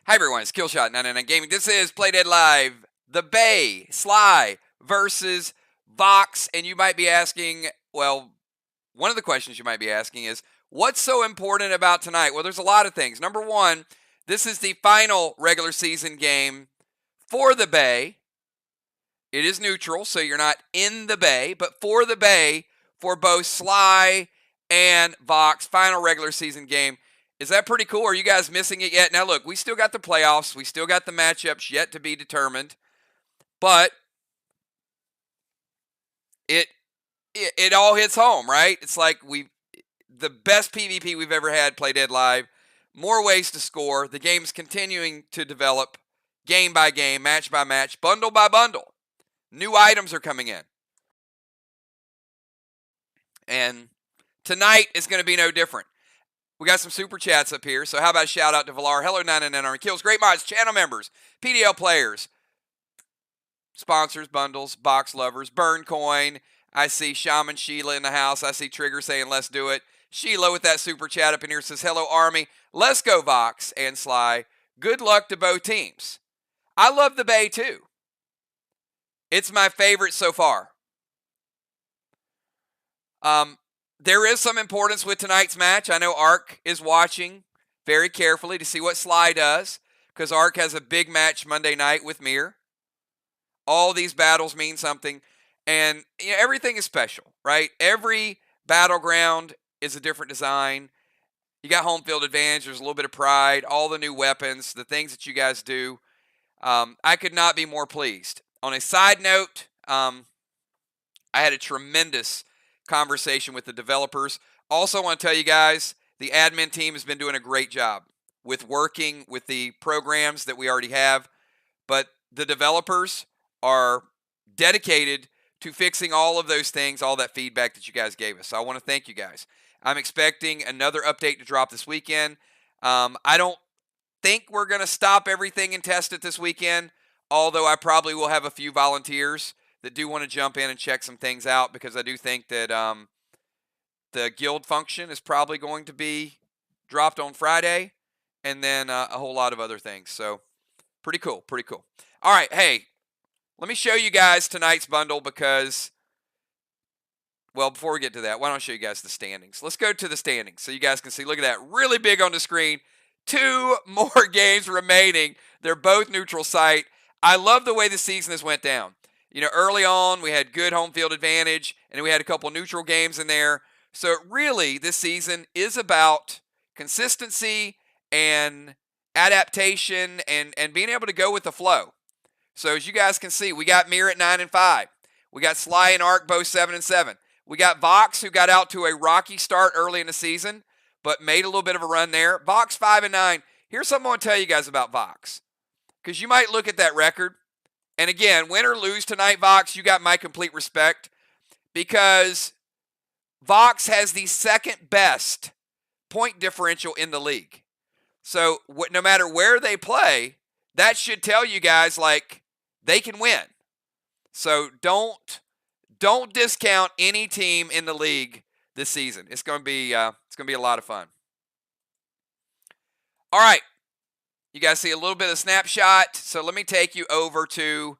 Hi everyone, it's Killshot99 Gaming. This is Play Dead Live, the Bay SLY versus VOX. And you might be asking, well, one of the questions you might be asking is, what's so important about tonight? Well, there's a lot of things. Number one, this is the final regular season game for the Bay. It is neutral, so you're not in the Bay, but for the Bay, for both SLY and VOX, final regular season game. Is that pretty cool? Are you guys missing it yet? Now, look, we still got the playoffs. We still got the matchups yet to be determined. But it all hits home, right? It's like the best PvP we've ever had, Play Dead Live. More ways to score. The game's continuing to develop game by game, match by match, bundle by bundle. New items are coming in. And tonight is going to be no different. We got some super chats up here, so how about a shout out to Valar, Hello 99 Army Kills, Great Mods, channel members, PDL players, sponsors, bundles, box lovers, Burn Coin. I see Shaman Sheila in the house. I see Trigger saying, let's do it. Sheila with that super chat up in here says, hello Army, let's go VOX and SLY. Good luck to both teams. I love the Bay too. It's my favorite so far. There is some importance with tonight's match. I know Ark is watching very carefully to see what SLY does, because Ark has a big match Monday night with Mir. All these battles mean something, and everything is special, right? Every battleground is a different design. You got home field advantage. There's a little bit of pride, all the new weapons, the things that you guys do. I could not be more pleased. On a side note, I had a tremendous conversation with the developers. Also want to tell you guys, the admin team has been doing a great job with working with the programs that we already have, but the developers are dedicated to fixing all of those things, all that feedback that you guys gave us. So I want to thank you guys. I'm expecting another update to drop this weekend. I don't think we're going to stop everything and test it this weekend, although I probably will have a few volunteers that do want to jump in and check some things out, because I do think that the guild function is probably going to be dropped on Friday, and then a whole lot of other things. So pretty cool, pretty cool. All right, hey, let me show you guys tonight's bundle because, well, before we get to that, why don't I show you guys the standings? Let's go to the standings so you guys can see. Look at that, really big on the screen. 2 more games remaining. They're both neutral site. I love the way the season has went down. You know, early on, we had good home field advantage, and we had a couple neutral games in there. So really, this season is about consistency and adaptation and being able to go with the flow. So as you guys can see, we got Mir at 9-5. We got SLY and Ark both 7-7. We got VOX, who got out to a rocky start early in the season, but made a little bit of a run there. VOX 5-9. Here's something I want to tell you guys about VOX, because you might look at that record. And again, win or lose tonight, VOX, you got my complete respect, because VOX has the second best point differential in the league. So no matter where they play, that should tell you guys, like, they can win. So don't discount any team in the league this season. It's going to be a lot of fun. All right. You guys see a little bit of snapshot. So let me take you over to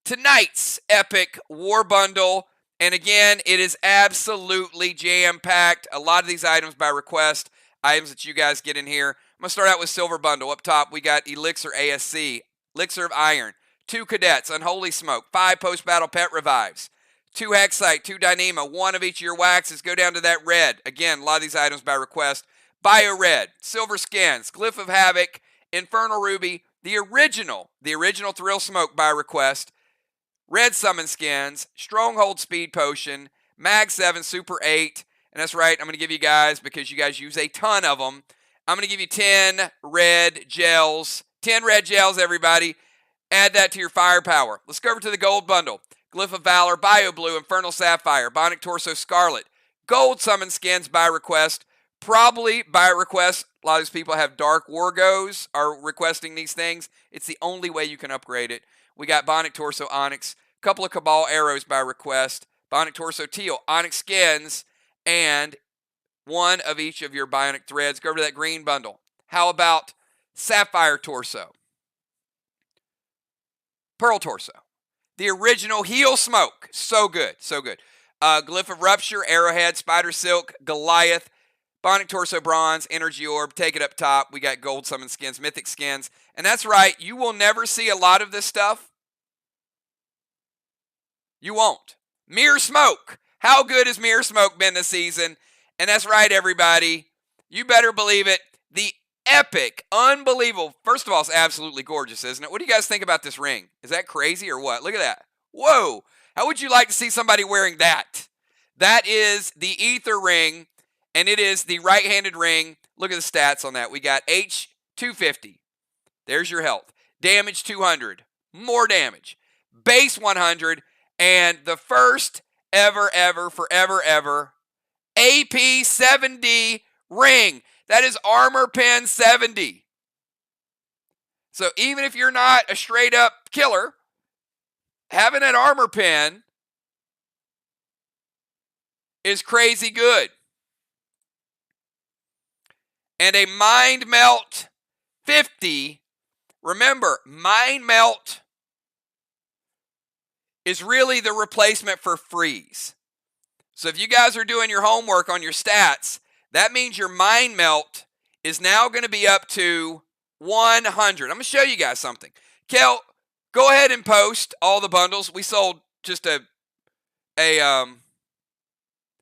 tonight's epic war bundle. And again, it is absolutely jam-packed. A lot of these items by request, items that you guys get in here. I'm going to start out with Silver Bundle. Up top, we got Elixir ASC, Elixir of Iron, 2 Cadets, Unholy Smoke, 5 post-battle pet revives, 2 Hexite, 2 Dyneema, 1 of each of your waxes. Go down to that red. Again, a lot of these items by request. Bio Red, Silver Skins, Glyph of Havoc, Infernal Ruby, the original Thrill Smoke by request, Red Summon Skins, Stronghold Speed Potion, Mag 7, Super 8, and that's right, I'm going to give you guys, because you guys use a ton of them, I'm going to give you 10 red gels. 10 red gels, everybody. Add that to your firepower. Let's go over to the gold bundle. Glyph of Valor, Bio Blue, Infernal Sapphire, Bionic Torso Scarlet, Gold Summon Skins by request, probably by request. A lot of these people have Dark Wargos are requesting these things. It's the only way you can upgrade it. We got Bionic Torso Onyx, a couple of Cabal Arrows by request, Bionic Torso Teal, Onyx Skins, and 1 of each of your Bionic Threads. Go over to that green bundle. How about Sapphire Torso, Pearl Torso, the original Heel Smoke, so good, so good. Glyph of Rupture, Arrowhead, Spider Silk, Goliath, Bionic Torso Bronze, Energy Orb, take it up top. We got Gold Summon Skins, Mythic Skins. And that's right, you will never see a lot of this stuff. You won't. Mirror Smoke. How good has Mirror Smoke been this season? And that's right, everybody. You better believe it. The epic, unbelievable. First of all, it's absolutely gorgeous, isn't it? What do you guys think about this ring? Is that crazy or what? Look at that. Whoa. How would you like to see somebody wearing that? That is the Ether ring, and it is the right-handed ring. Look at the stats on that. We got H250. There's your health. Damage 200. More damage. Base 100. And the first ever AP 70 ring. That is Armor Pen 70. So even if you're not a straight up killer, having an Armor Pen is crazy good. And a Mind Melt 50. Remember, Mind Melt is really the replacement for Freeze. So if you guys are doing your homework on your stats, that means your Mind Melt is now going to be up to 100. I'm going to show you guys something. Kel, go ahead and post all the bundles. We sold just a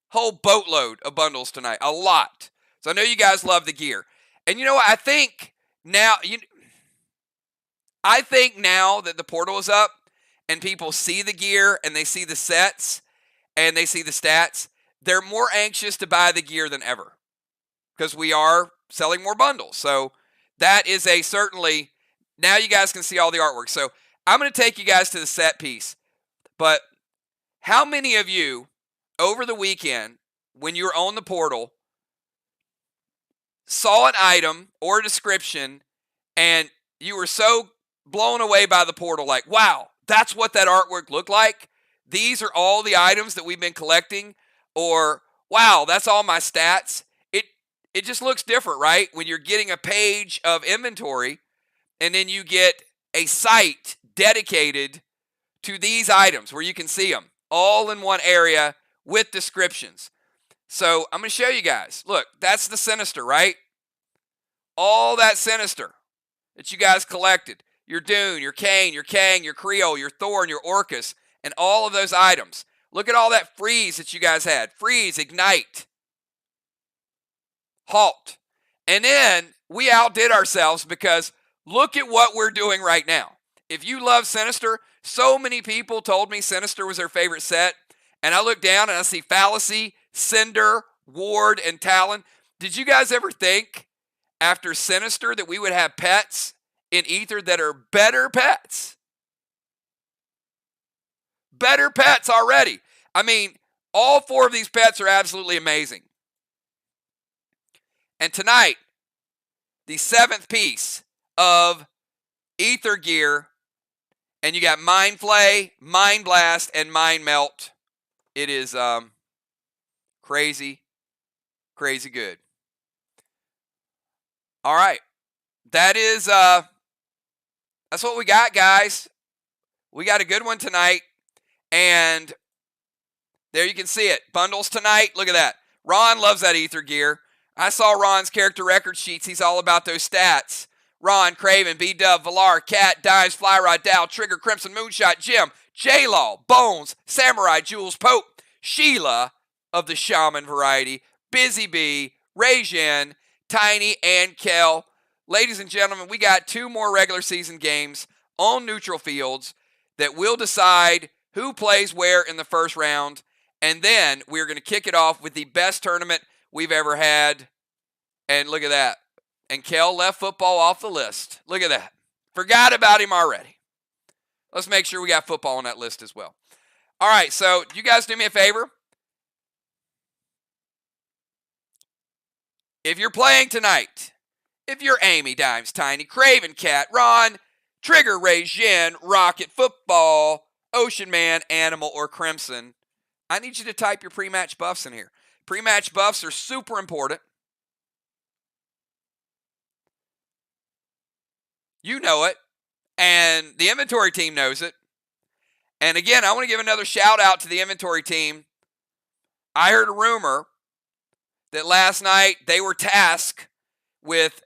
whole boatload of bundles tonight. A lot. So I know you guys love the gear. And you know what? I think now that the portal is up and people see the gear and they see the sets and they see the stats, they're more anxious to buy the gear than ever because we are selling more bundles. So that is certainly, now you guys can see all the artwork. So I'm going to take you guys to the set piece. But how many of you over the weekend when you were on the portal saw an item or a description and you were so blown away by the portal, like, wow, that's what that artwork looked like? These are all the items that we've been collecting? Or, wow, that's all my stats? It just looks different, right? When you're getting a page of inventory and then you get a site dedicated to these items where you can see them all in one area with descriptions. So I'm going to show you guys. Look, that's the Sinister, right? All that Sinister that you guys collected. Your Dune, your Kane, your Kang, your Creole, your Thorn, your Orcus, and all of those items. Look at all that Freeze that you guys had. Freeze, Ignite, Halt. And then we outdid ourselves because look at what we're doing right now. If you love Sinister, so many people told me Sinister was their favorite set. And I look down and I see Fallacy, Cinder, Ward, and Talon. Did you guys ever think after Sinister that we would have pets in Ether that are better pets? Better pets already. I mean, all four of these pets are absolutely amazing. And tonight, the 7th piece of Ether gear, and you got Mind Flay, Mind Blast, and Mind Melt. It is crazy, crazy good. All right. That is, that's what we got, guys. We got a good one tonight. And there you can see it. Bundles tonight. Look at that. Ron loves that Ether gear. I saw Ron's character record sheets. He's all about those stats. Ron, Craven, B-Dub, Valar, Cat, Dimes, Flyrod, Dow, Trigger, Crimson, Moonshot, Jim, J-Law, Bones, Samurai, Jules, Pope, Sheila of the Shaman variety, Busy Bee, Rajin, Tiny, and Kel. Ladies and gentlemen, we got 2 more regular season games on neutral fields that will decide who plays where in the first round. And then we're going to kick it off with the best tournament we've ever had. And look at that. And Kel left football off the list. Look at that. Forgot about him already. Let's make sure we got football on that list as well. All right, so you guys do me a favor. If you're playing tonight, if you're Amy, Dimes, Tiny, Craven, Cat, Ron, Trigger, Ray, Jin, Rocket, Football, Ocean Man, Animal, or Crimson, I need you to type your pre-match buffs in here. Pre-match buffs are super important. You know it. And the inventory team knows it. And again, I want to give another shout out to the inventory team. I heard a rumor that last night they were tasked with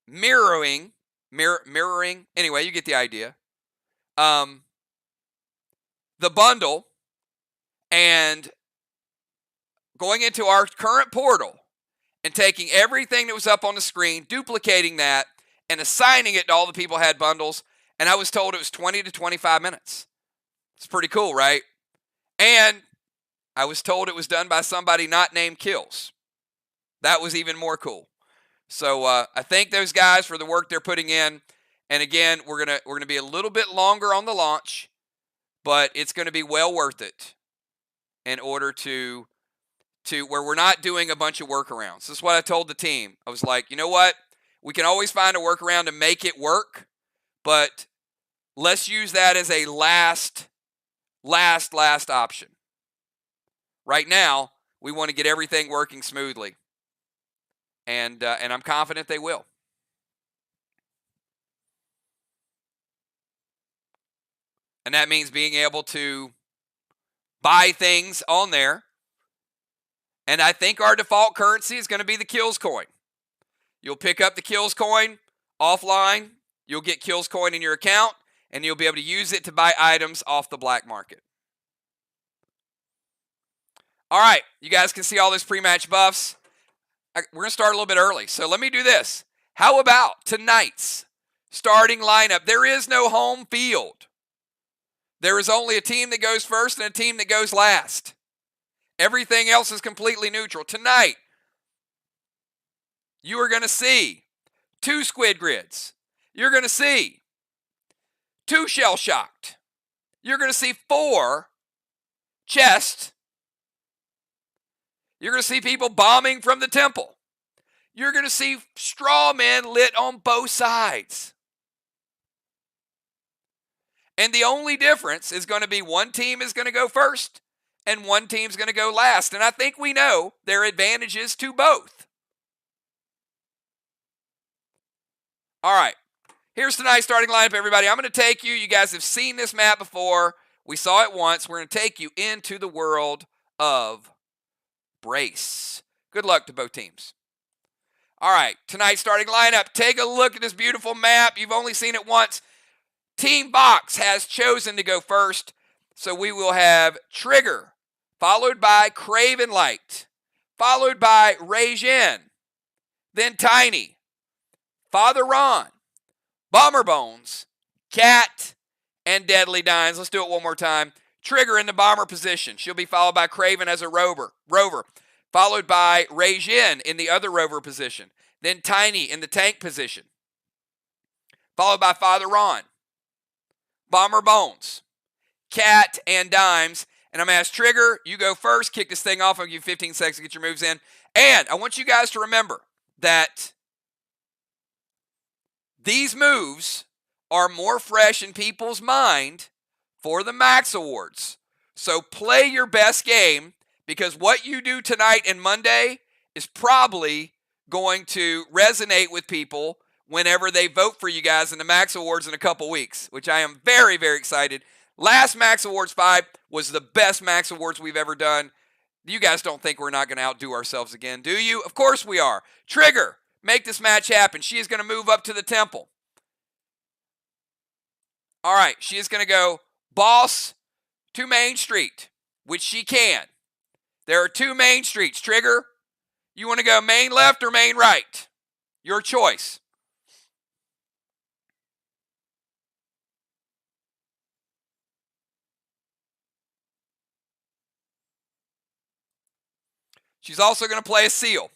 mirroring, anyway, you get the idea, the bundle and going into our current portal and taking everything that was up on the screen, duplicating that, and assigning it to all the people who had bundles. And I was told it was 20 to 25 minutes. It's pretty cool, right? And I was told it was done by somebody not named Kills. That was even more cool. So I thank those guys for the work they're putting in. And again, we're gonna be a little bit longer on the launch, but it's going to be well worth it in order to where we're not doing a bunch of workarounds. This is what I told the team. I was like, you know what? We can always find a workaround to make it work, but let's use that as a last option. Right now, we want to get everything working smoothly, and I'm confident they will. And that means being able to buy things on there. And I think our default currency is going to be the Kills coin. You'll pick up the Kills coin offline. You'll get Kills coin in your account, and you'll be able to use it to buy items off the black market. All right, you guys can see all those pre-match buffs. We're going to start a little bit early. So let me do this. How about tonight's starting lineup? There is no home field. There is only a team that goes first and a team that goes last. Everything else is completely neutral. Tonight, you are going to see 2 squid grids. You're going to see 2 shell shocked. You're going to see 4 chests. You're going to see people bombing from the temple. You're going to see straw men lit on both sides. And the only difference is going to be one team is going to go first and one team's going to go last. And I think we know there are advantages to both. All right. Here's tonight's starting lineup, everybody. I'm going to take you. You guys have seen this map before. We saw it once. We're going to take you into the world of Brace. Good luck to both teams. All right. Tonight's starting lineup. Take a look at this beautiful map. You've only seen it once. Team VOX has chosen to go first. So we will have Trigger, followed by Craven Light, followed by Rajin, then Tiny, Father Ron, Bomber Bones, Cat, and Deadly Dines. Let's do it one more time. Trigger in the bomber position. She'll be followed by Craven as a rover, followed by Rajin in the other rover position, then Tiny in the tank position, followed by Father Ron, Bomber Bones, Cat, and Dimes. And I'm going to ask Trigger, you go first, kick this thing off. I'll give you 15 seconds to get your moves in. And I want you guys to remember that these moves are more fresh in people's mind for the Max Awards. So play your best game, because what you do tonight and Monday is probably going to resonate with people whenever they vote for you guys in the Max Awards in a couple weeks, which I am very, very excited. Last Max Awards 5 was the best Max Awards we've ever done. You guys don't think we're not going to outdo ourselves again, do you? Of course we are. Trigger, make this match happen. She is going to move up to the temple. All right, she is going to go boss to Main Street, which she can. There are 2 main streets. Trigger, you want to go main left or main right? Your choice. She's also going to play a seal.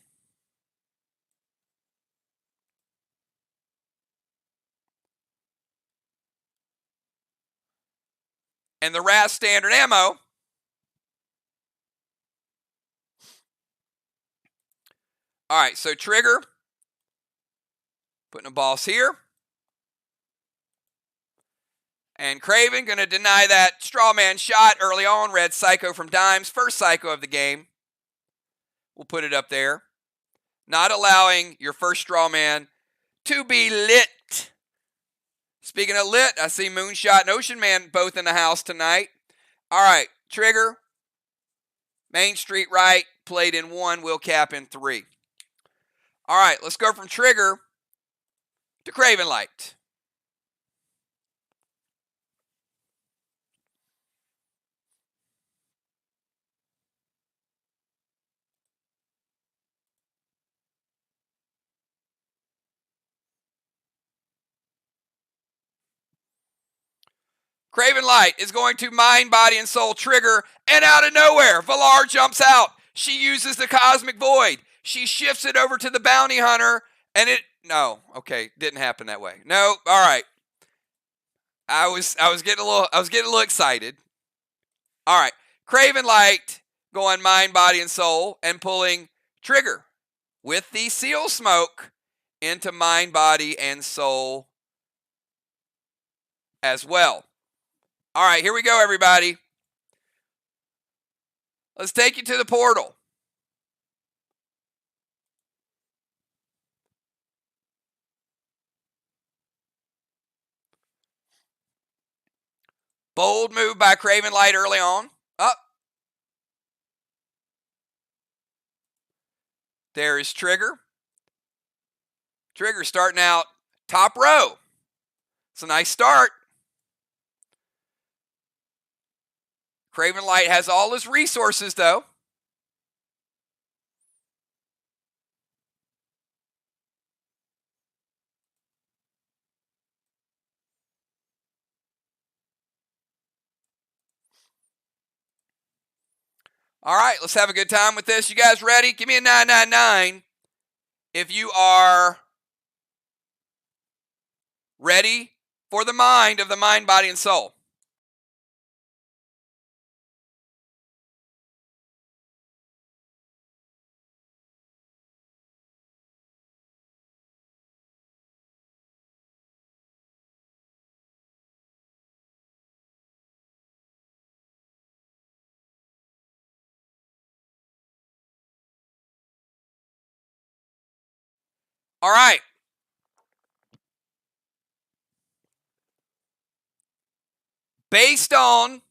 And the RAS standard ammo all right, so Trigger, putting a boss here. And Craven going to deny that straw man shot early on. Red Psycho from Dimes, first Psycho of the game. We'll put it up there. Not allowing your first straw man to be lit. Speaking of lit, I see Moonshot and Ocean Man both in the house tonight. All right, Trigger, Main Street right, played in 1, will cap in 3. All right, let's go from Trigger to Craven Light. Craven Light is going to Mind, Body, and Soul Trigger, and out of nowhere, Valar jumps out. She uses the Cosmic Void. She shifts it over to the Bounty Hunter, and didn't happen that way. No, all right. I was getting a little excited. All right, Craven Light going Mind, Body, and Soul, and pulling Trigger with the Seal Smoke into Mind, Body, and Soul as well. All right, here we go, everybody. Let's take you to the portal. Bold move by Craven Light early on. Up. There is Trigger. Trigger starting out top row. It's a nice start. Craven Light has all his resources, though. All right, let's have a good time with this. You guys ready? Give me a 999 if you are ready for the mind of the Mind, Body, and Soul. All right. Based on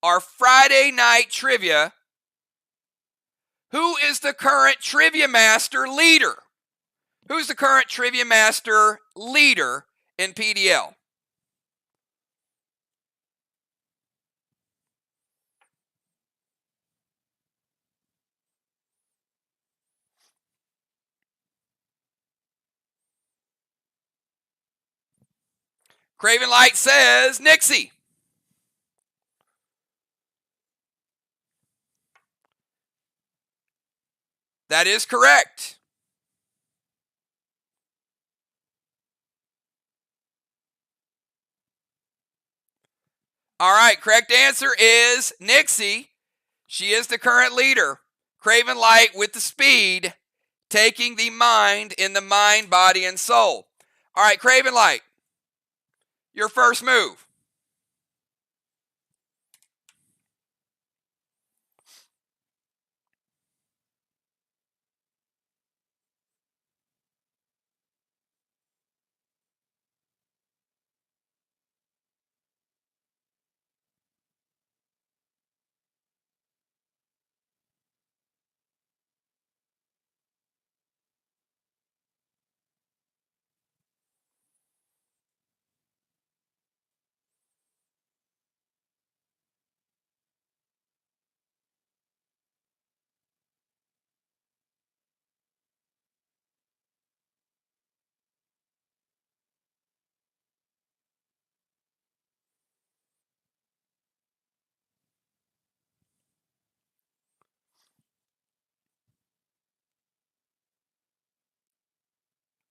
our Friday night trivia, who is the current Trivia Master leader? Who's the current Trivia Master leader in PDL? Craven Light says Nixie. That is correct. All right, correct answer is Nixie. She is the current leader. Craven Light with the speed, taking the mind in the Mind, Body, and Soul. All right, Craven Light, your first move.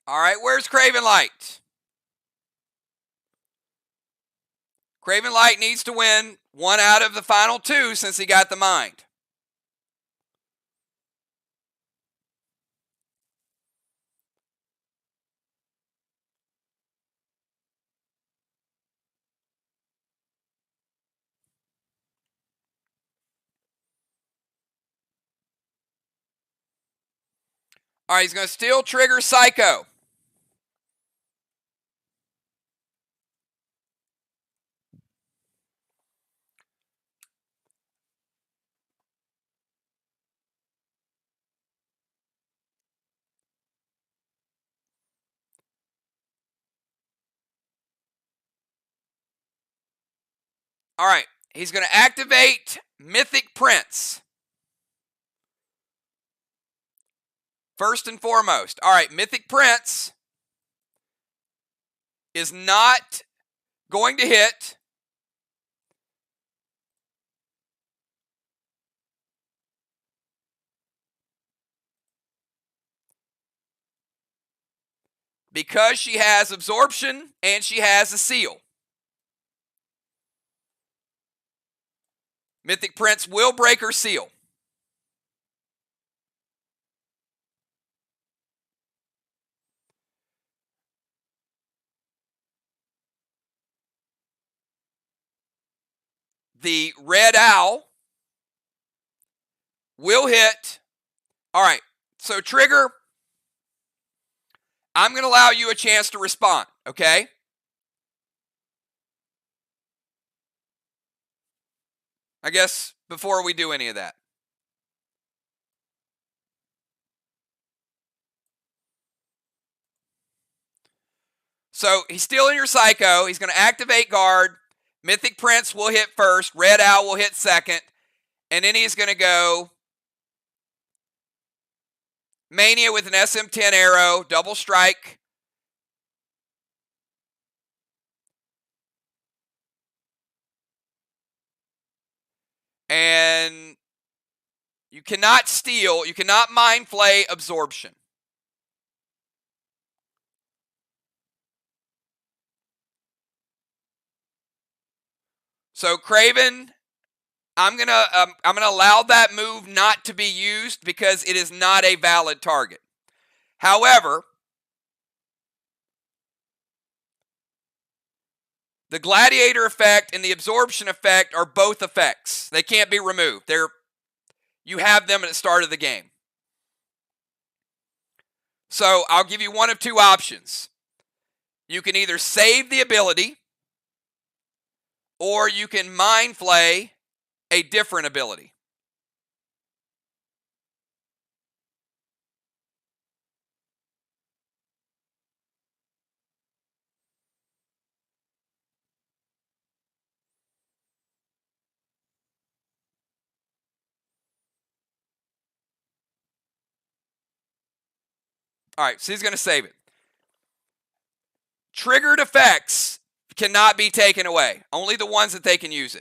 All right, where's Craven Light? Craven Light needs to win 1 out of the final 2 since he got the mind. All right, he's going to still trigger Psycho. All right. He's going to activate Mythic Prince. First and foremost. All right. Mythic Prince is not going to hit. Because she has absorption and she has a seal. Mythic Prince will break her seal. The Red Owl will hit. All right. So, Trigger, I'm going to allow you a chance to respond, okay? I guess before we do any of that. So, he's still in your Psycho. He's going to activate Guard. Mythic Prince will hit first. Red Owl will hit second. And then he's going to go Mania with an SM-10 arrow, double strike. And you cannot steal, you cannot Mind Flay absorption. So Craven, I'm gonna allow that move not to be used because it is not a valid target. However, the Gladiator effect and the absorption effect are both effects. They can't be removed. You have them at the start of the game. So I'll give you one of two options. You can either save the ability, or you can Mind Flay a different ability. All right, so he's going to save it. Triggered effects cannot be taken away. Only the ones that they can use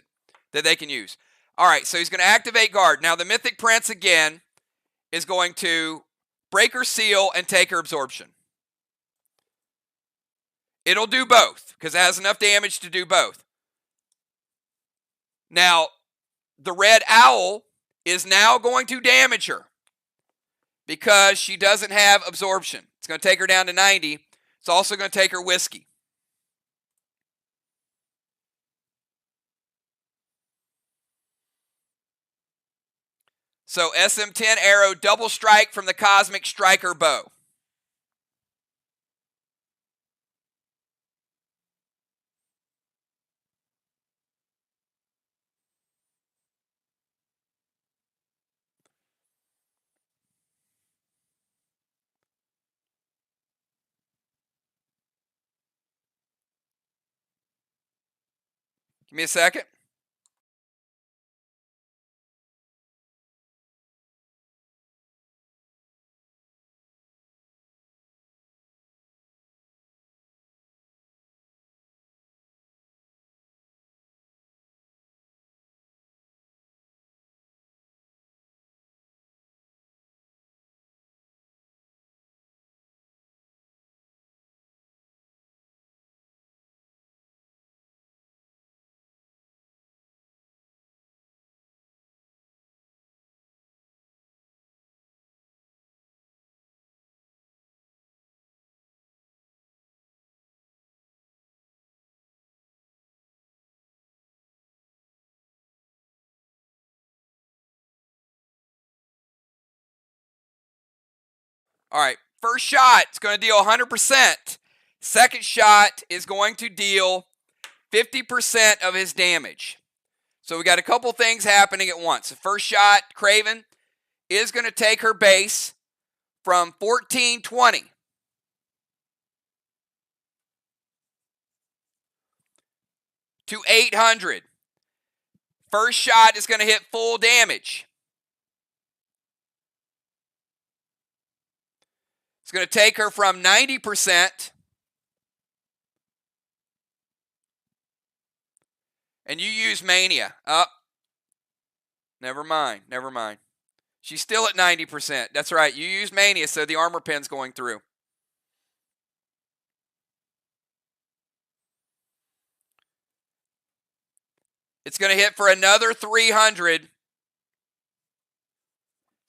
All right, so he's going to activate Guard. Now, the Mythic Prince, again, is going to break her seal and take her absorption. It'll do both, because it has enough damage to do both. Now, the Red Owl is now going to damage her because she doesn't have absorption. It's going to take her down to 90. It's also going to take her whiskey. So SM-10 arrow, double strike from the Cosmic Striker bow. Give me a second. All right, first shot is going to deal 100%. Second shot is going to deal 50% of his damage. So we got a couple things happening at once. The first shot, Craven, is going to take her base from 1420 to 800. First shot is going to hit full damage. It's going to take her from 90%. And you use Mania. Never mind. She's still at 90%. That's right. You use Mania, so the armor pin's going through. It's going to hit for another 300. It's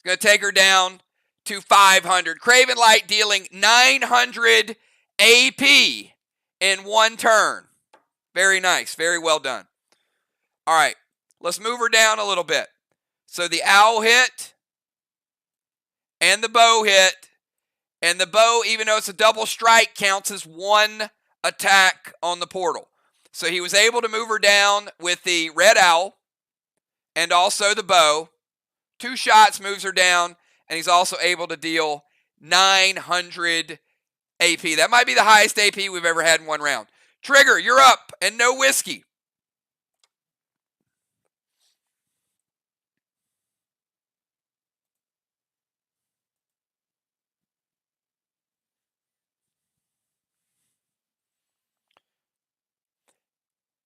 going to take her down to 500. Craven Light dealing 900 AP in one turn. Very nice. Very well done. All right. Let's move her down a little bit. So the owl hit and the bow hit. And the bow, even though it's a double strike, counts as one attack on the portal. So he was able to move her down with the red owl and also the bow. 2 shots moves her down, and he's also able to deal 900 AP. That might be the highest AP we've ever had in one round. Trigger, you're up, and no whiskey.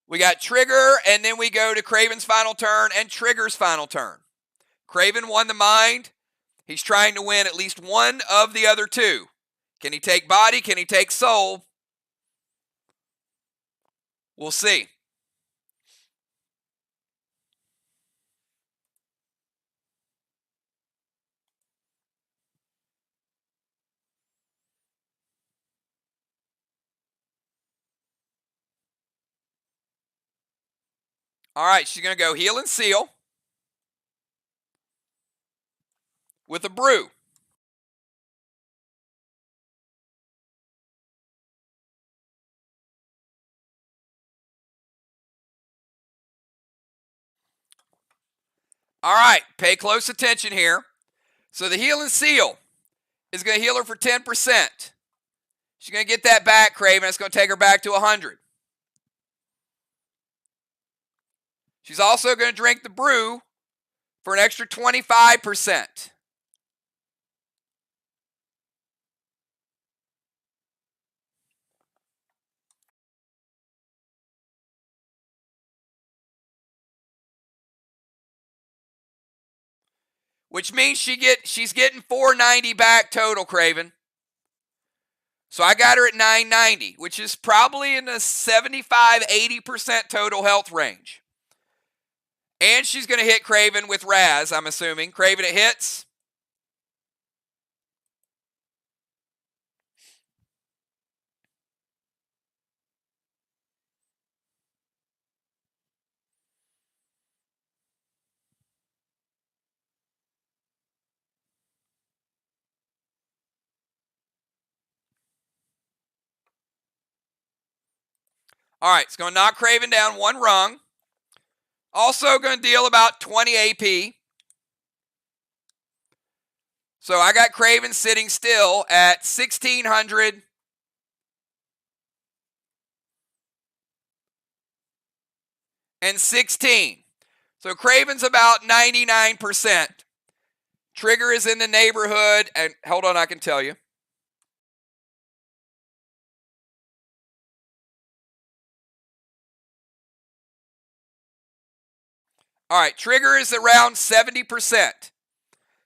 We got Trigger, and then we go to Craven's final turn and Trigger's final turn. Craven won the mind. He's trying to win at least one of the other two. Can he take body? Can he take soul? We'll see. All right, she's going to go heal and seal with a brew. All right, pay close attention here. So the heal and seal is going to heal her for 10%. She's going to get that back, Craven. It's going to take her back to 100. She's also going to drink the brew for an extra 25%. Which means she's getting 490 back total, Craven. So I got her at 990, which is probably in the 75-80% total health range. And she's going to hit Craven with Raz, I'm assuming. Craven, it hits. All right, it's going to knock Craven down 1 rung. Also going to deal about 20 AP. So I got Craven sitting still at 1,600. And 16. So Craven's about 99%. Trigger is in the neighborhood, and hold on, I can tell you. All right, Trigger is around 70%.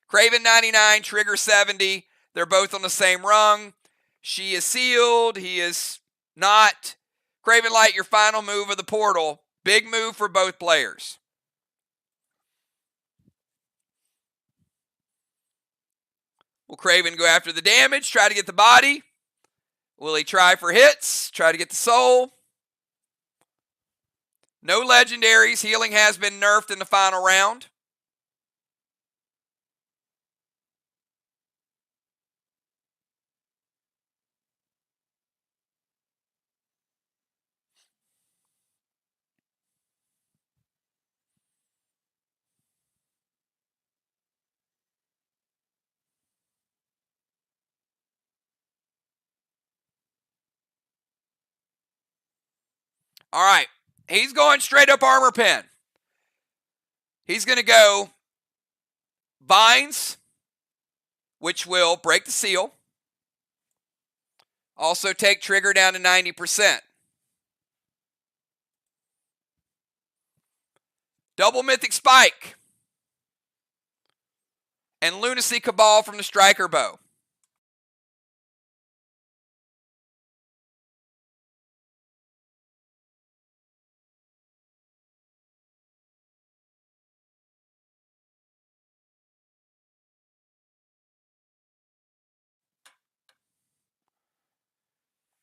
Craven 99, Trigger 70. They're both on the same rung. She is sealed. He is not. Craven Light, your final move of the portal. Big move for both players. Will Craven go after the damage, try to get the body? Will he try for hits, try to get the soul? No legendaries. Healing has been nerfed in the final round. All right. He's going straight up armor pen. He's going to go binds, which will break the seal. Also take trigger down to 90%. Double Mythic Spike. And Lunacy Cabal from the Striker Bow.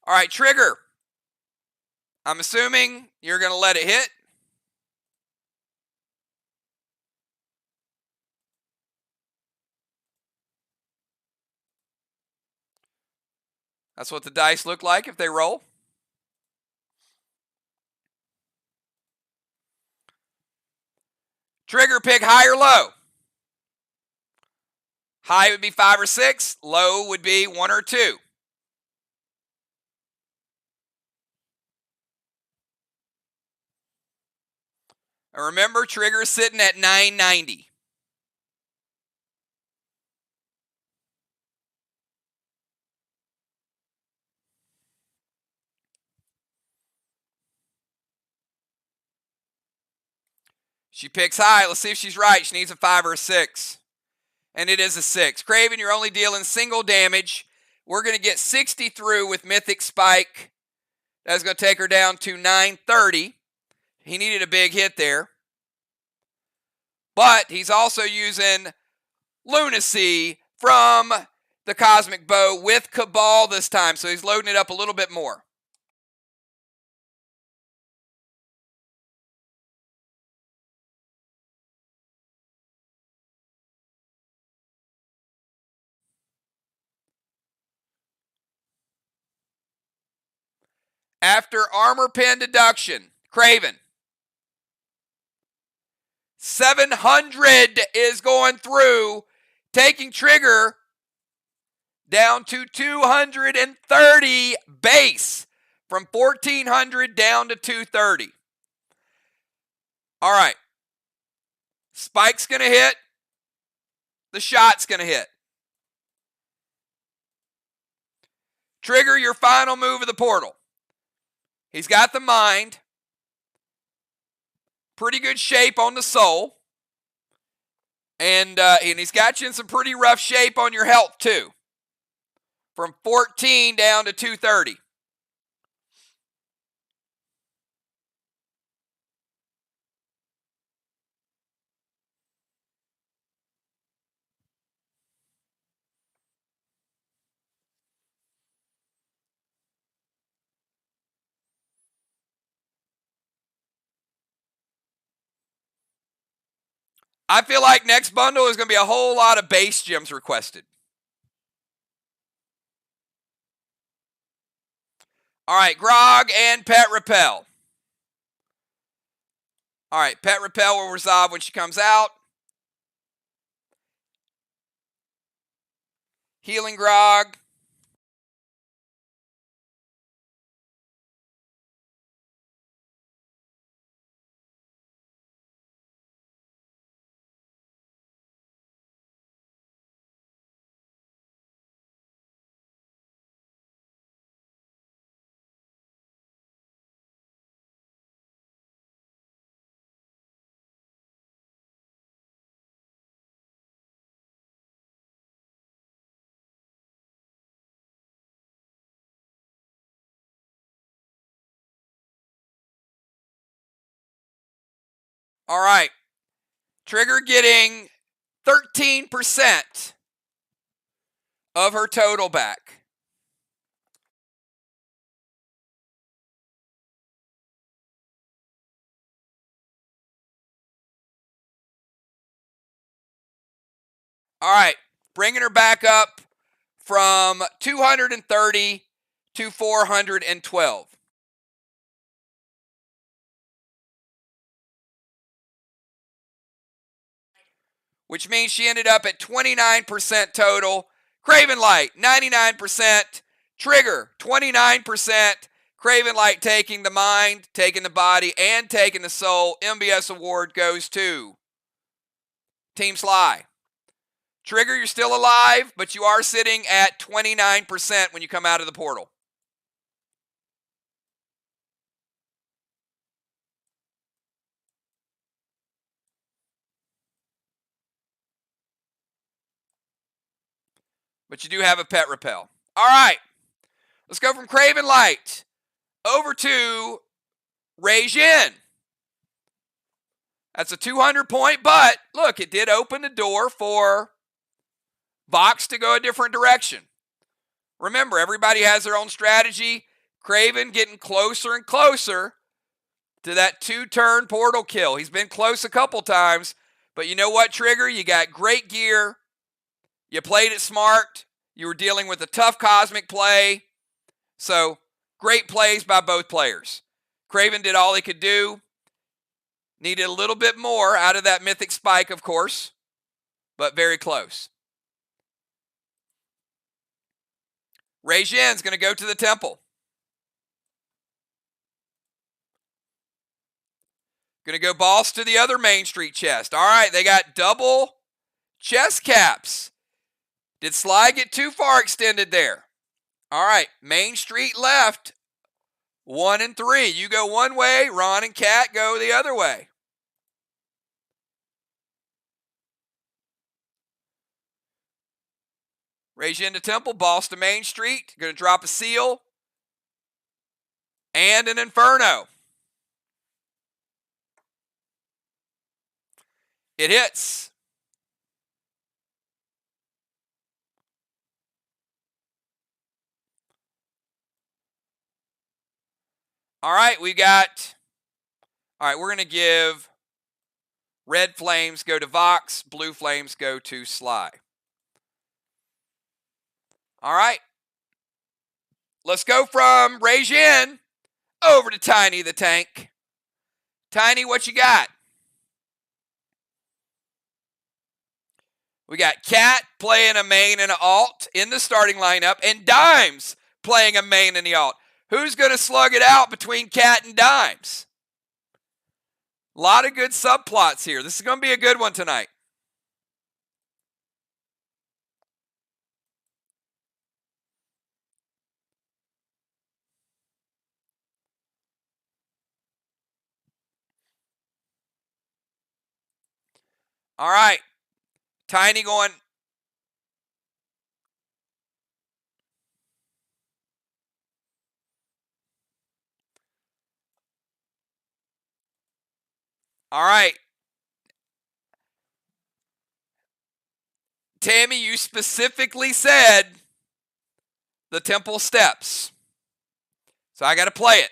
All right, trigger. I'm assuming you're going to let it hit. That's what the dice look like if they roll. Trigger, pick high or low. High would be 5 or 6. Low would be 1 or 2. And remember, trigger is sitting at 990. She picks high. Let's see if she's right. She needs a 5 or a 6. And it is a 6. Craven, you're only dealing single damage. We're going to get 60 through with Mythic Spike. That's going to take her down to 930. He needed a big hit there. But he's also using Lunacy from the Cosmic Bow with Cabal this time. So he's loading it up a little bit more. After armor pen deduction, Craven. 700 is going through, taking trigger down to 230 base. From 1,400 down to 230. All right. Spike's going to hit. The shot's going to hit. Trigger your final move of the portal. He's got the mind. Pretty good shape on the soul. And he's got you in some pretty rough shape on your health too. From 14 down to 230. I feel like next bundle is going to be a whole lot of base gems requested. All right, Grog and Pet Repel. All right, Pet Repel will resolve when she comes out. Healing Grog. All right. Trigger getting 13% of her total back. All right. Bringing her back up from 230 to 412. Which means she ended up at 29% total. Craven Light, 99%. Trigger, 29%. Craven Light taking the mind, taking the body, and taking the soul. MBS award goes to Team Sly. Trigger, you're still alive, but you are sitting at 29% when you come out of the portal. But you do have a pet repel. All right. Let's go from Craven Light over to Rei-Jin. That's a 200-point, but look, it did open the door for VOX to go a different direction. Remember, everybody has their own strategy. Craven getting closer and closer to that 2-turn portal kill. He's been close a couple times, but you know what, Trigger? You got great gear. You played it smart. You were dealing with a tough cosmic play. So, great plays by both players. Craven did all he could do. Needed a little bit more out of that mythic spike, of course, but very close. Rei-Jin's going to go to the temple. Going to go boss to the other Main Street chest. All right, they got double chest caps. Did Sly get too far extended there? All right, Main Street left, 1 and 3. You go one way, Ron and Kat go the other way. Rei-Jin to temple, boss to Main Street. Going to drop a seal and an Inferno. It hits. All right, we're going to give red flames go to VOX, blue flames go to Sly. All right. Let's go from Rei-Jin over to Tiny the Tank. Tiny, what you got? We got Cat playing a main and an alt in the starting lineup, and Dimes playing a main and the alt. Who's going to slug it out between Cat and Dimes? A lot of good subplots here. This is going to be a good one tonight. All right. Tiny going. All right. Tammy, you specifically said the temple steps. So I got to play it.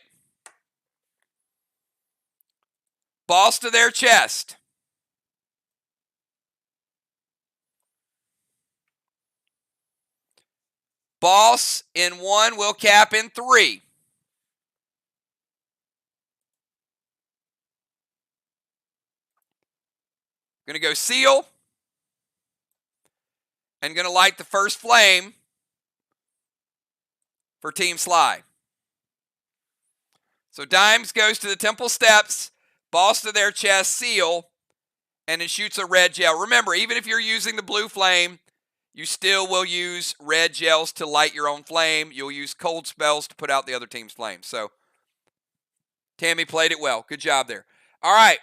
Boss to their chest. Boss in 1, will cap in 3. Going to go seal. And going to light the first flame for Team Sly. So Dimes goes to the temple steps, boss to their chest, seal, and then shoots a red gel. Remember, even if you're using the blue flame, you still will use red gels to light your own flame. You'll use cold spells to put out the other team's flame. So Tammy played it well. Good job there. All right.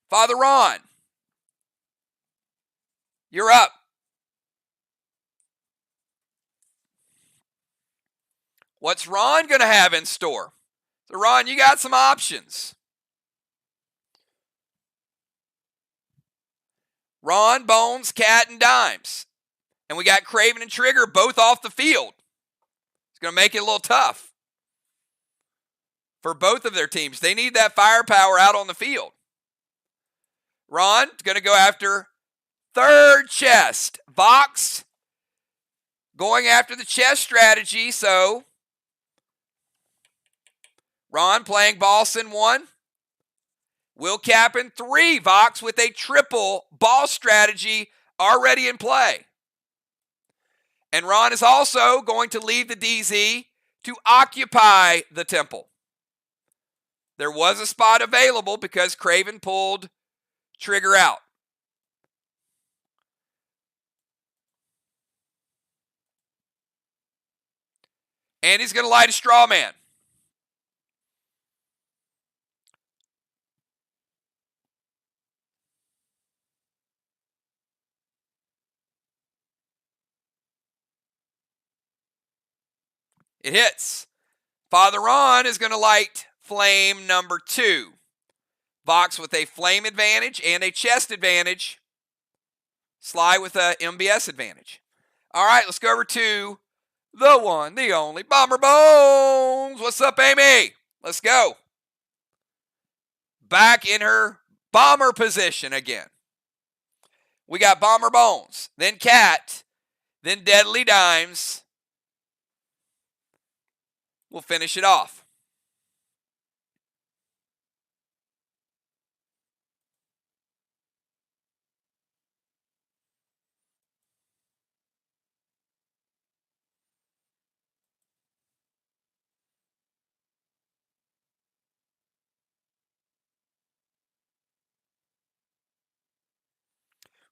Father Ron, you're up. What's Ron going to have in store? So Ron, you got some options. Ron, Bones, Cat, and Dimes. And we got Craven and Trigger both off the field. It's going to make it a little tough for both of their teams. They need that firepower out on the field. Ron's going to go after third chest. VOX going after the chest strategy. So Ron playing boss in 1. Will cap in 3. VOX with a triple boss strategy already in play. And Ron is also going to leave the DZ to occupy the temple. There was a spot available because Craven pulled Trigger out. And he's going to light a straw man. It hits. Father Ron is going to light flame number 2. VOX with a flame advantage and a chest advantage. Sly with a MBS advantage. All right, let's go over to the one, the only, Bomber Bones. What's up, Amy? Let's go. Back in her bomber position again. We got Bomber Bones, then Cat, then Deadly Dimes. We'll finish it off.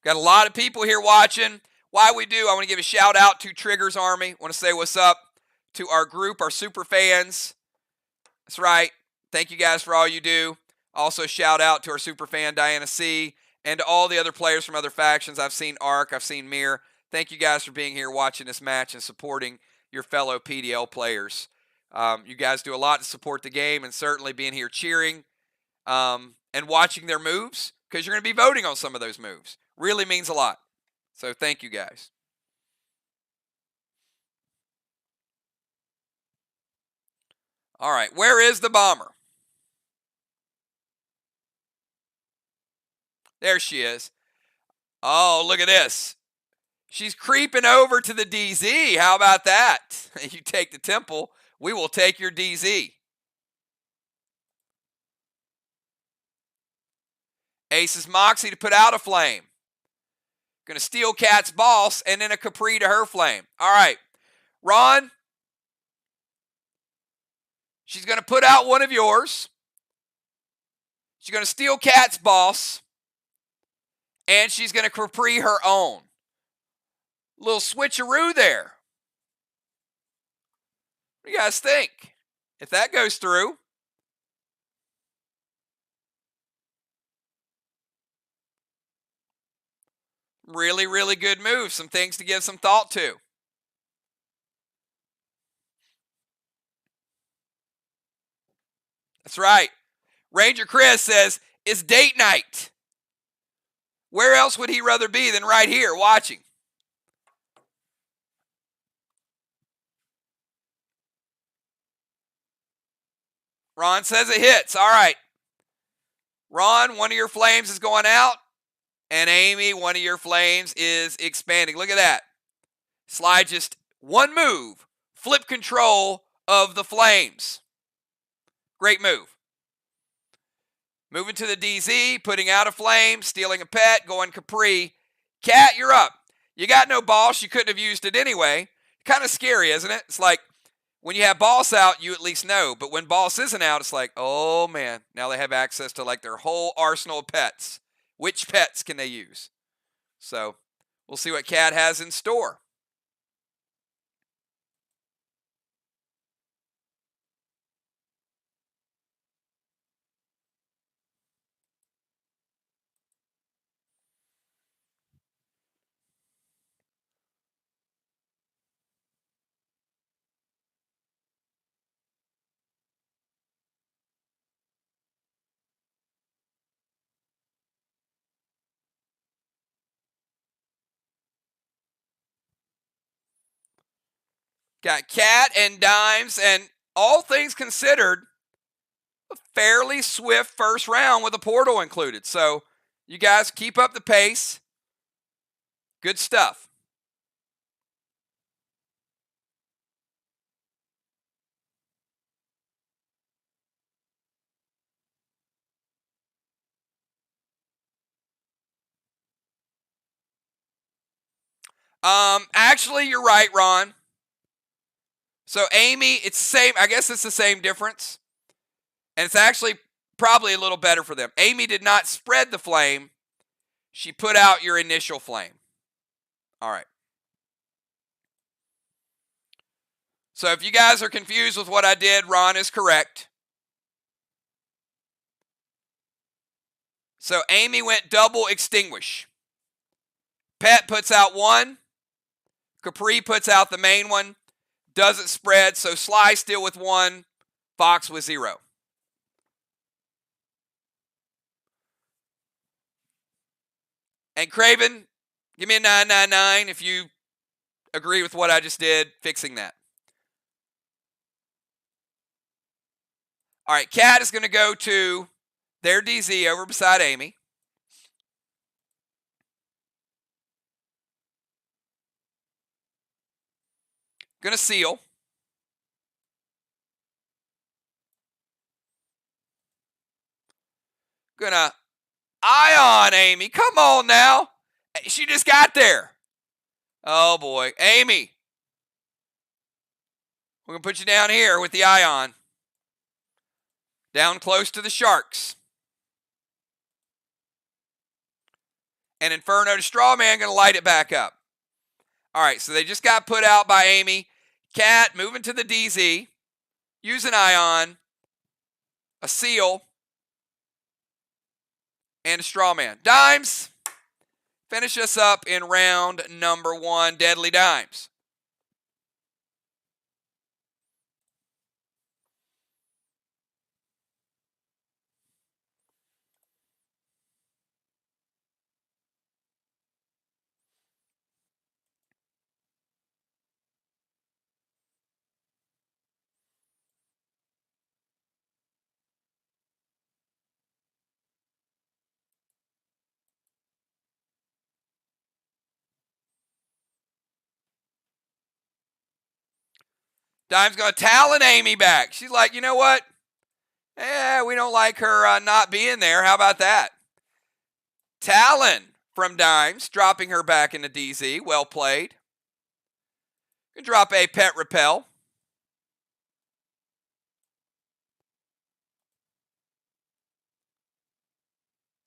Got a lot of people here watching. Why we do, I want to give a shout out to Triggers Army. I want to say what's up to our group, our super fans. That's right. Thank you guys for all you do. Also shout out to our super fan Diana C. and to all the other players from other factions. I've seen Ark, I've seen Mir. Thank you guys for being here watching this match and supporting your fellow PDL players. You guys do a lot to support the game, and certainly being here cheering and watching their moves, because you're going to be voting on some of those moves. Really means a lot. So thank you guys. All right, where is the bomber? There she is. Oh, look at this. She's creeping over to the DZ. How about that? You take the temple, we will take your DZ. Ace's Moxie to put out a flame. Going to steal Cat's boss and then a Capri to her flame. All right, Ron. She's going to put out one of yours. She's going to steal Cat's boss. And she's going to Capri her own. Little switcheroo there. What do you guys think? If that goes through. Really, really good move. Some things to give some thought to. That's right. Ranger Chris says, it's date night. Where else would he rather be than right here watching? Ron says it hits. All right. Ron, one of your flames is going out. And Amy, one of your flames is expanding. Look at that. Sly just one move. Flip control of the flames. Great move. Moving to the DZ, putting out a flame, stealing a pet, going Capri. Cat, you're up. You got no boss. You couldn't have used it anyway. Kind of scary, isn't it? It's like when you have boss out, you at least know. But when boss isn't out, it's like, oh, man. Now they have access to like their whole arsenal of pets. Which pets can they use? So we'll see what Cat has in store. Got Cat and Dimes, and all things considered, a fairly swift first round with a portal included. So you guys keep up the pace. Good stuff. Actually, you're right, Ron. So Amy, it's the same. I guess it's the same difference. And it's actually probably a little better for them. Amy did not spread the flame. She put out your initial flame. All right. So if you guys are confused with what I did, Ron is correct. So Amy went double extinguish. Pet puts out one. Capri puts out the main one. Doesn't spread. So Sly still with one. Vox with 0. And Craven, give me a 999 if you agree with what I just did, fixing that. All right, Cat is going to go to their DZ over beside Amy. Going to seal. Going to ion Amy. Come on now. She just got there. Oh, boy. Amy. We're going to put you down here with the ion. Down close to the sharks. And Inferno to Strawman going to light it back up. All right, so they just got put out by Amy. Cat moving to the DZ. Use an ion. A seal. And a Strawman. Dimes. Finish us up in round number 1. Deadly Dimes. Dime's going to talon Amy back. She's like, you know what? We don't like her not being there. How about that? Talon from Dimes, dropping her back into DZ. Well played. Can drop a Pet Repel.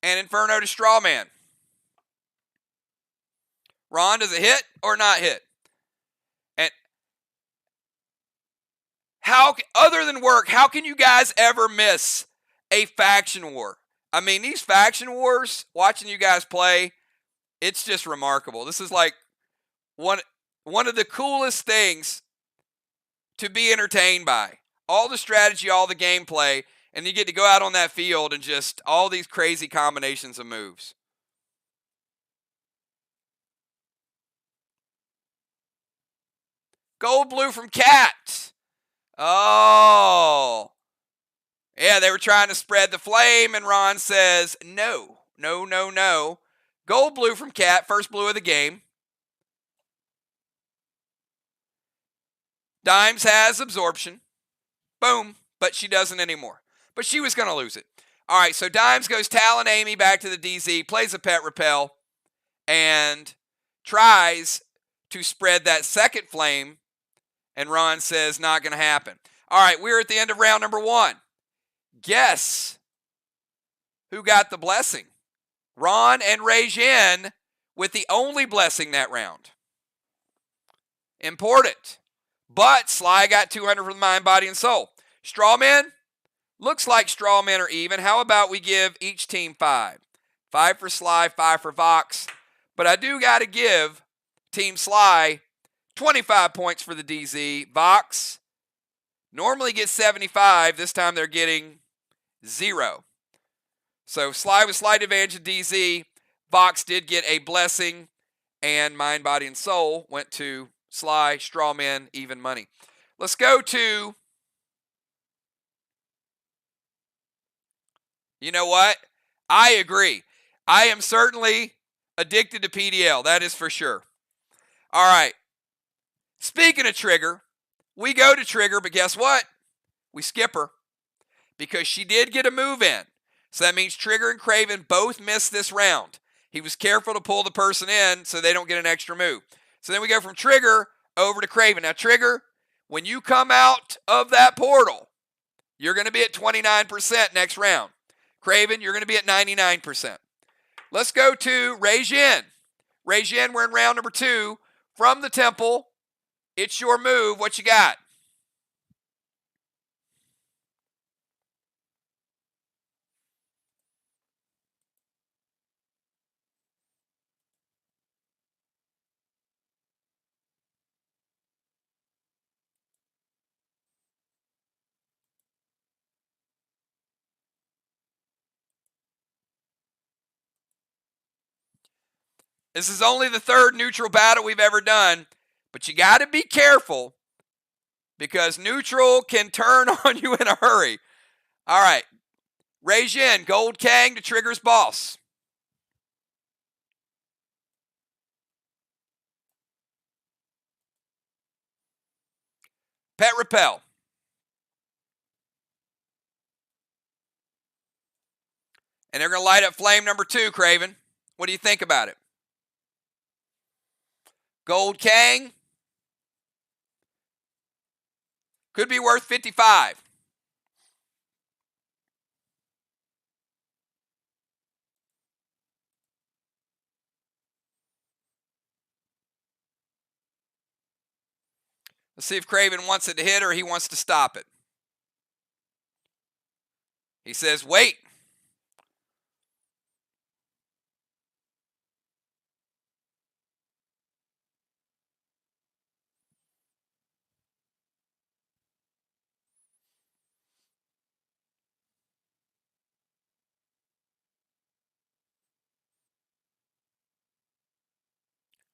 And Inferno to Strawman. Ron, does it hit or not hit? And how, other than work, how can you guys ever miss a faction war? I mean, these faction wars, watching you guys play, it's just remarkable. This is like one of the coolest things to be entertained by. All the strategy, all the gameplay, and you get to go out on that field and just all these crazy combinations of moves. Gold blue from Cat. Oh. Yeah, they were trying to spread the flame, and Ron says, no, no, no, no. Gold blue from Cat, first blue of the game. Dimes has absorption. Boom, but she doesn't anymore. But she was going to lose it. All right, so Dimes goes Talon Amy back to the DZ, plays a Pet Repel, and tries to spread that second flame, and Ron says, not going to happen. All right, we're at the end of round number 1. Guess who got the blessing? Ron and Regine with the only blessing that round. Important. But Sly got 200 from the mind, body, and soul. Strawmen, looks like Strawmen are even. How about we give each team 5? 5 for Sly, 5 for Vox. But I do got to give Team Sly 25 points for the DZ. Vox normally gets 75. This time they're getting 0. So Sly with slight advantage of DZ. Vox did get a blessing. And mind, body, and soul went to Sly, Strawman, even money. Let's go to, you know what? I agree. I am certainly addicted to PDL. That is for sure. All right. Speaking of Trigger, we go to Trigger, but guess what? We skip her because she did get a move in. So that means Trigger and Craven both missed this round. He was careful to pull the person in so they don't get an extra move. So then we go from Trigger over to Craven. Now, Trigger, when you come out of that portal, you're going to be at 29% next round. Craven, you're going to be at 99%. Let's go to Ray Jin. Ray Jin, we're in round number 2. From the temple, it's your move. What you got? This is only the 3rd neutral battle we've ever done, but you got to be careful because neutral can turn on you in a hurry. All right. Ray Jin, Gold Kang to Trigger's Boss. Pet Repel. And they're going to light up flame number 2, Craven. What do you think about it? Gold Kang. Could be worth 55. Let's see if Craven wants it to hit or he wants to stop it. He says, wait.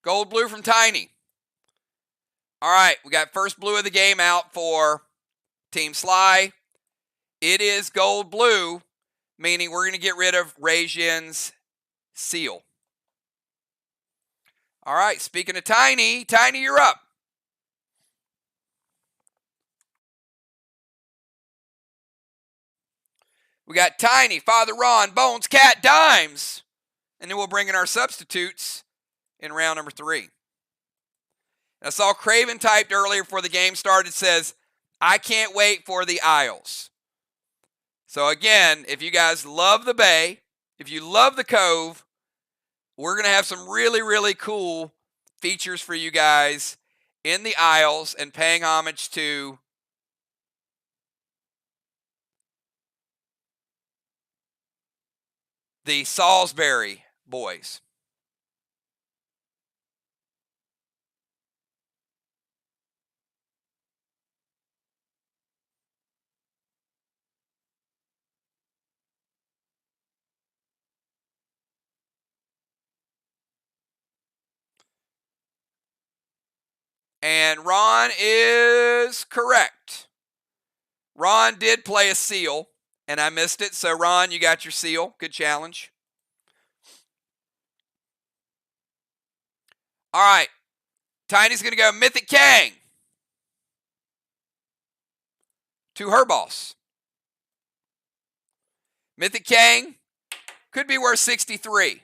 Gold blue from Tiny. All right, we got first blue of the game out for Team Sly. It is gold blue, meaning we're going to get rid of Ray Jin's seal. All right, speaking of Tiny, Tiny, you're up. We got Tiny, Father Ron, Bones, Cat, Dimes. And then we'll bring in our substitutes in round number 3. I saw Craven typed earlier before the game started, says, I can't wait for the Isles. So again, if you guys love the Bay, if you love the Cove, we're going to have some really, really cool features for you guys in the Isles and paying homage to the Salisbury boys. And Ron is correct. Ron did play a seal, and I missed it. So, Ron, you got your seal. Good challenge. All right. Tiny's going to go Mythic Kang to her boss. Mythic Kang could be worth 63.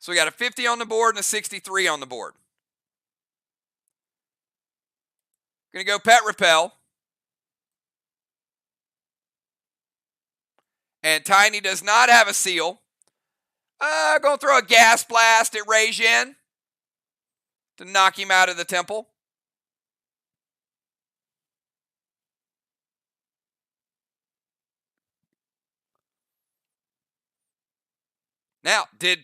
So we got a 50 on the board and a 63 on the board. Going to go Pet Repel. And Tiny does not have a seal. Going to throw a gas blast at Ray Jin to knock him out of the temple. Now, did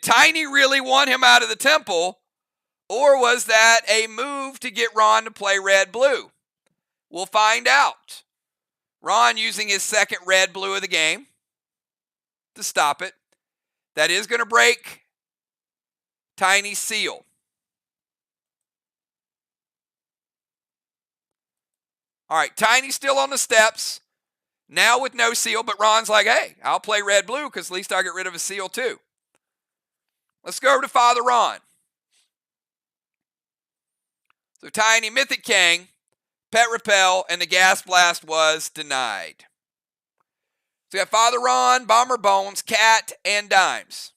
Tiny really want him out of the temple, or was that a move to get Ron to play red-blue? We'll find out. Ron using his second red-blue of the game to stop it. That is going to break Tiny's seal. All right, Tiny's still on the steps. Now with no seal, but Ron's like, hey, I'll play red-blue because at least I'll get rid of a seal too. Let's go over to Father Ron. So Tiny, Mythic Kang, Pet Repel, and the Gas Blast was denied. So we got Father Ron, Bomber Bones, Cat, and Dimes.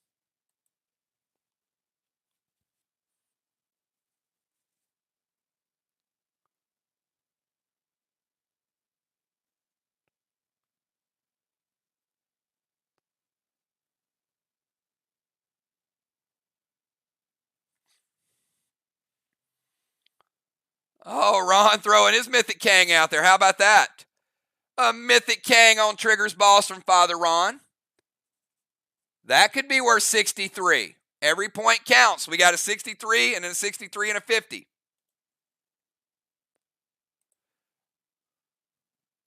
Oh, Ron throwing his Mythic Kang out there. How about that? A Mythic Kang on Trigger's Boss from Father Ron. That could be worth 63. Every point counts. We got a 63 and then a 63 and a 50.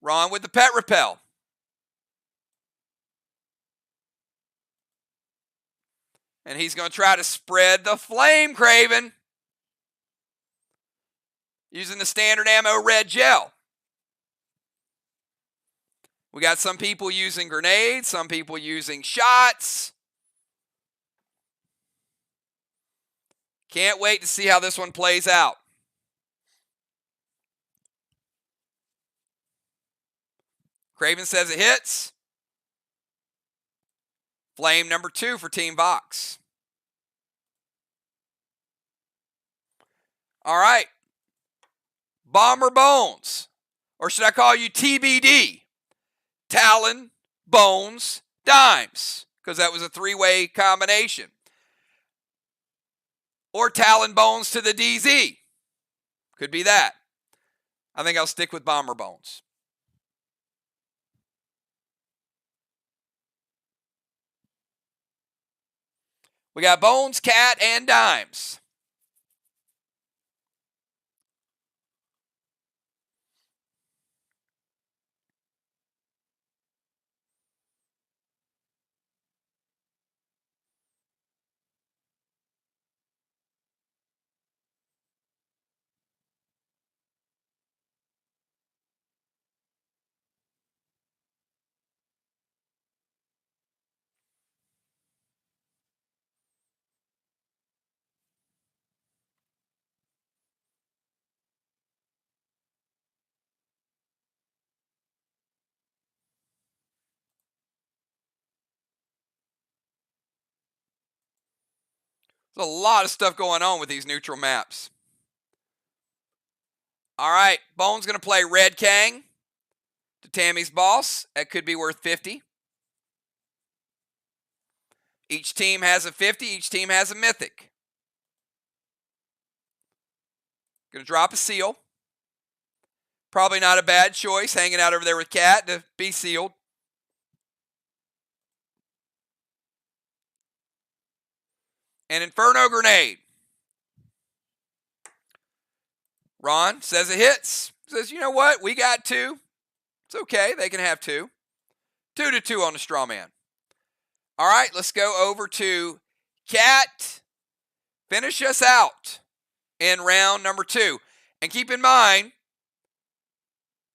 Ron with the Pet Repel. And he's going to try to spread the flame, Craven. Using the standard ammo red gel. We got some people using grenades, some people using shots. Can't wait to see how this one plays out. Craven says it hits. Flame number 2 for Team VOX. All right. Bomber Bones. Or should I call you TBD? Talon, Bones, Dimes. Because that was a 3-way combination. Or Talon Bones to the DZ. Could be that. I think I'll stick with Bomber Bones. We got Bones, Cat, and Dimes. There's a lot of stuff going on with these neutral maps. All right, Bones going to play Red Kang to Tammy's Boss. That could be worth 50. Each team has a 50. Each team has a Mythic. Going to drop a seal. Probably not a bad choice, hanging out over there with Cat to be sealed. An Inferno Grenade. Ron says it hits. Says, you know what? We got 2. It's okay. They can have 2. 2-2 on the straw man. All right, let's go over to Cat. Finish us out in round number 2. And keep in mind,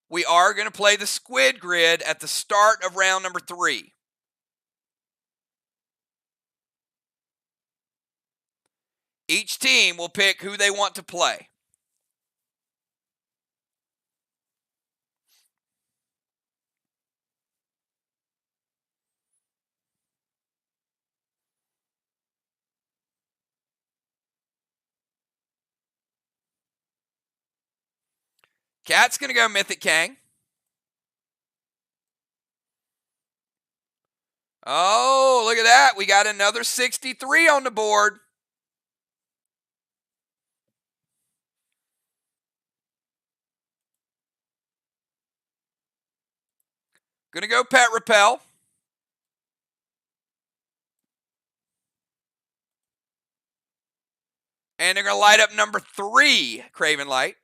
we are going to play the squid grid at the start of round number 3. Each team will pick who they want to play. Cat's going to go Mythic Kang. Oh, look at that. We got another 63 on the board. Going to go Pet Repel. And they're going to light up number 3, Craven Light.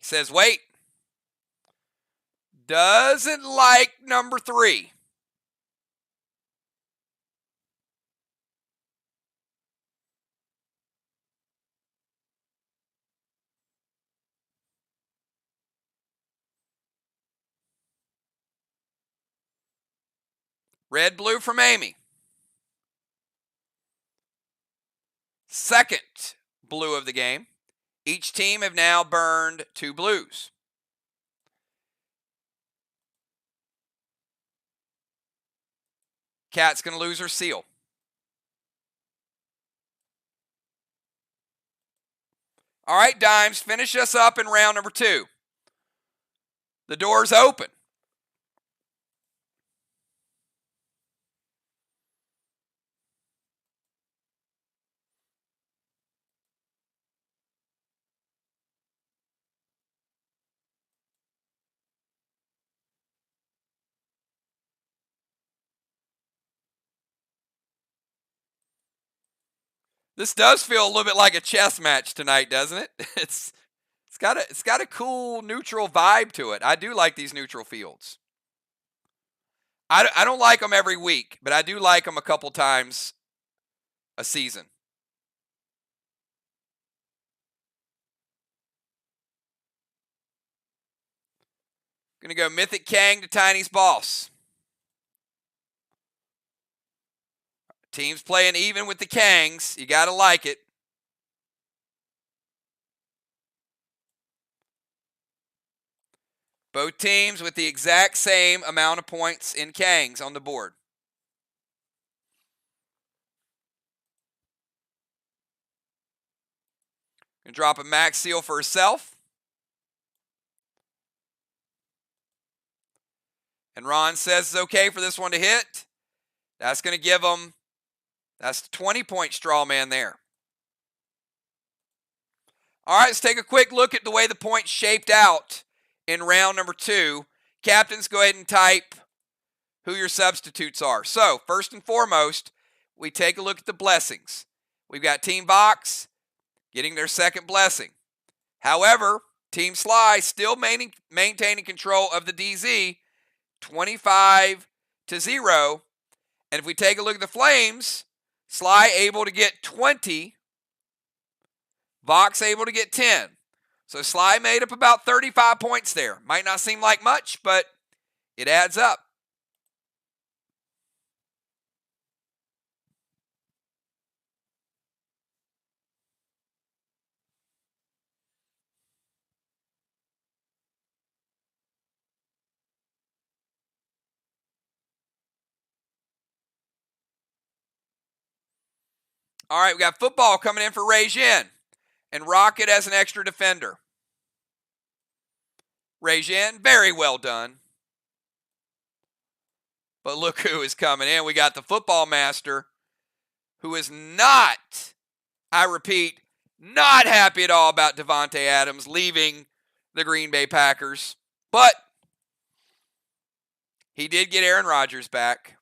He says, wait. Doesn't like number 3. Red, blue from Amy. Second blue of the game. Each team have now burned 2 blues. Cat's going to lose her seal. All right, Dimes, finish us up in round number 2. The door's open. This does feel a little bit like a chess match tonight, doesn't it? It's got a cool neutral vibe to it. I do like these neutral fields. I don't like them every week, but I do like them a couple times a season. Going to go Mythic Kang to Tiny's Boss. Teams playing even with the Kangs. You got to like it. Both teams with the exact same amount of points in Kangs on the board. Going to drop a max seal for herself. And Ron says it's okay for this one to hit. That's going to give them, that's the 20-point straw man there. All right, let's take a quick look at the way the points shaped out in round number 2. Captains, go ahead and type who your substitutes are. So, first and foremost, we take a look at the blessings. We've got Team VOX getting their second blessing. However, Team SLY still maintaining control of the DZ, 25-0. And if we take a look at the Flames, SLY able to get 20, VOX able to get 10. So SLY made up about 35 points there. Might not seem like much, but it adds up. All right, we got football coming in for Ray Jin and Rocket as an extra defender. Ray Jin, very well done. But look who is coming in. We got the football master who is not, I repeat, not happy at all about Devontae Adams leaving the Green Bay Packers. But he did get Aaron Rodgers back.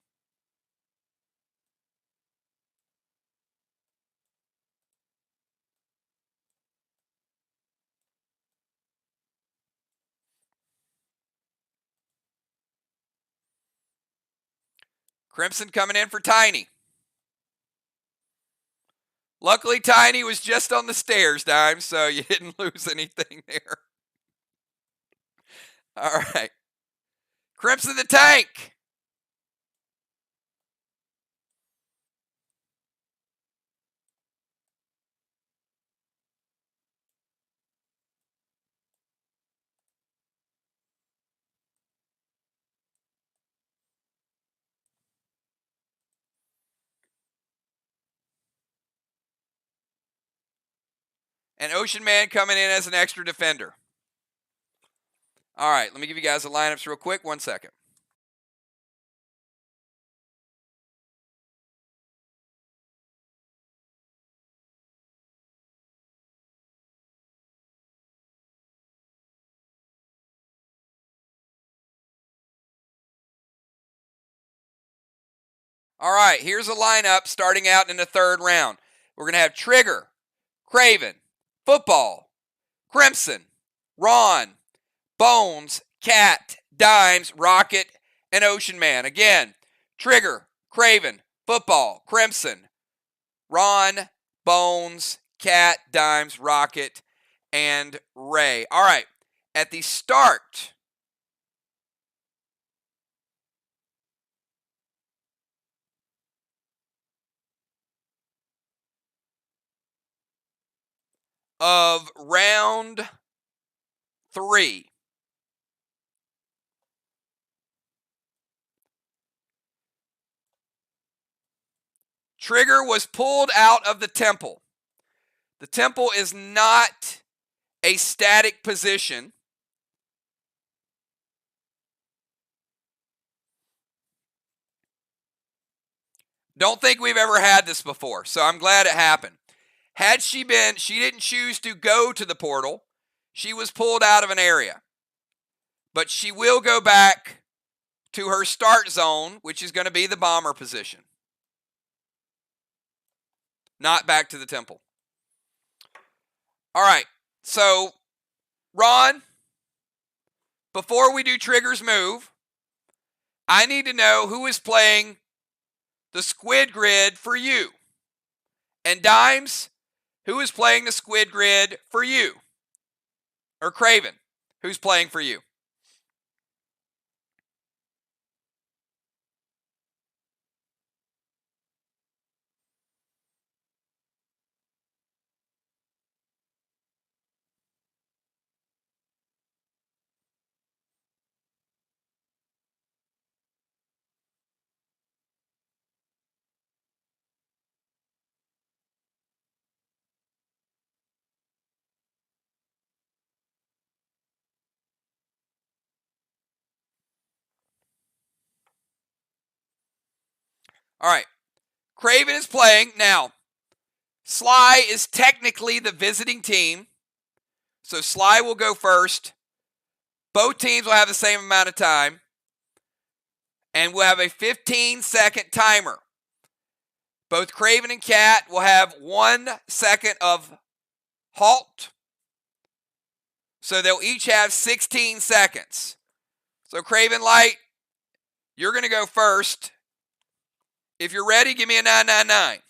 Crimson coming in for Tiny. Luckily, Tiny was just on the stairs, Dime, so you didn't lose anything there. All right. Crimson the Tank. And Ocean Man coming in as an extra defender. All right, let me give you guys the lineups real quick. 1 second. All right, here's a lineup starting out in the third round. We're going to have Trigger, Craven, Football, Crimson, Ron, Bones, Cat, Dimes, Rocket, and Ocean Man. Again, Trigger, Craven, Football, Crimson, Ron, Bones, Cat, Dimes, Rocket, and Ray. All right, at the start of round 3, Trigger was pulled out of the temple. The temple is not a static position. Don't think we've ever had this before, so I'm glad it happened. Had she didn't choose to go to the portal. She was pulled out of an area. But she will go back to her start zone, which is going to be the bomber position. Not back to the temple. All right, so Ron, before we do Trigger's move, I need to know who is playing the squid grid for you. And Dimes, who is playing the squid grid for you? Or Craven, who's playing for you? All right. Craven is playing. Now, Sly is technically the visiting team. So Sly will go first. Both teams will have the same amount of time. And we'll have a 15-second timer. Both Craven and Cat will have 1 second of halt. So they'll each have 16 seconds. So Craven Light, you're going to go first. If you're ready, give me a 999.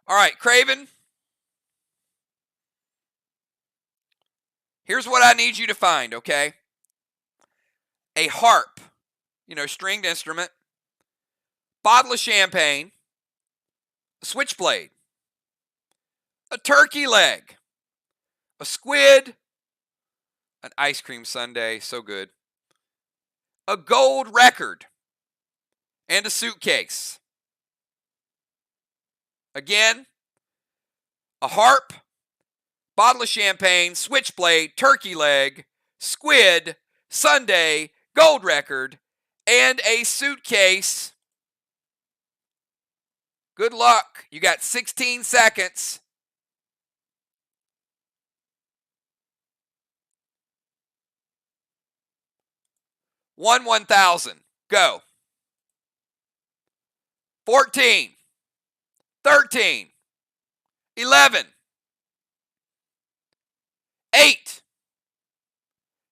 All right, Craven. Here's what I need you to find, okay? A harp, stringed instrument, bottle of champagne, a switchblade, a turkey leg, a squid, an ice cream sundae, so good, a gold record, and a suitcase. Again, a harp, bottle of champagne, switchblade, turkey leg, squid, sundae, gold record, and a suitcase. Good luck. You got 16 seconds. One 1,000. Go. 14. 13. 11. 8.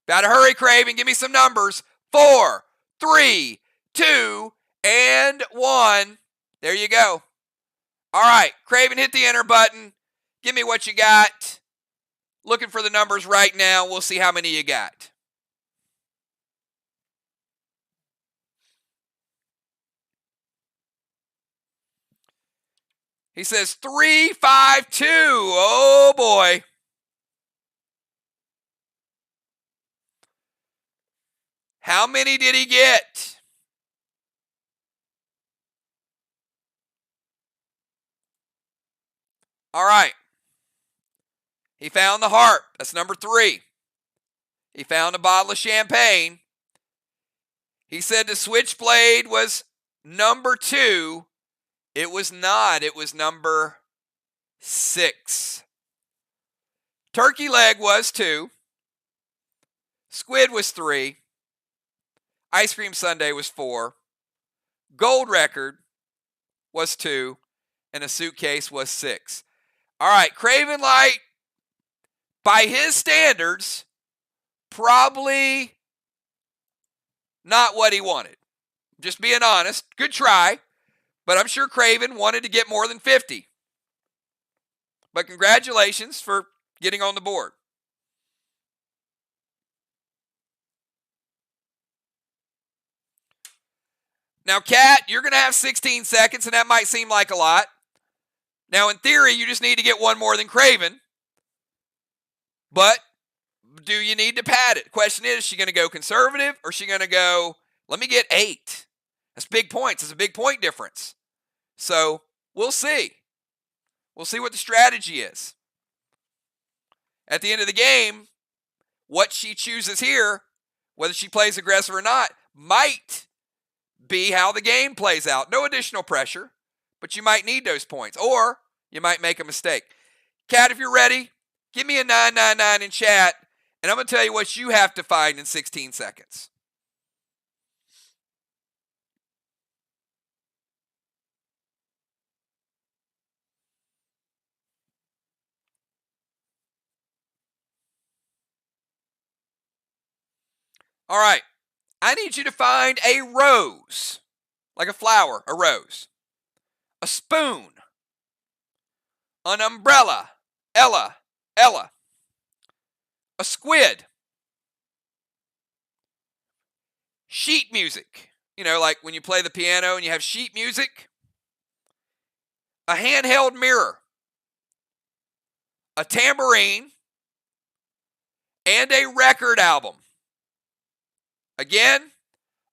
Gotta hurry, Craven. Give me some numbers. 4, 3, 2, and 1. There you go. All right, Craven, hit the enter button. Give me what you got. Looking for the numbers right now. We'll see how many you got. He says 352. Oh, boy. How many did he get? All right. He found the harp. That's number 3. He found a bottle of champagne. He said the switchblade was number 2. It was not. It was number 6. Turkey leg was 2. Squid was 3. Ice cream sundae was 4. Gold record was 2. And a suitcase was 6. All right, Craven Light, by his standards, probably not what he wanted. Just being honest. Good try. But I'm sure Craven wanted to get more than 50. But congratulations for getting on the board. Now, Kat, you're going to have 16 seconds, and that might seem like a lot. Now, in theory, you just need to get one more than Craven. But do you need to pad it? The question is she going to go conservative, or is she going to go, let me get 8? That's big points. It's a big point difference. So we'll see. We'll see what the strategy is. At the end of the game, what she chooses here, whether she plays aggressive or not, might be how the game plays out. No additional pressure, but you might need those points, or you might make a mistake. Kat, if you're ready, give me a 999 in chat, and I'm going to tell you what you have to find in 16 seconds. All right. I need you to find a rose, like a flower, a rose, a spoon, an umbrella, Ella, a squid, sheet music, like when you play the piano and you have sheet music, a handheld mirror, a tambourine, and a record album. Again,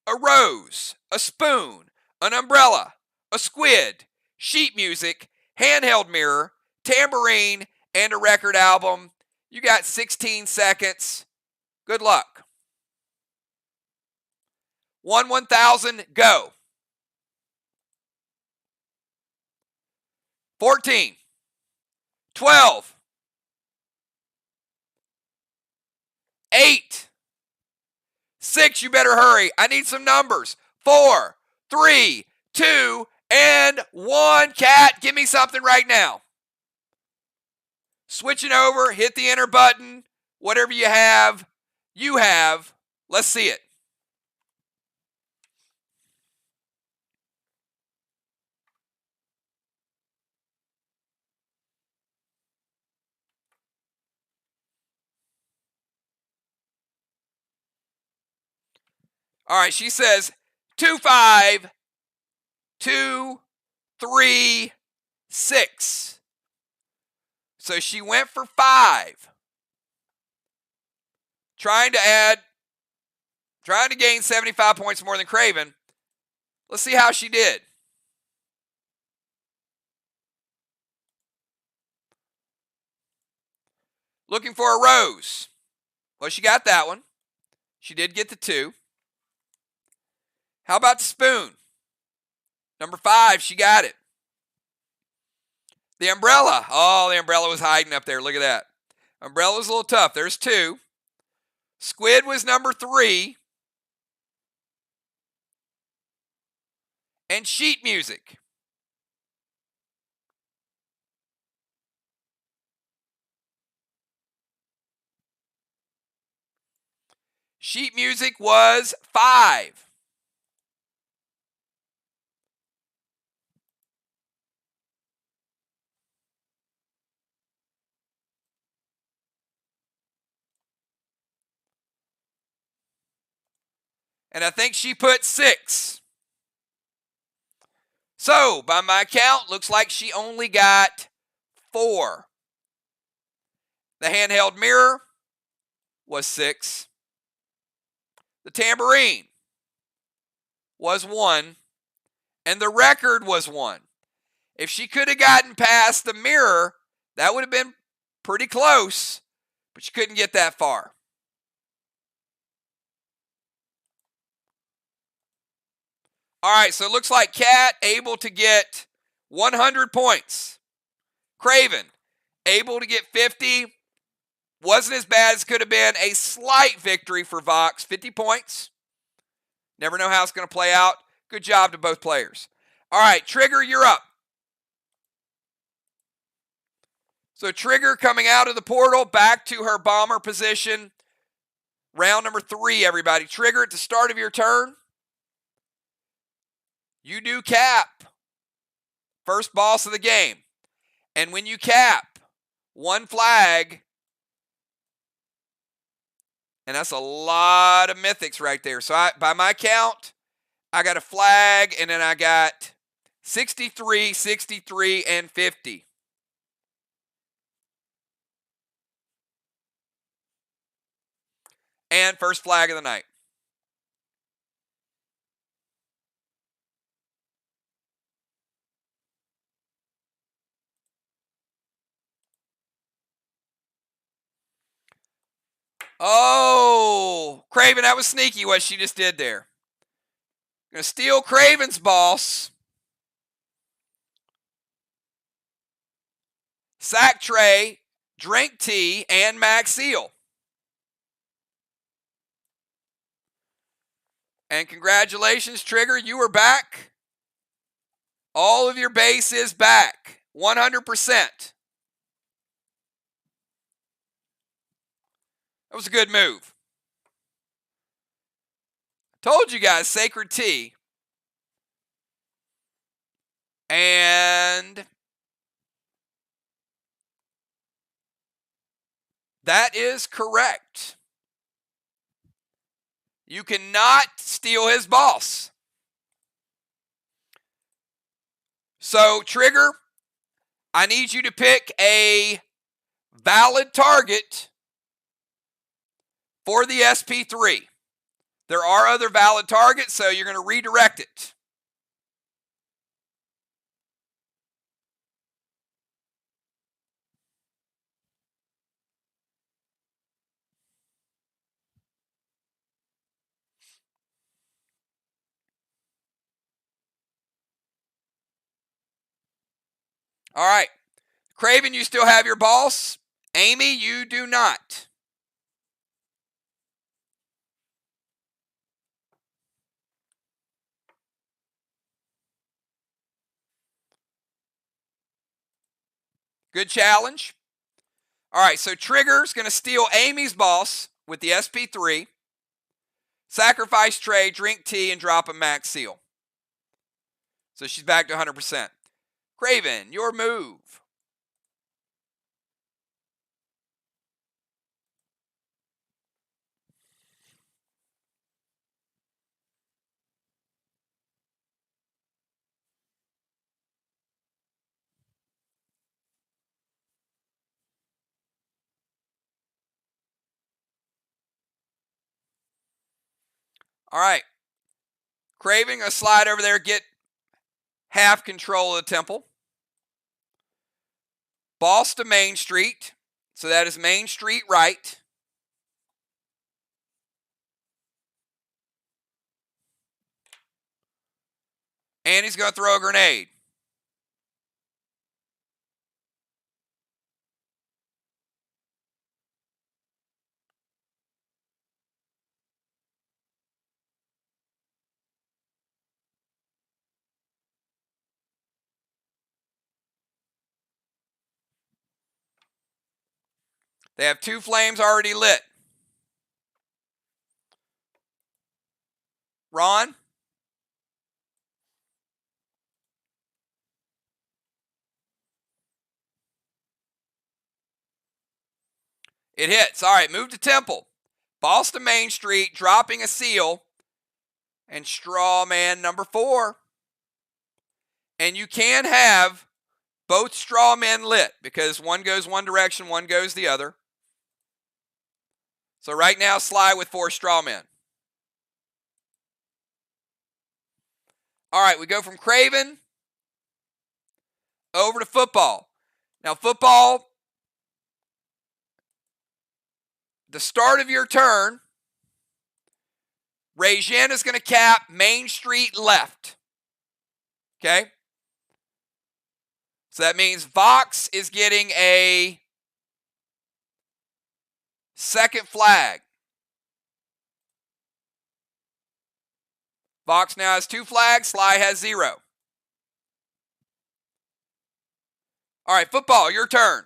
a rose, a spoon, an umbrella, a squid, sheet music, handheld mirror, tambourine, and a record album. You got 16 seconds. Good luck. 1,000, go. 14, 12, 8, 6, you better hurry. I need some numbers. 4, 3, 2, and 1. Kat, give me something right now. Switching over, hit the enter button. Whatever you have. Let's see it. All right, she says 2, 5, 2, 3, 6. So she went for 5. Trying to gain 75 points more than Craven. Let's see how she did. Looking for a rose. Well, she got that one. She did get the 2. How about the spoon? Number 5, she got it. The umbrella. Oh, the umbrella was hiding up there. Look at that. Umbrella was a little tough. There's 2. Squid was number 3. And sheet music. Sheet music was 5. And I think she put 6. So, by my count, looks like she only got 4. The handheld mirror was 6. The tambourine was 1. And the record was 1. If she could have gotten past the mirror, that would have been pretty close, but she couldn't get that far. All right, so it looks like Kat able to get 100 points. Craven able to get 50. Wasn't as bad as could have been. A slight victory for VOX, 50 points. Never know how it's going to play out. Good job to both players. All right, Trigger, you're up. So Trigger coming out of the portal, back to her bomber position. Round number 3, everybody. Trigger, at the start of your turn, you do cap. First boss of the game. And when you cap, 1 flag, and that's a lot of mythics right there. So by my count, I got a flag, and then I got 63, 63, and 50. And first flag of the night. Oh, Craven, that was sneaky what she just did there. Gonna steal Craven's boss. Sack tray, drink tea, and Max Seal. And congratulations, Trigger, you are back. All of your base is back, 100%. That was a good move. Told you guys, Sacred Tea. And that is correct. You cannot steal his boss. So, Trigger, I need you to pick a valid target for the SP3. There are other valid targets, so you're going to redirect it. All right. Craven, you still have your boss. Amy, you do not. Good challenge. All right, so Trigger's going to steal Amy's boss with the SP3, sacrifice tray, drink tea, and drop a Max Seal. So she's back to 100%. Craven, your move. All right. Craven, a slide over there, get half control of the temple. Boss to Main Street. So that is Main Street right. And he's going to throw a grenade. They have 2 flames already lit. Ron? It hits. All right, move to Temple. Boss to Main Street, dropping a seal. And straw man number 4. And you can have both straw men lit because one goes one direction, one goes the other. So right now, Sly with 4 straw men. All right, we go from Craven over to football. Now, football, the start of your turn, Regin is going to cap Main Street left. Okay? So that means VOX is getting a second flag. VOX now has 2 flags. Sly has 0. All right, football, your turn.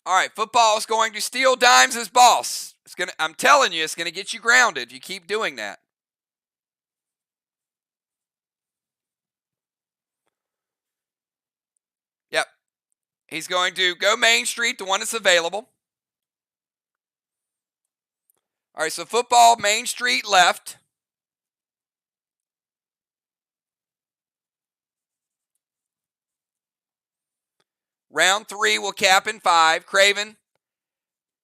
All right, football is going to steal dimes as boss. I'm telling you, it's going to get you grounded. You keep doing that. Yep. He's going to go Main Street, the one that's available. All right, so football, Main Street left. Round 3 will cap in 5. Craven,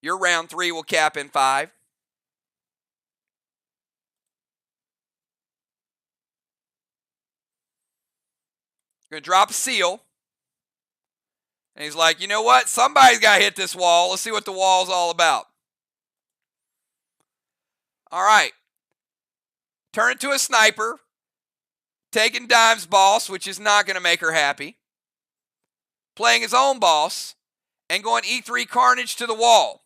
your round 3 will cap in 5. Going to drop a seal. And he's like, you know what? Somebody's got to hit this wall. Let's see what the wall's all about. All right. Turn it to a sniper. Taking dimes boss, which is not going to make her happy. Playing his own boss. And going E3 Carnage to the wall.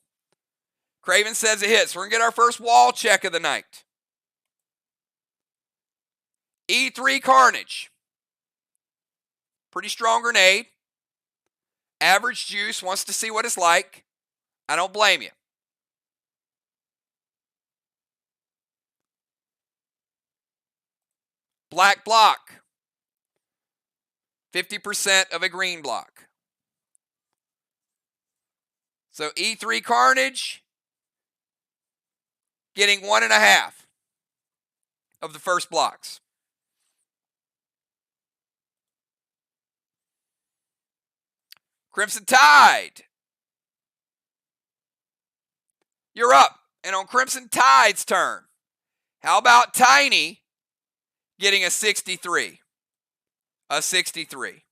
Craven says it hits. We're going to get our first wall check of the night. E3 Carnage. Pretty strong grenade. Average juice, wants to see what it's like. I don't blame you. Black block. 50% of a green block. So E3 Carnage getting 1.5 of the first blocks. Crimson Tide. You're up. And on Crimson Tide's turn, how about Tiny getting a 63? A 63.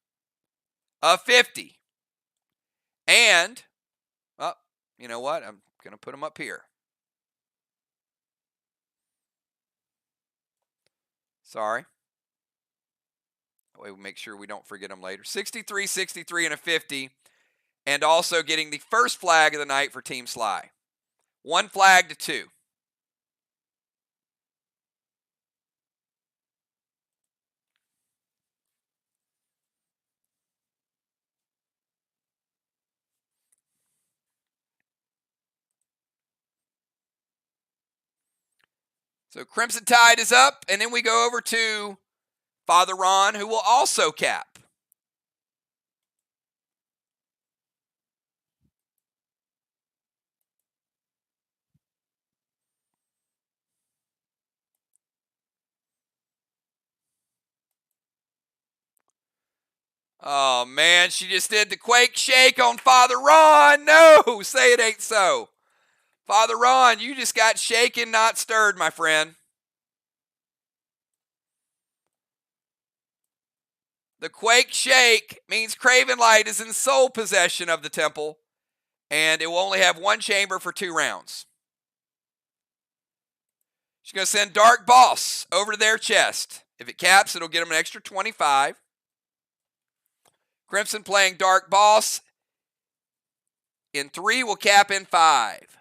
A 50. And, well, you know what? I'm going to put them up here. Sorry. That way we'll make sure we don't forget them later. 63, 63, and a 50. And also getting the first flag of the night for Team Sly. 1 flag to 2. So Crimson Tide is up, and then we go over to Father Ron, who will also cap. Oh, man, she just did the quake shake on Father Ron. No, say it ain't so. Father Ron, you just got shaken, not stirred, my friend. The quake shake means Craven Light is in sole possession of the temple, and it will only have 1 chamber for 2 rounds. She's going to send Dark Boss over to their chest. If it caps, it'll get them an extra 25. Crimson playing Dark Boss in 3 will cap in 5.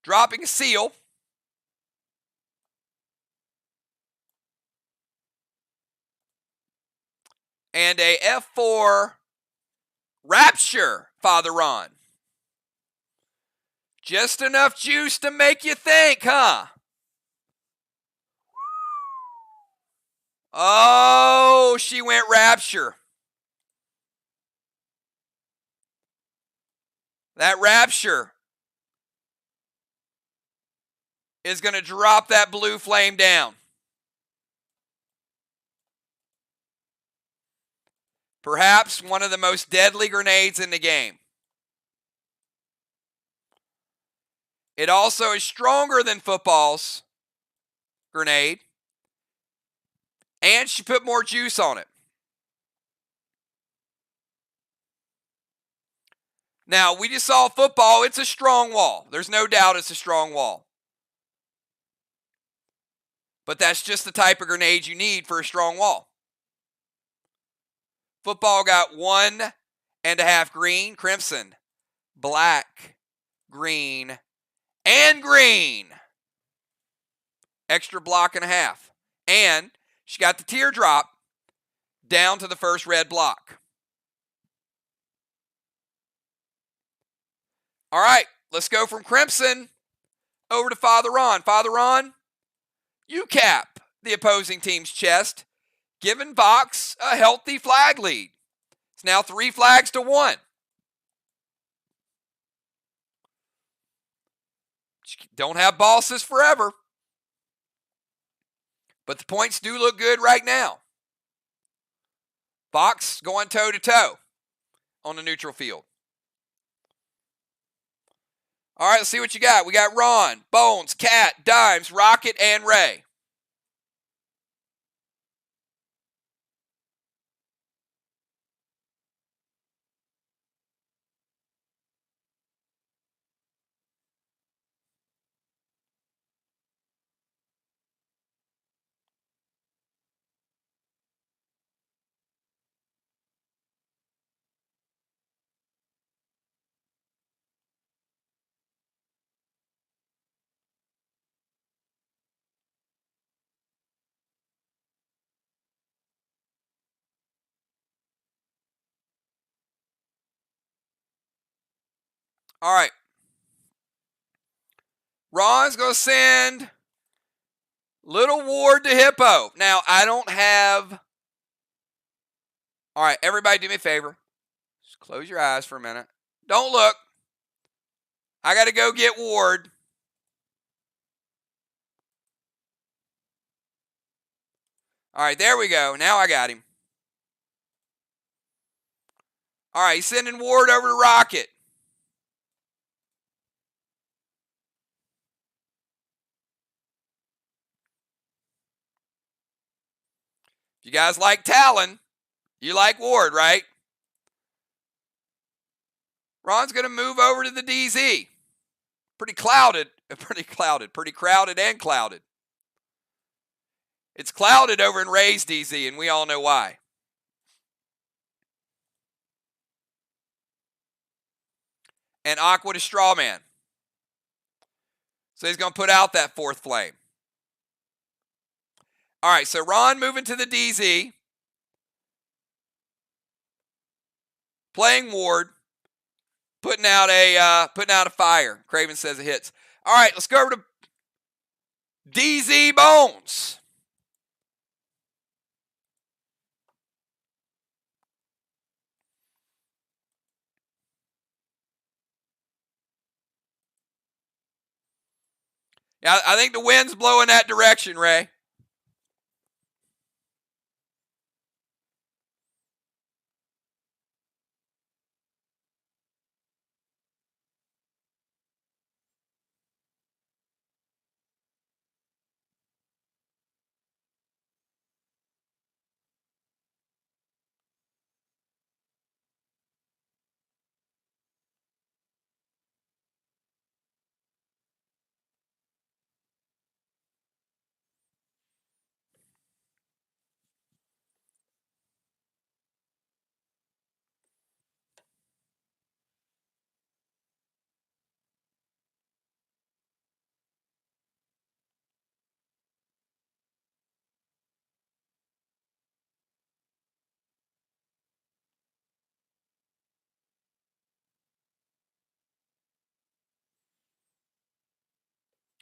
Dropping a seal. And a F4 Rapture, Father Ron. Just enough juice to make you think, huh? Oh, she went Rapture. That Rapture is going to drop that blue flame down. Perhaps one of the most deadly grenades in the game. It also is stronger than football's grenade. And she put more juice on it. Now, we just saw football. It's a strong wall. There's no doubt it's a strong wall. But that's just the type of grenade you need for a strong wall. Football got 1.5 green, crimson, black, green, and green. Extra block and a half. And she got the teardrop down to the first red block. All right, let's go from Crimson over to Father Ron. Father Ron, you cap the opposing team's chest, giving VOX a healthy flag lead. It's now 3 flags to 1. Don't have bosses forever, but the points do look good right now. VOX going toe-to-toe on the neutral field. All right, let's see what you got. We got Ron, Bones, Cat, Dimes, Rocket, and Ray. All right. Ron's going to send Little Ward to Hippo. Now, I don't have... All right, everybody do me a favor. Just close your eyes for a minute. Don't look. I got to go get Ward. All right, there we go. Now I got him. All right, he's sending Ward over to Rocket. If you guys like Talon, you like Ward, right? Ron's going to move over to the DZ. Pretty crowded and clouded. It's clouded over in Ray's DZ, and we all know why. And Aqua to Strawman. So he's going to put out that 4th flame. All right, so Ron moving to the DZ. Playing Ward. Putting out a fire. Craven says it hits. All right, let's go over to DZ Bones. Yeah, I think the wind's blowing that direction, Ray.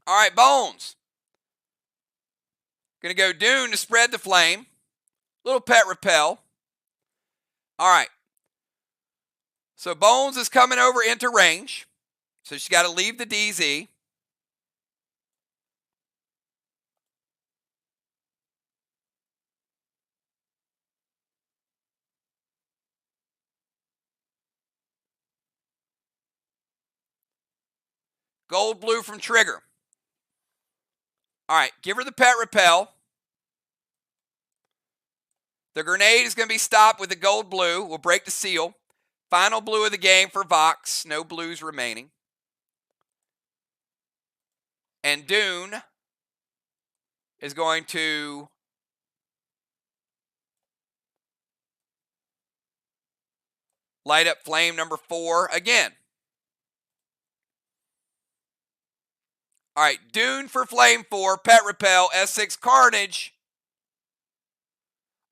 All right, Bones. Going to go Dune to spread the flame. Little pet repel. All right. So Bones is coming over into range. So she's got to leave the DZ. Gold blue from Trigger. All right, give her the pet repel. The grenade is going to be stopped with the gold blue. We'll break the seal. Final blue of the game for VOX. No blues remaining. And Dune is going to light up flame number 4 again. All right, Dune for Flame 4, Pet Repel, S6 Carnage,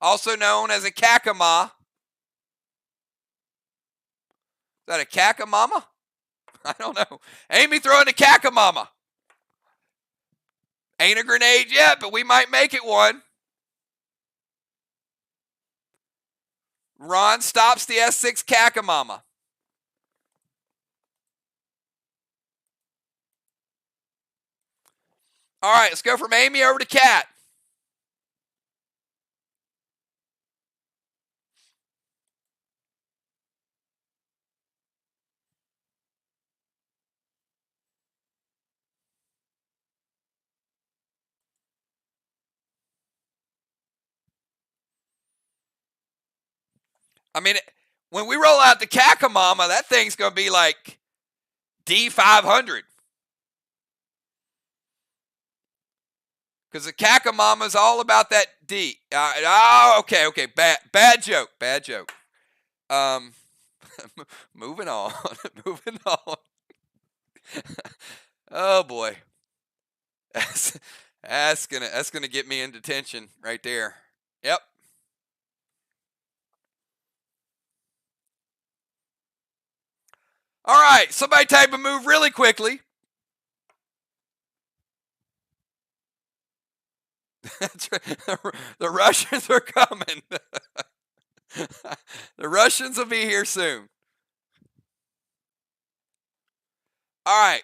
also known as a Kakama. Is that a Kakamama? I don't know. Amy throwing a Kakamama. Ain't a grenade yet, but we might make it one. Ron stops the S6 Kakamama. All right, let's go from Amy over to Kat. I mean, when we roll out the Kakamama, that thing's going to be like D500. Because the Kakamama is all about that D. Okay. Bad joke. Moving on. Moving on. Oh boy. That's gonna get me in detention right there. Yep. All right, somebody type a move really quickly. That's right. The Russians are coming. The Russians will be here soon. All right.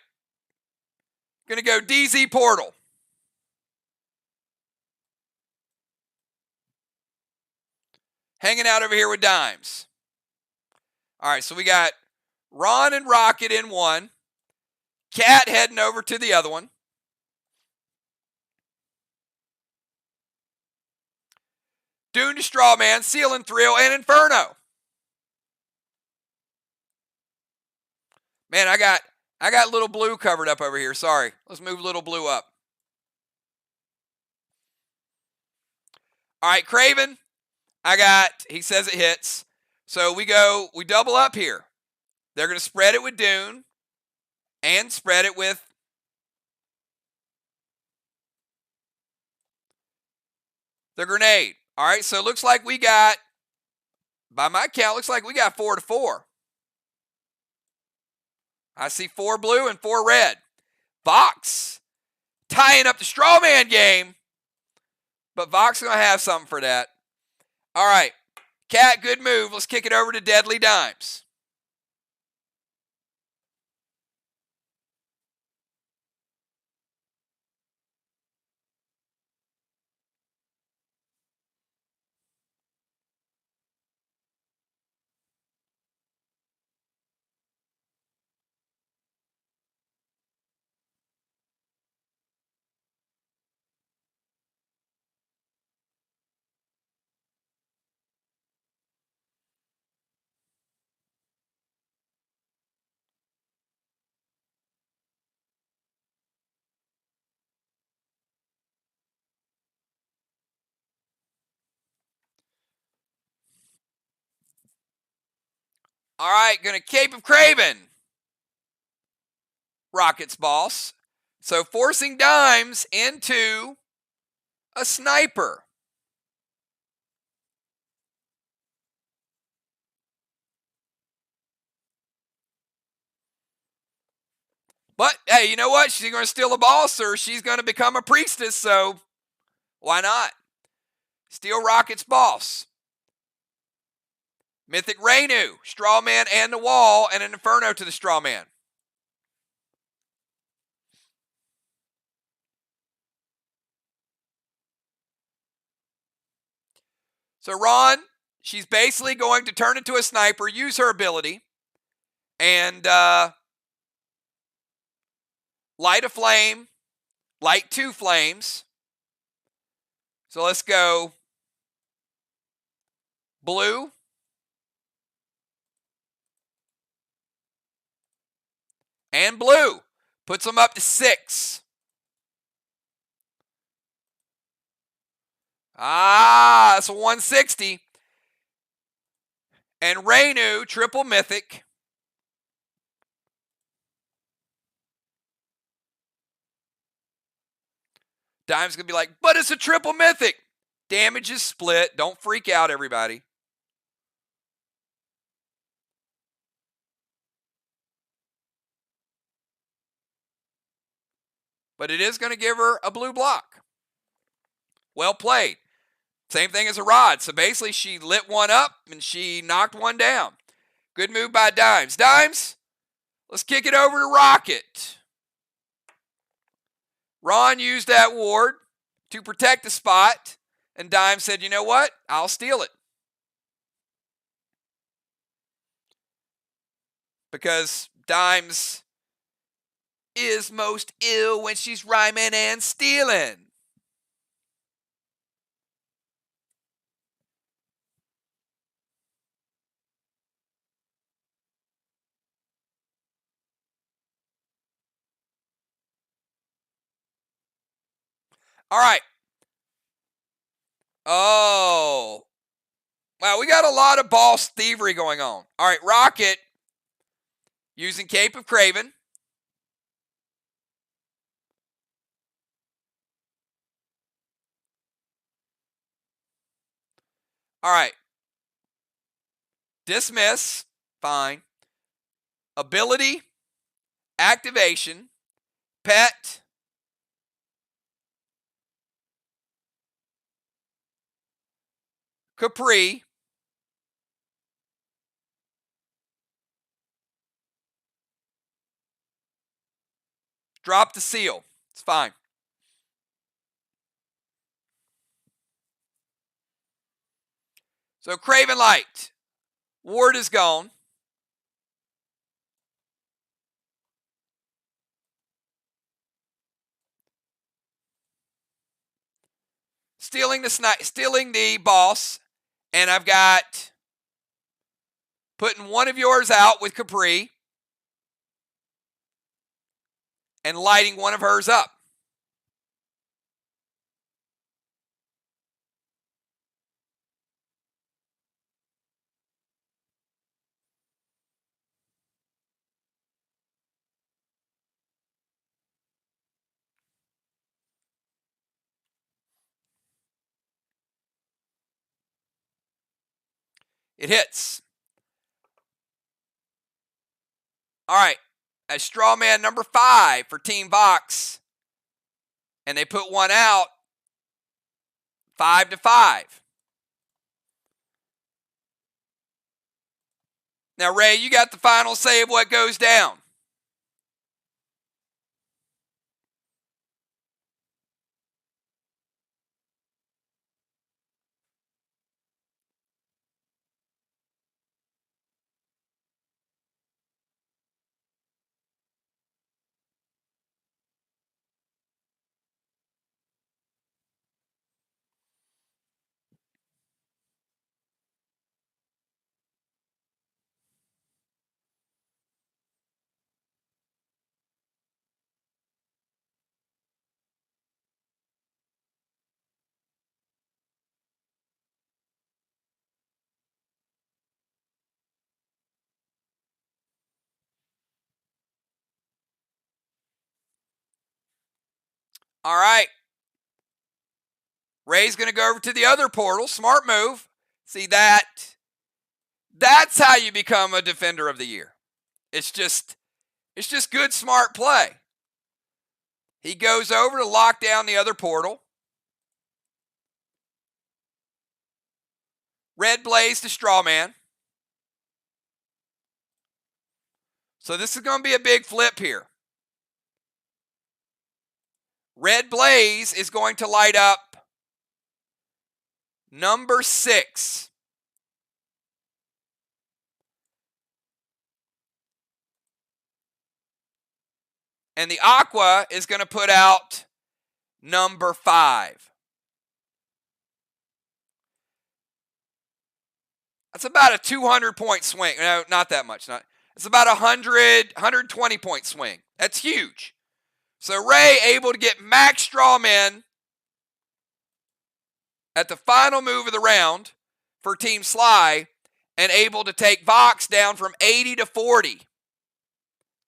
Gonna go DZ Portal. Hanging out over here with Dimes. All right, so we got Ron and Rocket in one. Cat heading over to the other one. Dune to Strawman, Seal and Thrill, and Inferno. Man, I got Little Blue covered up over here. Sorry. Let's move Little Blue up. All right, Craven. He says it hits. So we double up here. They're going to spread it with Dune and spread it with the grenade. All right, so it looks like we got, by my count, looks like we got 4 to 4. I see 4 blue and 4 red. VOX tying up the Strawman game, but VOX is going to have something for that. All right, Cat, good move. Let's kick it over to Deadly Dimes. All right, going to Cape of Craven. Rocket's boss. So forcing Dimes into a sniper. But, hey, you know what? She's going to steal a boss or she's going to become a priestess, so why not? Steal Rocket's boss. Mythic Rainu, Strawman and the wall, and an Inferno to the Strawman. So Ron, she's basically going to turn into a sniper, use her ability, and light a flame, light 2 flames. So let's go blue, and blue. Puts them up to 6. That's a 160. And Rainu, triple mythic. Dime's going to be like, but it's a triple mythic. Damage is split. Don't freak out, everybody. But it is going to give her a blue block. Well played. Same thing as a rod. So basically she lit one up and she knocked one down. Good move by Dimes. Dimes, let's kick it over to Rocket. Ron used that ward to protect the spot, and Dimes said, you know what? I'll steal it. Because Dimes is most ill when she's rhyming and stealing. All right. Oh. Wow, we got a lot of boss thievery going on. All right, Rocket using Cape of Craven. All right. Dismiss, fine. Ability, activation, pet, Capri, drop the seal. It's fine. So Craven Light, ward is gone. Stealing the boss, and I've got putting one of yours out with Capri and lighting one of hers up. It hits. All right, a straw man number 5 for Team VOX, and they put one out 5-5. Now, Ray, you got the final say of what goes down. All right. Ray's going to go over to the other portal. Smart move. See that? That's how you become a Defender of the Year. It's just good, smart play. He goes over to lock down the other portal. Red Blaze to Strawman. So this is going to be a big flip here. Red Blaze is going to light up number 6. And the Aqua is going to put out number 5. That's about a 200-point swing. No, not that much. It's about a 120-point swing. That's huge. So Ray able to get max strawmen at the final move of the round for Team SLY and able to take VOX down from 80 to 40.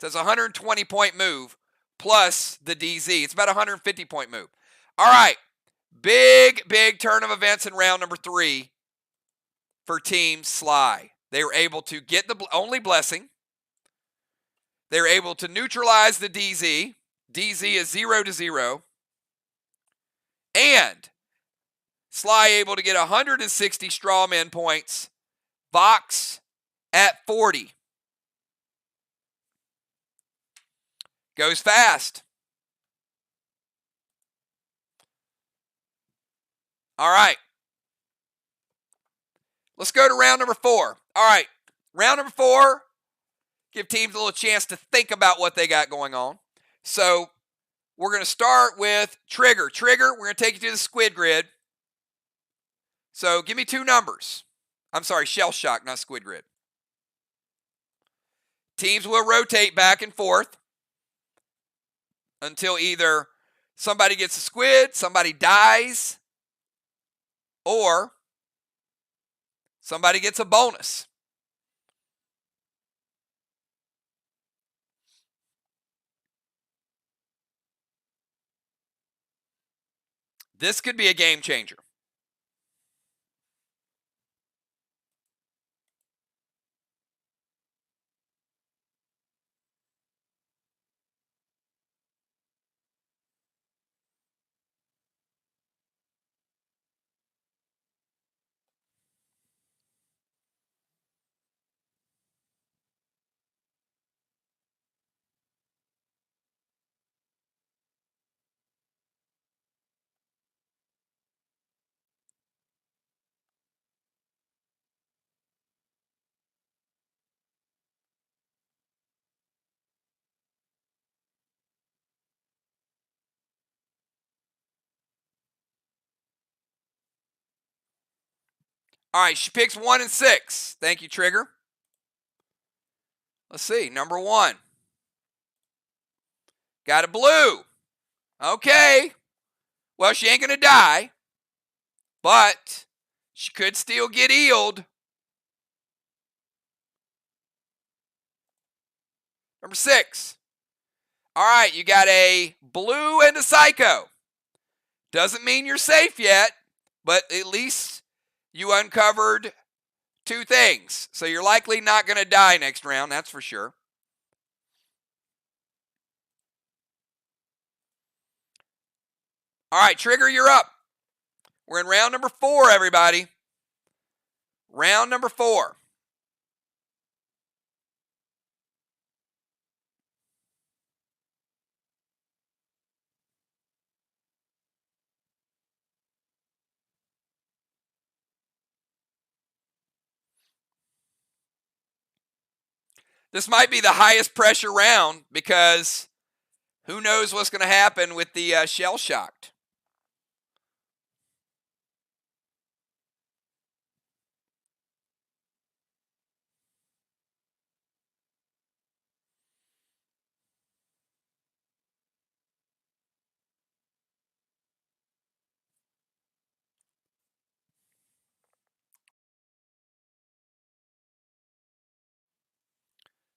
So it's a 120-point move plus the DZ. It's about a 150-point move. All right. Big turn of events in round number 3 for Team SLY. They were able to get the only blessing. They were able to neutralize the DZ. DZ is 0-0. And SLY able to get 160 strawman points. VOX at 40. Goes fast. All right. Let's go to round number 4. All right. Round number 4. Give teams a little chance to think about what they got going on. So we're going to start with Trigger. Trigger, we're going to take you to the squid grid. So give me 2 numbers. I'm sorry, Shell Shock, not squid grid. Teams will rotate back and forth until either somebody gets a squid, somebody dies, or somebody gets a bonus. This could be a game changer. All right, she picks 1 and 6. Thank you, Trigger. Let's see, number 1. Got a blue. Okay. Well, she ain't going to die, but she could still get healed. Number 6. All right, you got a blue and a psycho. Doesn't mean you're safe yet, but at least you uncovered 2 things. So you're likely not going to die next round, that's for sure. All right, Trigger, you're up. We're in round number 4, everybody. Round number 4. This might be the highest pressure round because who knows what's going to happen with the shell shocked.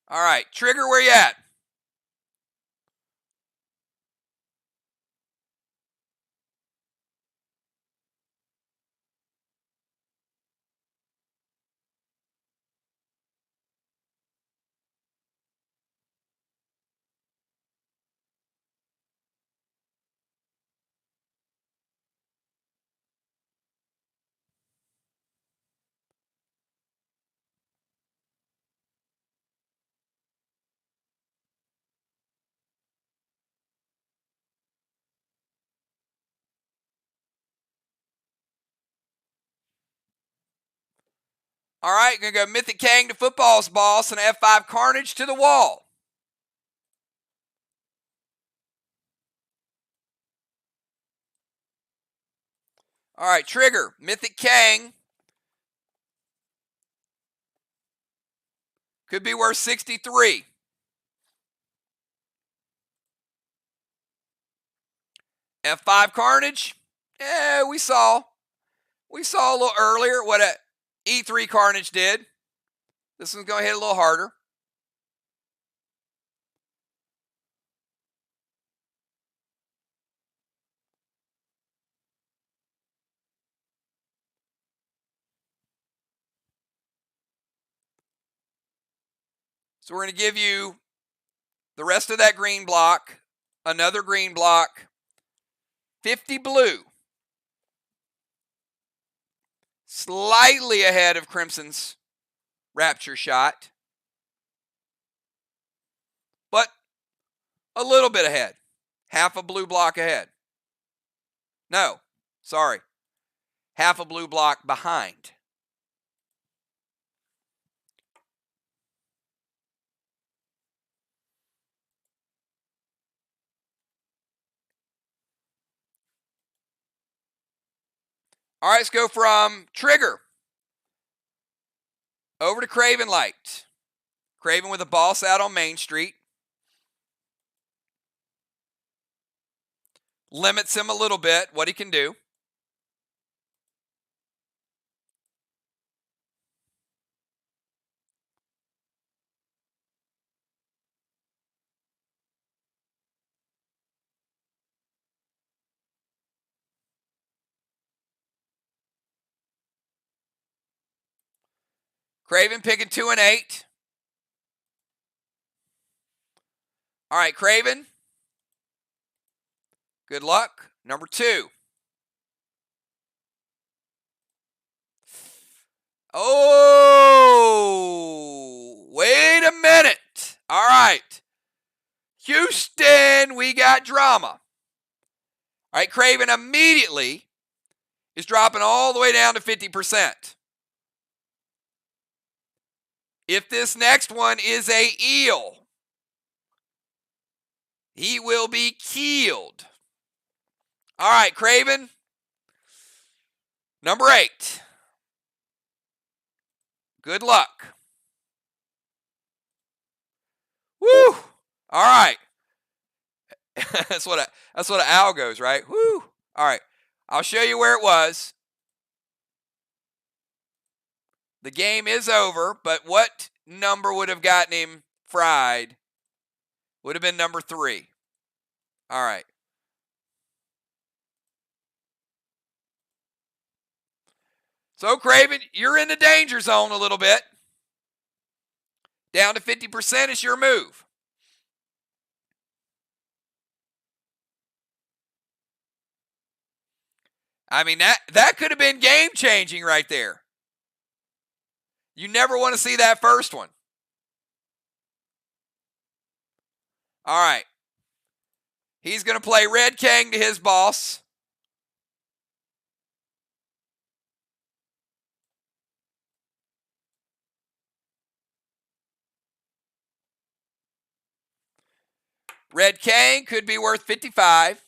All right, Trigger, where you at? All right, going to go Mythic Kang to Football's Boss and F5 Carnage to the wall. All right, Trigger, Mythic Kang. Could be worth 63. F5 Carnage. Yeah, we saw a little earlier what a E3 Carnage did. This one's going to hit a little harder. So we're going to give you the rest of that green block, another green block, 50 blue. Slightly ahead of Crimson's Rapture shot, but a little bit ahead. Half a blue block ahead. No, sorry. Half a blue block behind. All right, let's go from Trigger over to Craven Light. Craven with a boss out on Main Street. Limits him a little bit, what he can do. Craven picking 2 and 8. All right, Craven. Good luck. Number 2. Oh, wait a minute. All right. Houston, we got drama. All right, Craven immediately is dropping all the way down to 50%. If this next one is a eel, he will be keeled. All right, Craven. Number 8. Good luck. Woo! All right. that's what an owl goes, right? Woo! All right. I'll show you where it was. The game is over, but what number would have gotten him fried? Would have been number 3. All right. So, Craven, you're in the danger zone a little bit. Down to 50% is your move. I mean, that could have been game-changing right there. You never want to see that first one. All right. He's going to play Red King to his boss. Red King could be worth 55.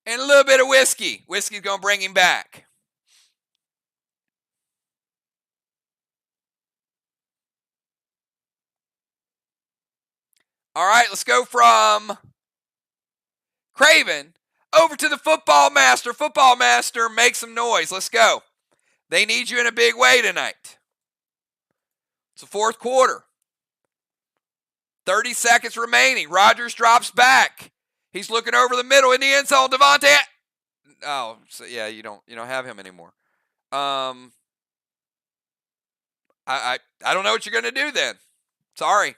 And a little bit of whiskey. Whiskey's going to bring him back. All right, let's go from Craven over to the Football Master. Football Master, make some noise. Let's go. They need you in a big way tonight. It's the fourth quarter. 30 seconds remaining. Rodgers drops back. He's looking over the middle in the end zone. Devontae. Oh, so yeah, you don't have him anymore. I don't know what you're going to do then. Sorry.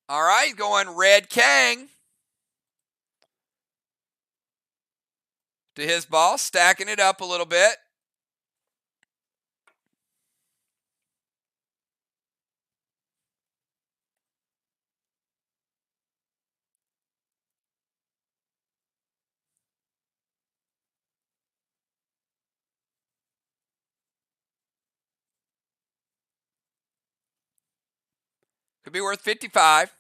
All right, going Red King. to his ball, stacking it up a little bit. Could be worth 55.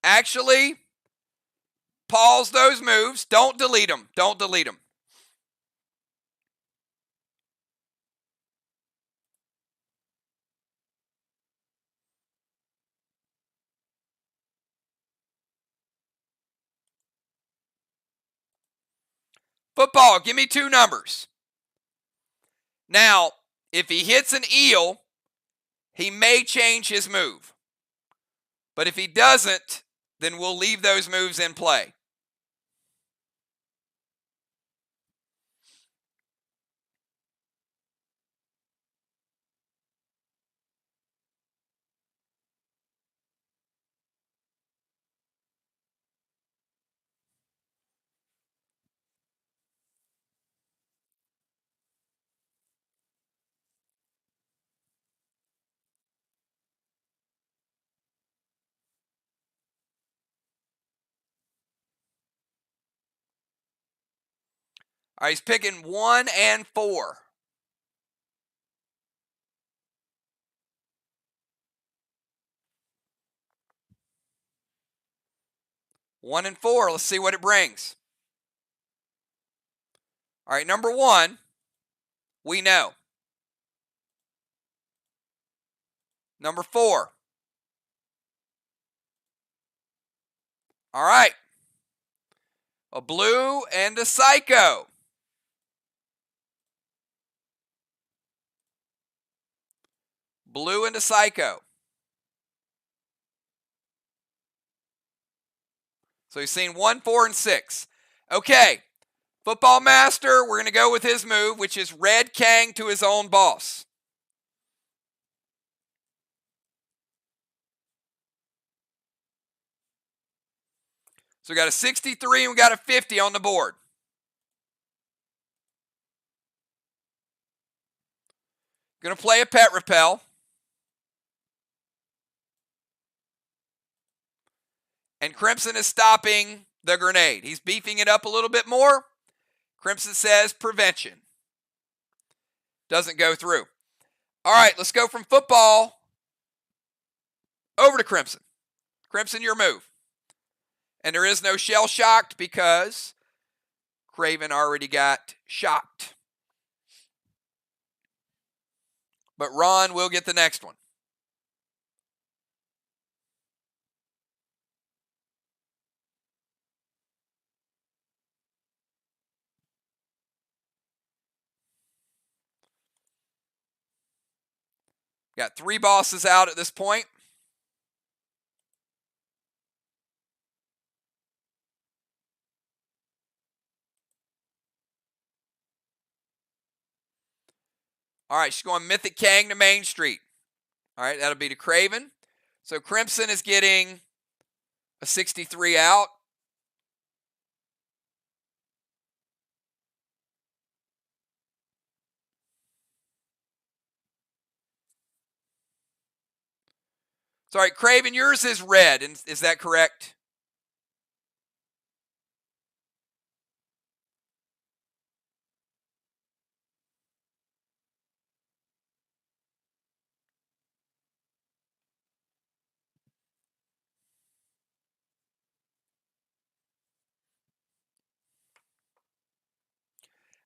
Actually, pause those moves. Don't delete them. Don't delete them. Football, give me 2 numbers. Now, if he hits an eel, he may change his move. But if he doesn't, then we'll leave those moves in play. All right, he's picking 1 and 4. One and 4. Let's see what it brings. All right, number 1, we know. Number 4. All right. A blue and a psycho. Blue and a psycho. So he's seen 1, 4, and 6. Okay. Football Master, we're going to go with his move, which is Red Kang to his own boss. So we got a 63 and we got a 50 on the board. Going to play a pet repel. And Crimson is stopping the grenade. He's beefing it up a little bit more. Crimson says prevention. Doesn't go through. All right, let's go from football over to Crimson. Crimson, your move. And there is no shell shocked because Craven already got shocked. But Ron will get the next one. Got 3 bosses out at this point. All right, she's going Mythic Kang to Main Street. All right, that'll be to Craven. So Crimson is getting a 63 out. Sorry, Craven, yours is red. Is that correct?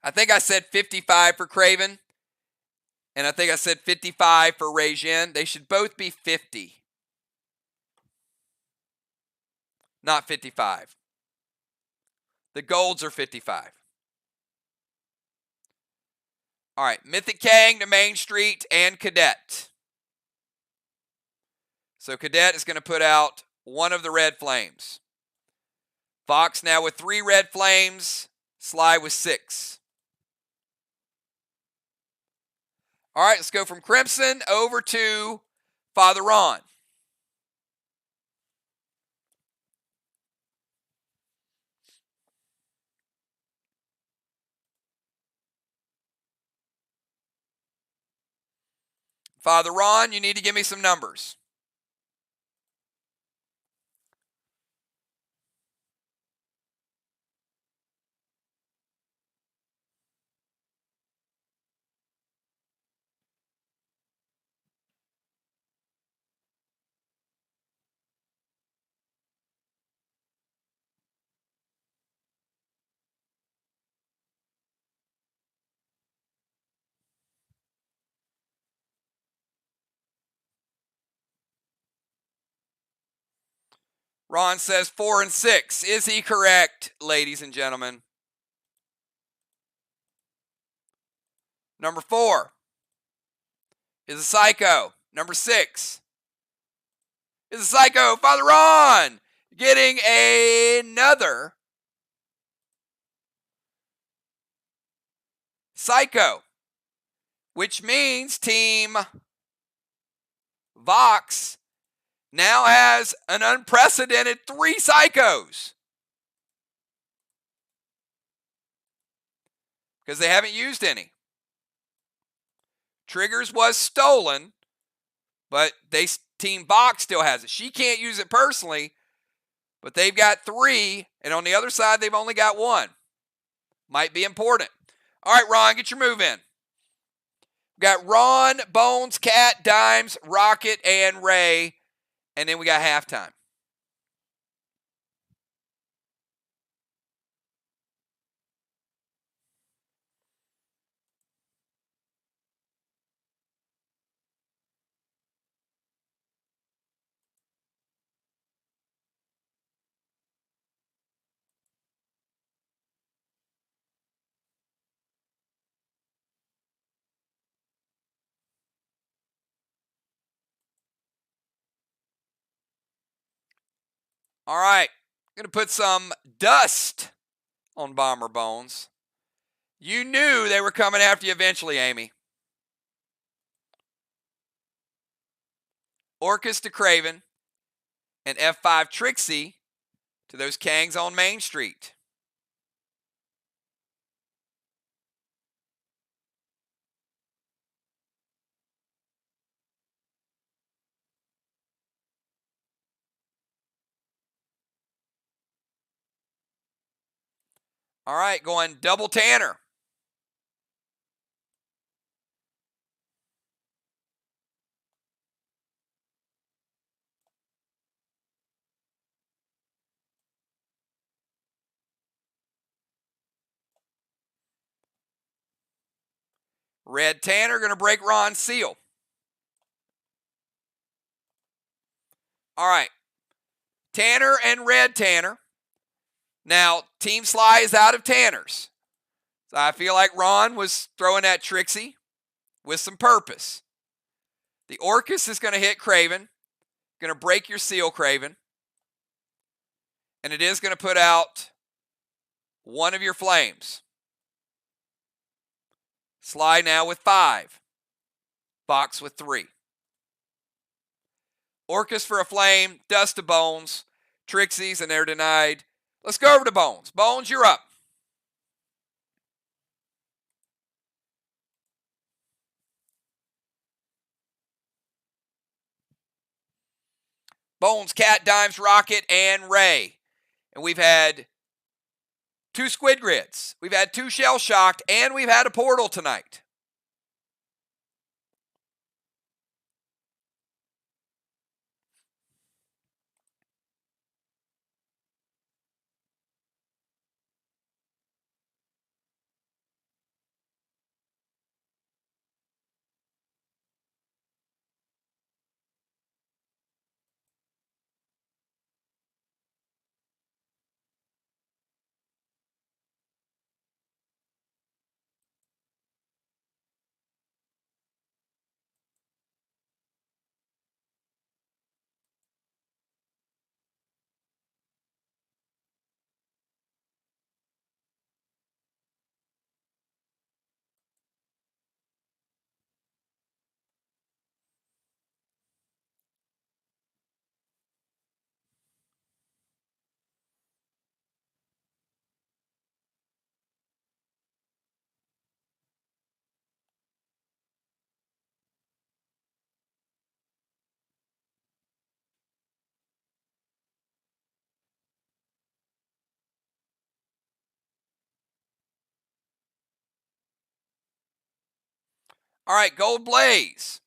I think I said 55 for Craven. And I think I said 55 for Rajin. They should both be 50. Not 55. The golds are 55. All right, Mythic Kang to Main Street and Cadet. So Cadet is going to put out one of the red flames. VOX now with 3 red flames. SLY with 6. All right, let's go from Crimson over to Father Ron. Father Ron, you need to give me some numbers. Ron says 4 and 6. Is he correct, ladies and gentlemen? Number 4 is a psycho. Number 6 is a psycho. Father Ron getting another psycho, which means Team VOX now has an unprecedented 3 psychos, because they haven't used any. Triggers was stolen, but Team VOX still has it. She can't use it personally, but they've got 3, and on the other side, they've only got 1. Might be important. All right, Ron, get your move in. We got Ron, Bones, Cat, Dimes, Rocket, and Ray, and then we got halftime. All right, I'm going to put some dust on Bomber Bones. You knew they were coming after you eventually, Amy. Orcus to Craven, and F5 Trixie to those Kangs on Main Street. All right, going double Tanner. Red Tanner going to break Ron's seal. All right, Tanner and Red Tanner. Now, Team SLY is out of Tanners. So I feel like Ron was throwing at Trixie with some purpose. The Orcus is going to hit Craven. Going to break your seal, Craven. And it is going to put out one of your flames. SLY now with 5. VOX with 3. Orcus for a flame. Dust to Bones. Trixie's, and they're denied. Let's go over to Bones. Bones, you're up. Bones, Cat, Dimes, Rocket, and Ray. And we've had 2 Squid Grids. We've had 2 Shell Shocked, and we've had a Portal tonight. All right, Gold Blaze.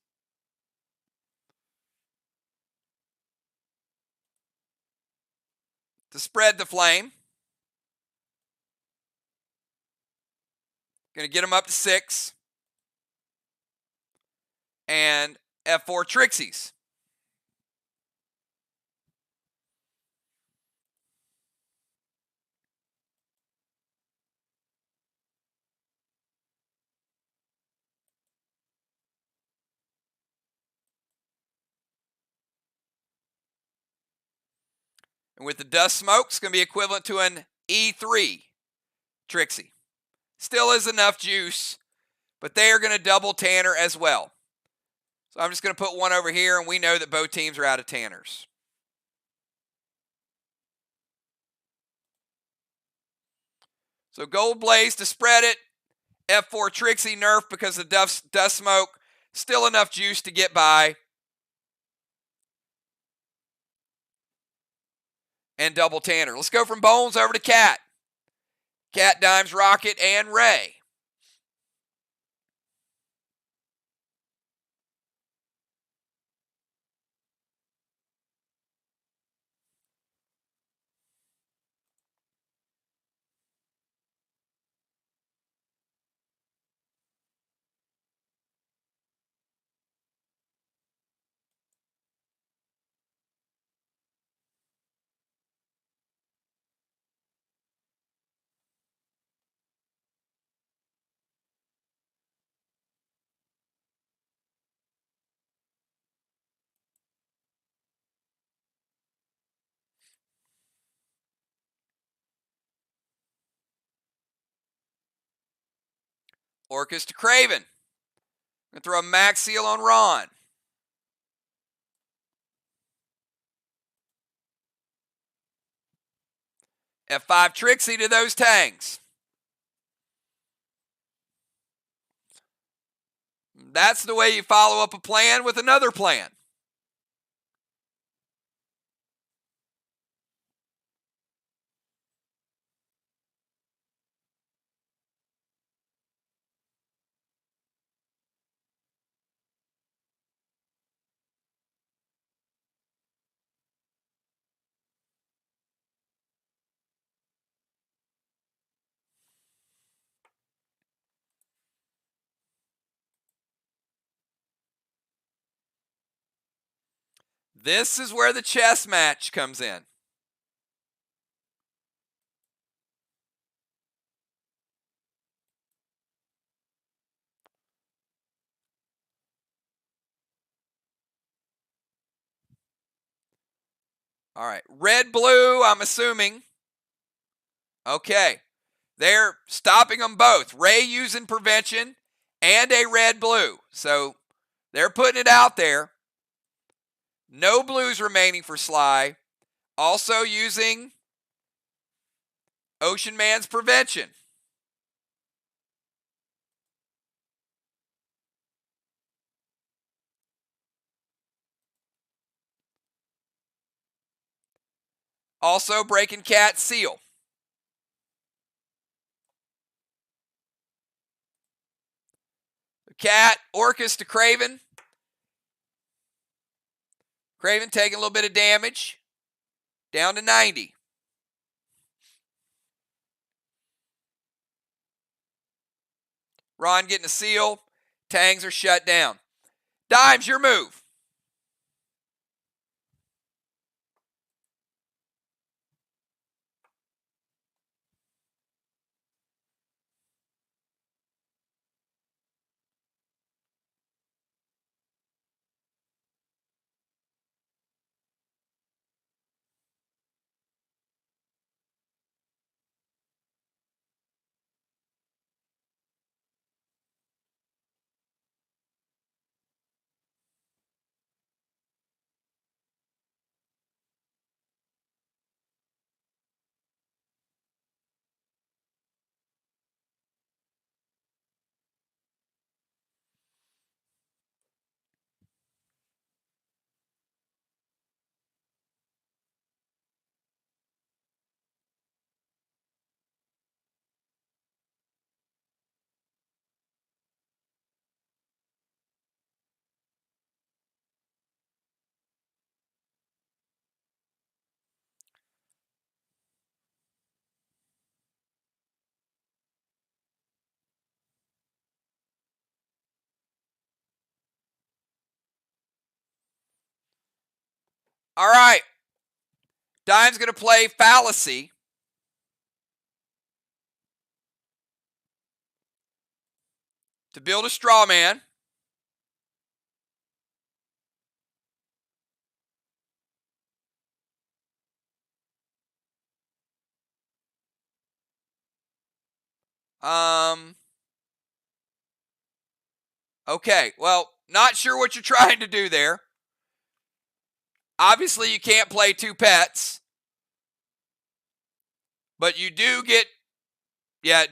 To spread the flame. Going to get them up to 6. And F4 Trixies. And with the dust smoke, it's going to be equivalent to an E3 Trixie. Still is enough juice, but they are going to double Tanner as well. So I'm just going to put one over here, and we know that both teams are out of Tanners. So Gold Blaze to spread it. F4 Trixie nerf because of dust smoke. Still enough juice to get by. And double Tanner. Let's go from Bones over to Cat. Cat, Dimes, Rocket, and Ray. Orcus to Craven. Going to throw a Max Seal on Ron. F5 Trixie to those Tangs. That's the way you follow up a plan with another plan. This is where the chess match comes in. All right, red, blue, I'm assuming. Okay, they're stopping them both. Ray using prevention and a red, blue. So they're putting it out there. No blues remaining for Sly. Also using Ocean Man's prevention. Also breaking Cat's seal. Cat, Orcus to Craven. Craven taking a little bit of damage. Down to 90. Ron getting a seal. Tangs are shut down. Dimes, your move. All right. Dime's going to play Fallacy. To build a straw man. Okay, well, not sure what you're trying to do there. Obviously, you can't play two pets. But you do get, yeah,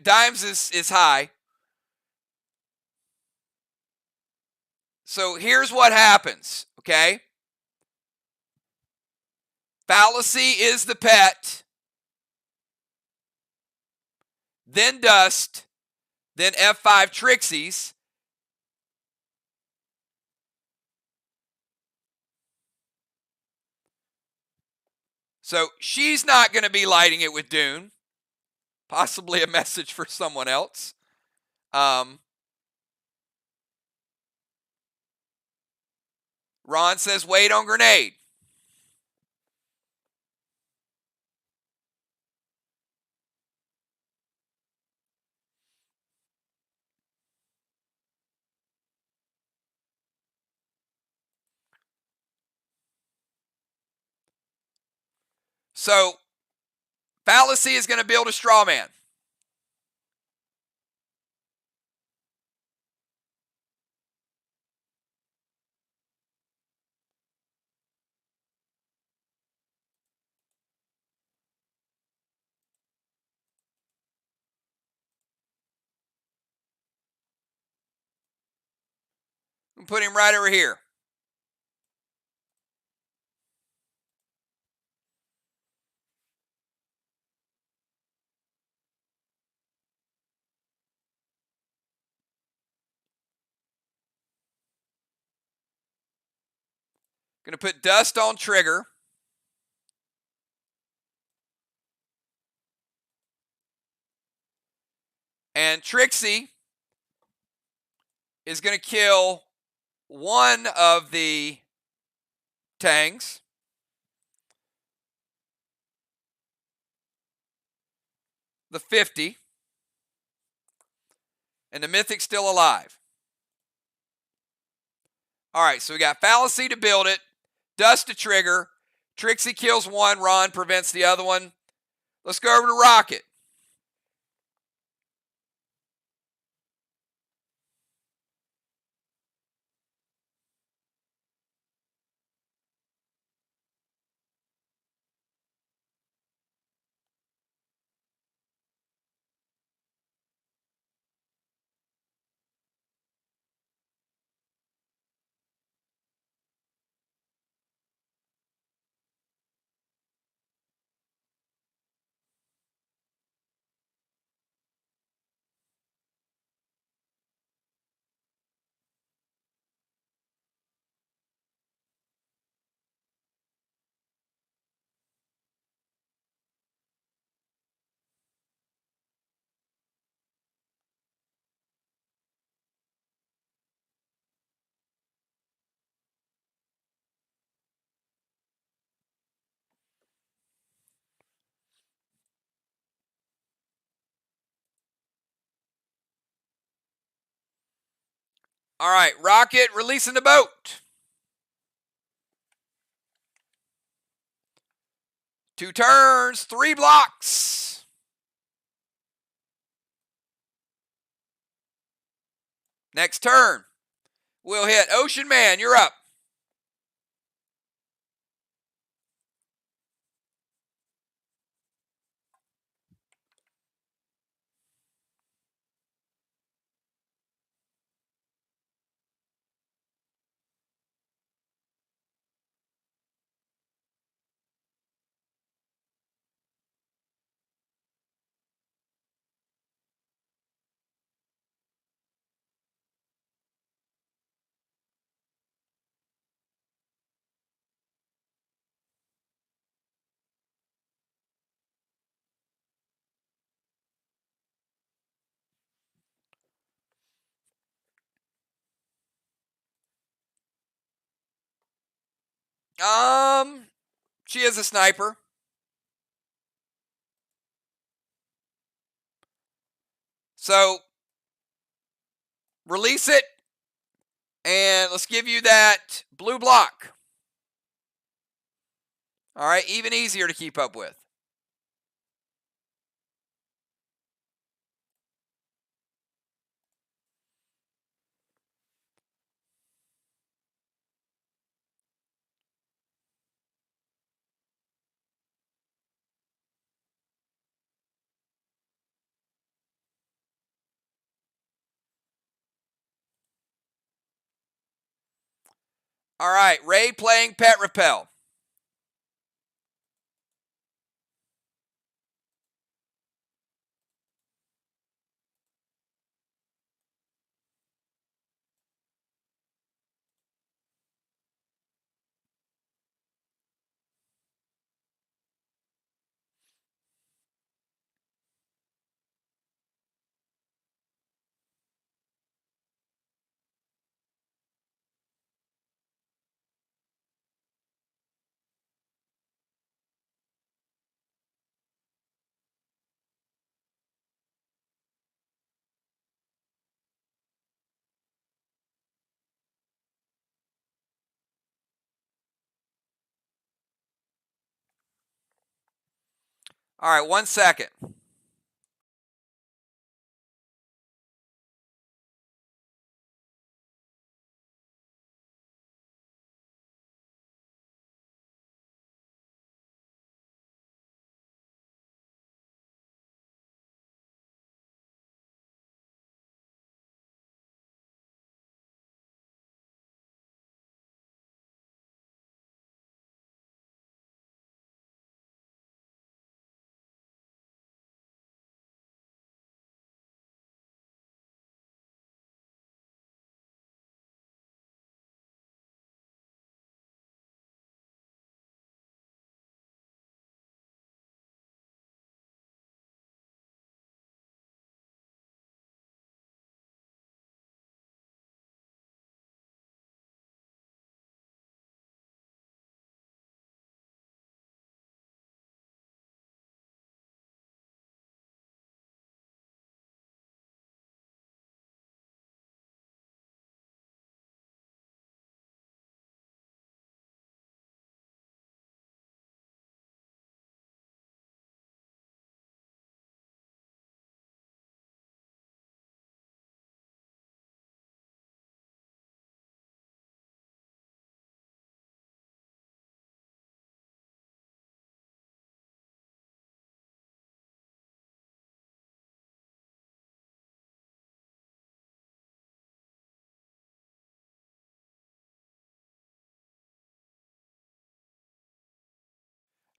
dimes is high. So here's what happens, okay? Fallacy is the pet. Then Dust. Then F5 Trixies. So she's not going to be lighting it with Dune. Possibly a message for someone else. Ron says, wait on grenade. So, Fallacy is going to build a straw man. I'm put him right over here. Going to put Dust on trigger. And Trixie is going to kill one of the Tangs. The 50. And the Mythic's still alive. All right, so we got Fallacy to build it. Dust to trigger. Trixie kills one. Ron prevents the other one. Let's go over to Rocket. All right, Rocket releasing the boat. 2 turns, 3 blocks. Next turn, we'll hit Ocean Man. You're up. She is a sniper. So release it, and let's give you that blue block. All right, even easier to keep up with. All right, Ray playing Pet Repel. All right, 1 second.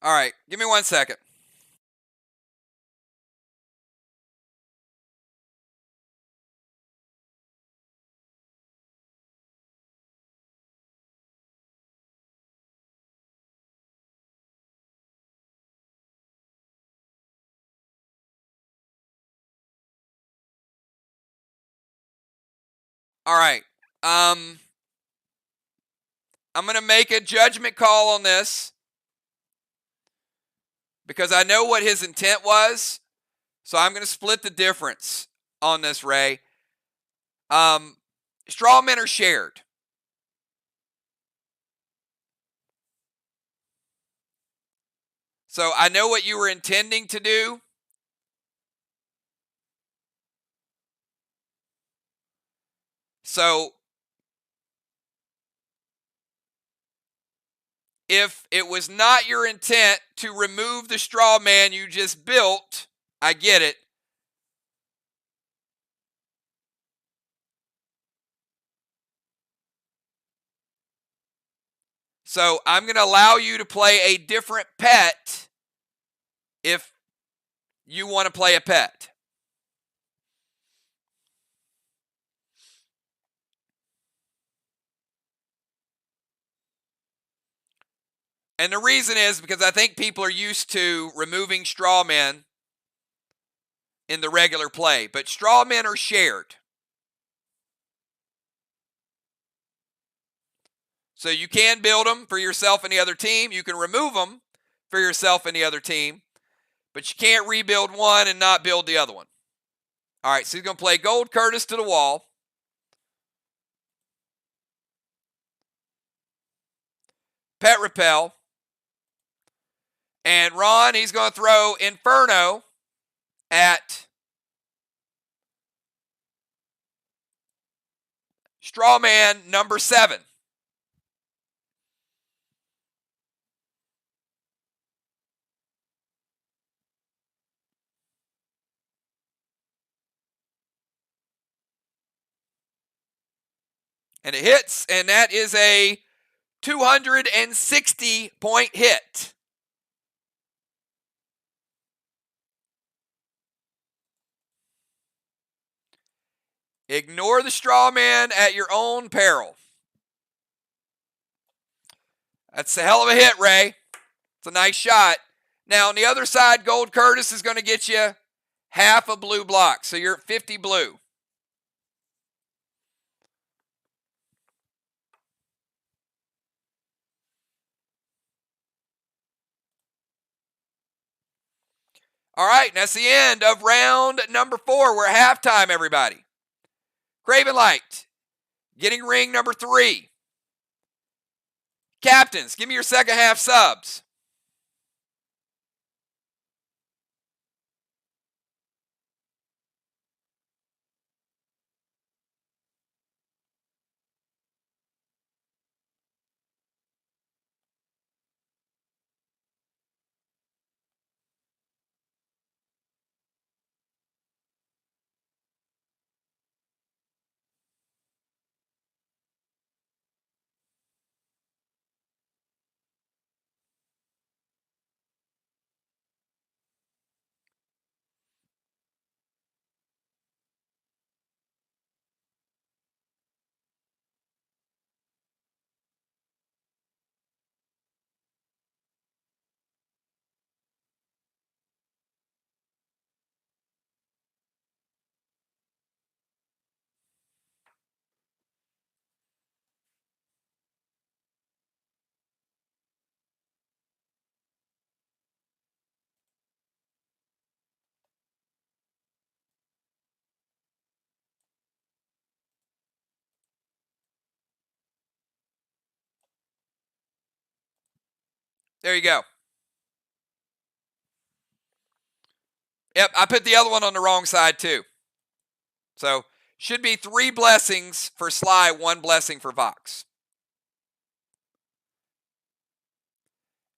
All right, give me 1 second. All right. I'm going to make a judgment call on this because I know what his intent was. So I'm going to split the difference on this, Ray. Straw men are shared. So I know what you were intending to do. So if it was not your intent to remove the straw man you just built, I get it. So I'm going to allow you to play a different pet if you want to play a pet. And the reason is because I think people are used to removing straw men in the regular play, but straw men are shared. So you can build them for yourself and the other team. You can remove them for yourself and the other team. But you can't rebuild one and not build the other one. All right, so he's going to play Gold Curtis to the wall. Pet Repel. And Ron, he's going to throw Inferno at Strawman number 7. And it hits, and that is a 260-point hit. Ignore the straw man at your own peril. That's a hell of a hit, Ray. It's a nice shot. Now, on the other side, Gold Curtis is going to get you half a blue block, so you're at 50 blue. All right, and that's the end of round number 4. We're at halftime, everybody. Craven Light, getting ring number 3. Captains, give me your second half subs. There you go. Yep, I put the other one on the wrong side too. So, should be 3 blessings for Sly, 1 blessing for Vox.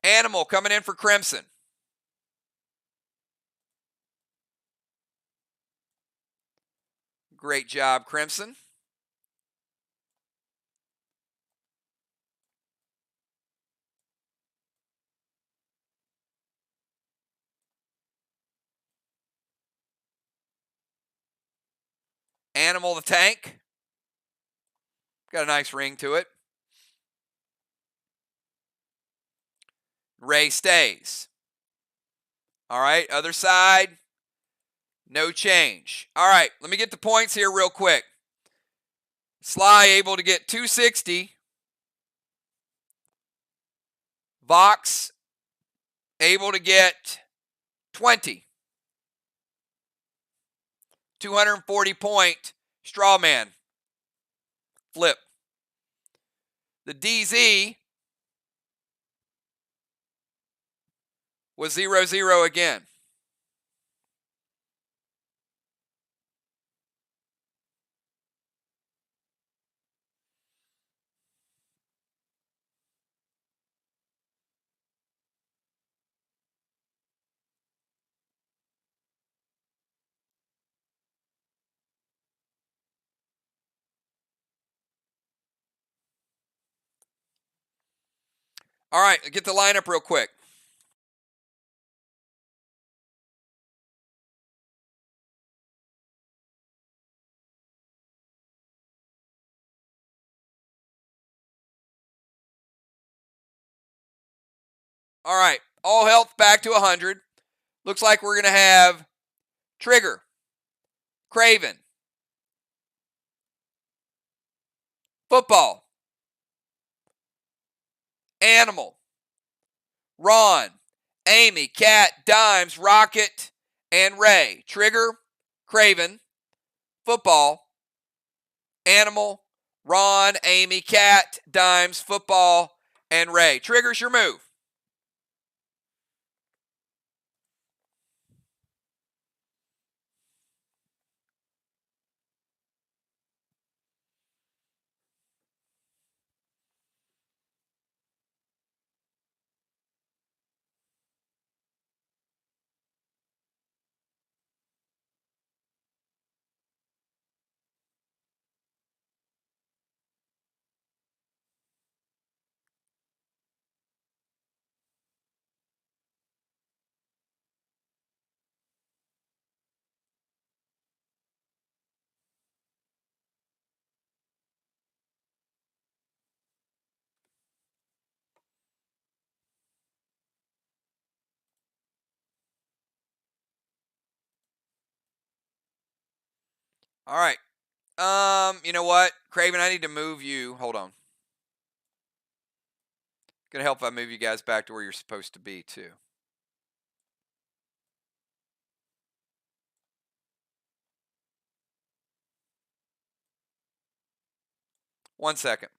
Animal coming in for Crimson. Great job, Crimson. Animal the Tank. Got a nice ring to it. Ray stays. All right, other side. No change. All right, let me get the points here real quick. Sly able to get 260. Vox able to get 20. 240-point straw man flip. The DZ was 0-0 again. All right, get the lineup real quick. All right, all health back to 100. Looks like we're going to have Trigger, Craven, Football, Animal, Ron, Amy, Cat, Dimes, Rocket, and Ray. Trigger, Craven, Football, Animal, Ron, Amy, Cat, Dimes, Football, and Ray. Trigger's your move. All right. You know what? Craven, I need to move you. Hold on. Gonna help if I move you guys back to where you're supposed to be, too. One second.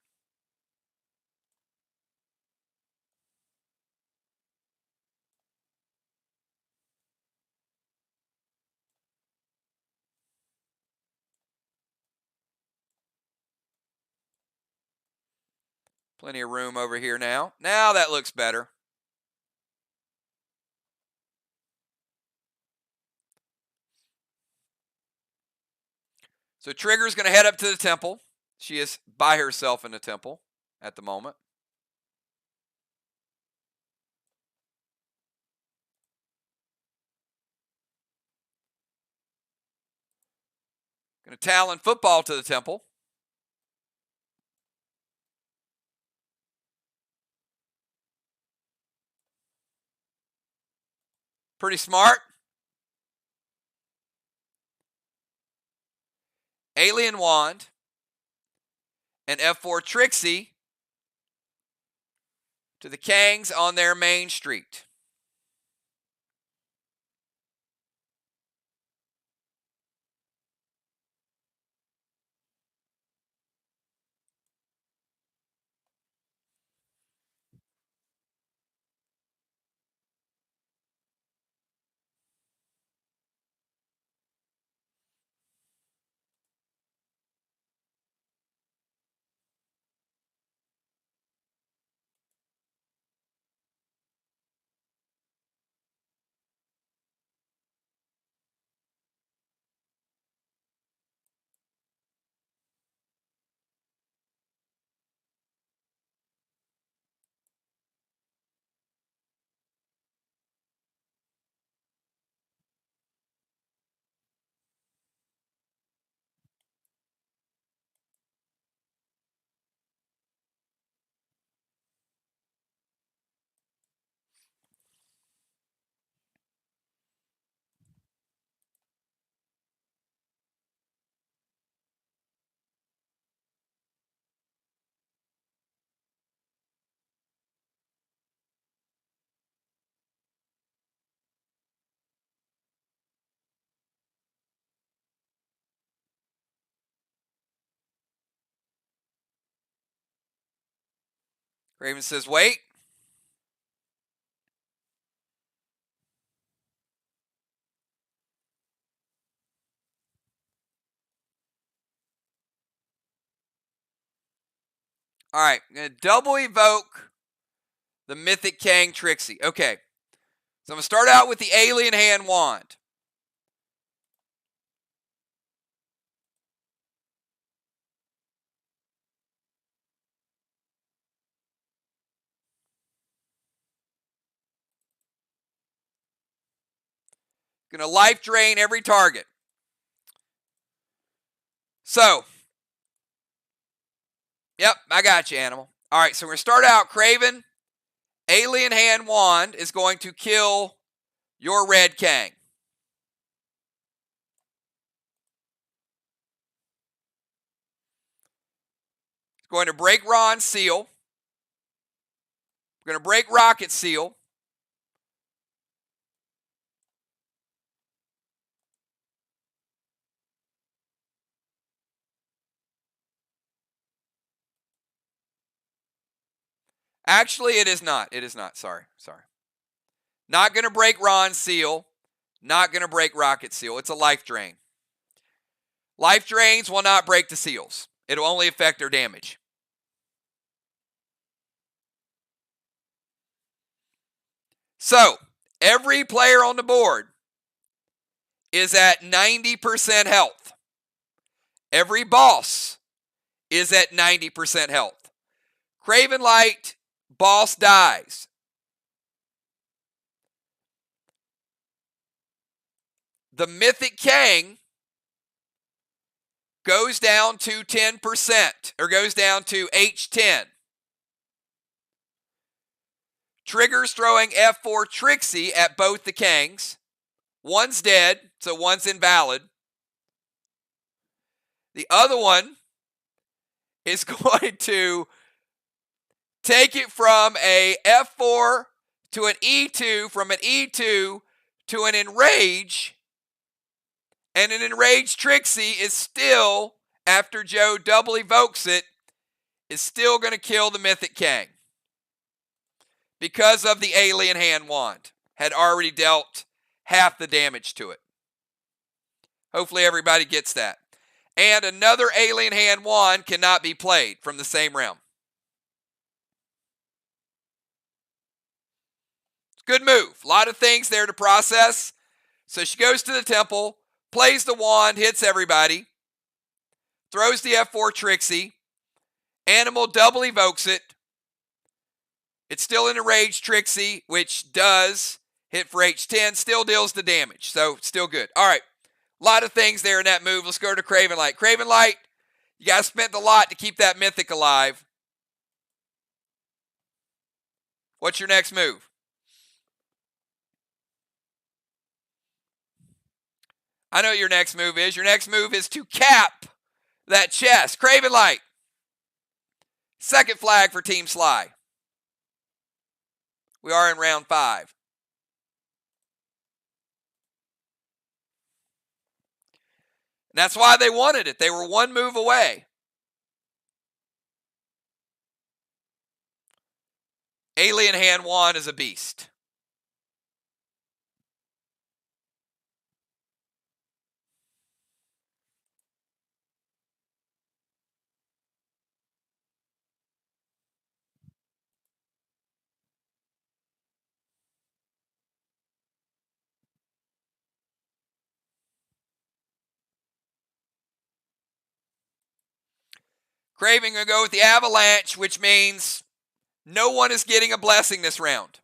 Plenty of room over here now. Now that looks better. So Trigger's going to head up to the temple. She is by herself in the temple at the moment. Going to Talon Football to the temple. Pretty smart. Alien Wand and F4 Trixie to the Kangs on their main street. Raven says, wait. All right, I'm going to double evoke the Mythic Kang Trixie. Okay, so I'm going to start out with the Alien Hand Wand. Going to life drain every target. So, yep, I got you, Animal. All right, so we're going to start out. Craven, Alien Hand Wand is going to kill your Red Kang. It's going to break Ron's seal. We're going to break Rocket Seal. Actually, it is not. It is not. Sorry. Not going to break Ron's seal. Not going to break Rocket Seal. It's a life drain. Life drains will not break the seals. It'll only affect their damage. So, every player on the board is at 90% health. Every boss is at 90% health. Craven Light, boss dies. The Mythic Kang goes down to 10%, or goes down to H10. Triggers throwing F4 Trixie at both the Kangs. One's dead, so one's invalid. The other one is going to take it from a F4 to an E2, from an E2 to an Enrage, and an Enraged Trixie is still, after Joe double evokes it, is still going to kill the Mythic Kang. Because of the Alien Hand Wand. Had already dealt half the damage to it. Hopefully everybody gets that. And another Alien Hand Wand cannot be played from the same realm. Good move. A lot of things there to process. So she goes to the temple, plays the wand, hits everybody, throws the F4 Trixie, Animal double evokes it. It's still an Enraged Trixie, which does hit for H10, still deals the damage, so still good. All right, a lot of things there in that move. Let's go to Craven Light. Craven Light, you guys spent a lot to keep that Mythic alive. What's your next move? I know what your next move is. Your next move is to cap that chest. Craven Light. Second flag for Team Sly. We are in round 5. And that's why they wanted it. They were one move away. Alien Hand Wand is a beast. Craven going to go with the Avalanche, which means no one is getting a blessing this round.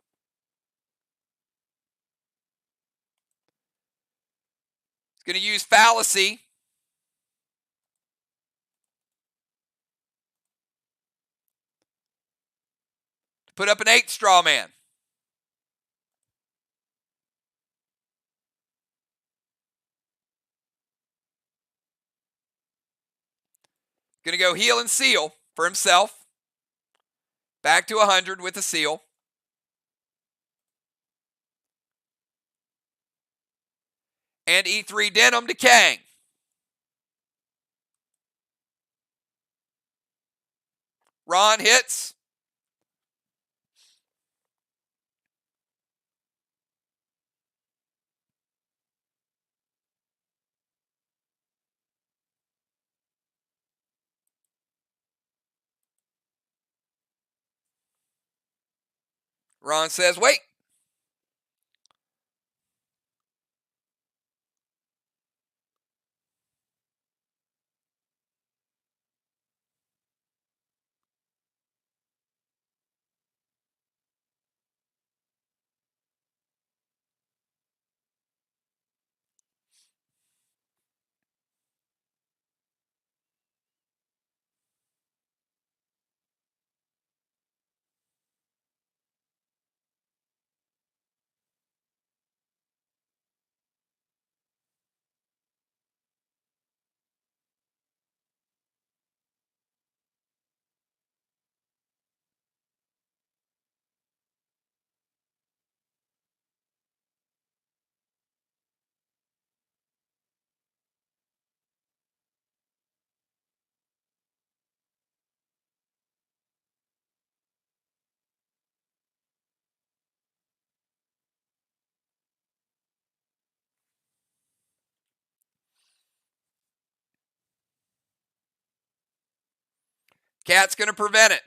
He's going to use Fallacy. To put up an 8th straw man. Going to go heal and seal for himself. Back to 100 with a seal. And E3 Denim to Kang. Ron hits. Ron says, wait. Cat's going to prevent it.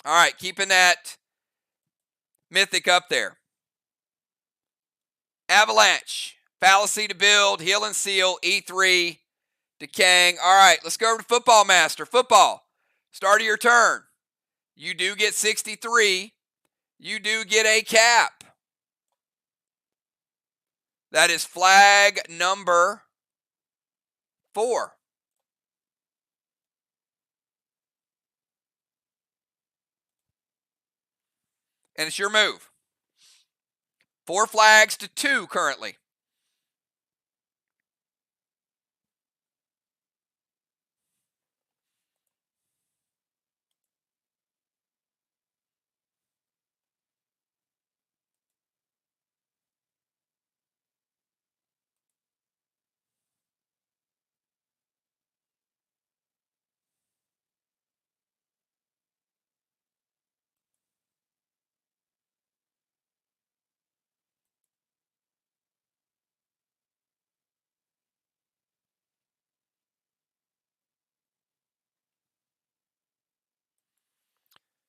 All right, keeping that Mythic up there. Avalanche. Fallacy to build. Heal and seal. E3. Decaying. All right, let's go over to Football Master. Football. Start of your turn. You do get 63. You do get a cap. That is flag number 4. And it's your move. 4 flags to 2 currently.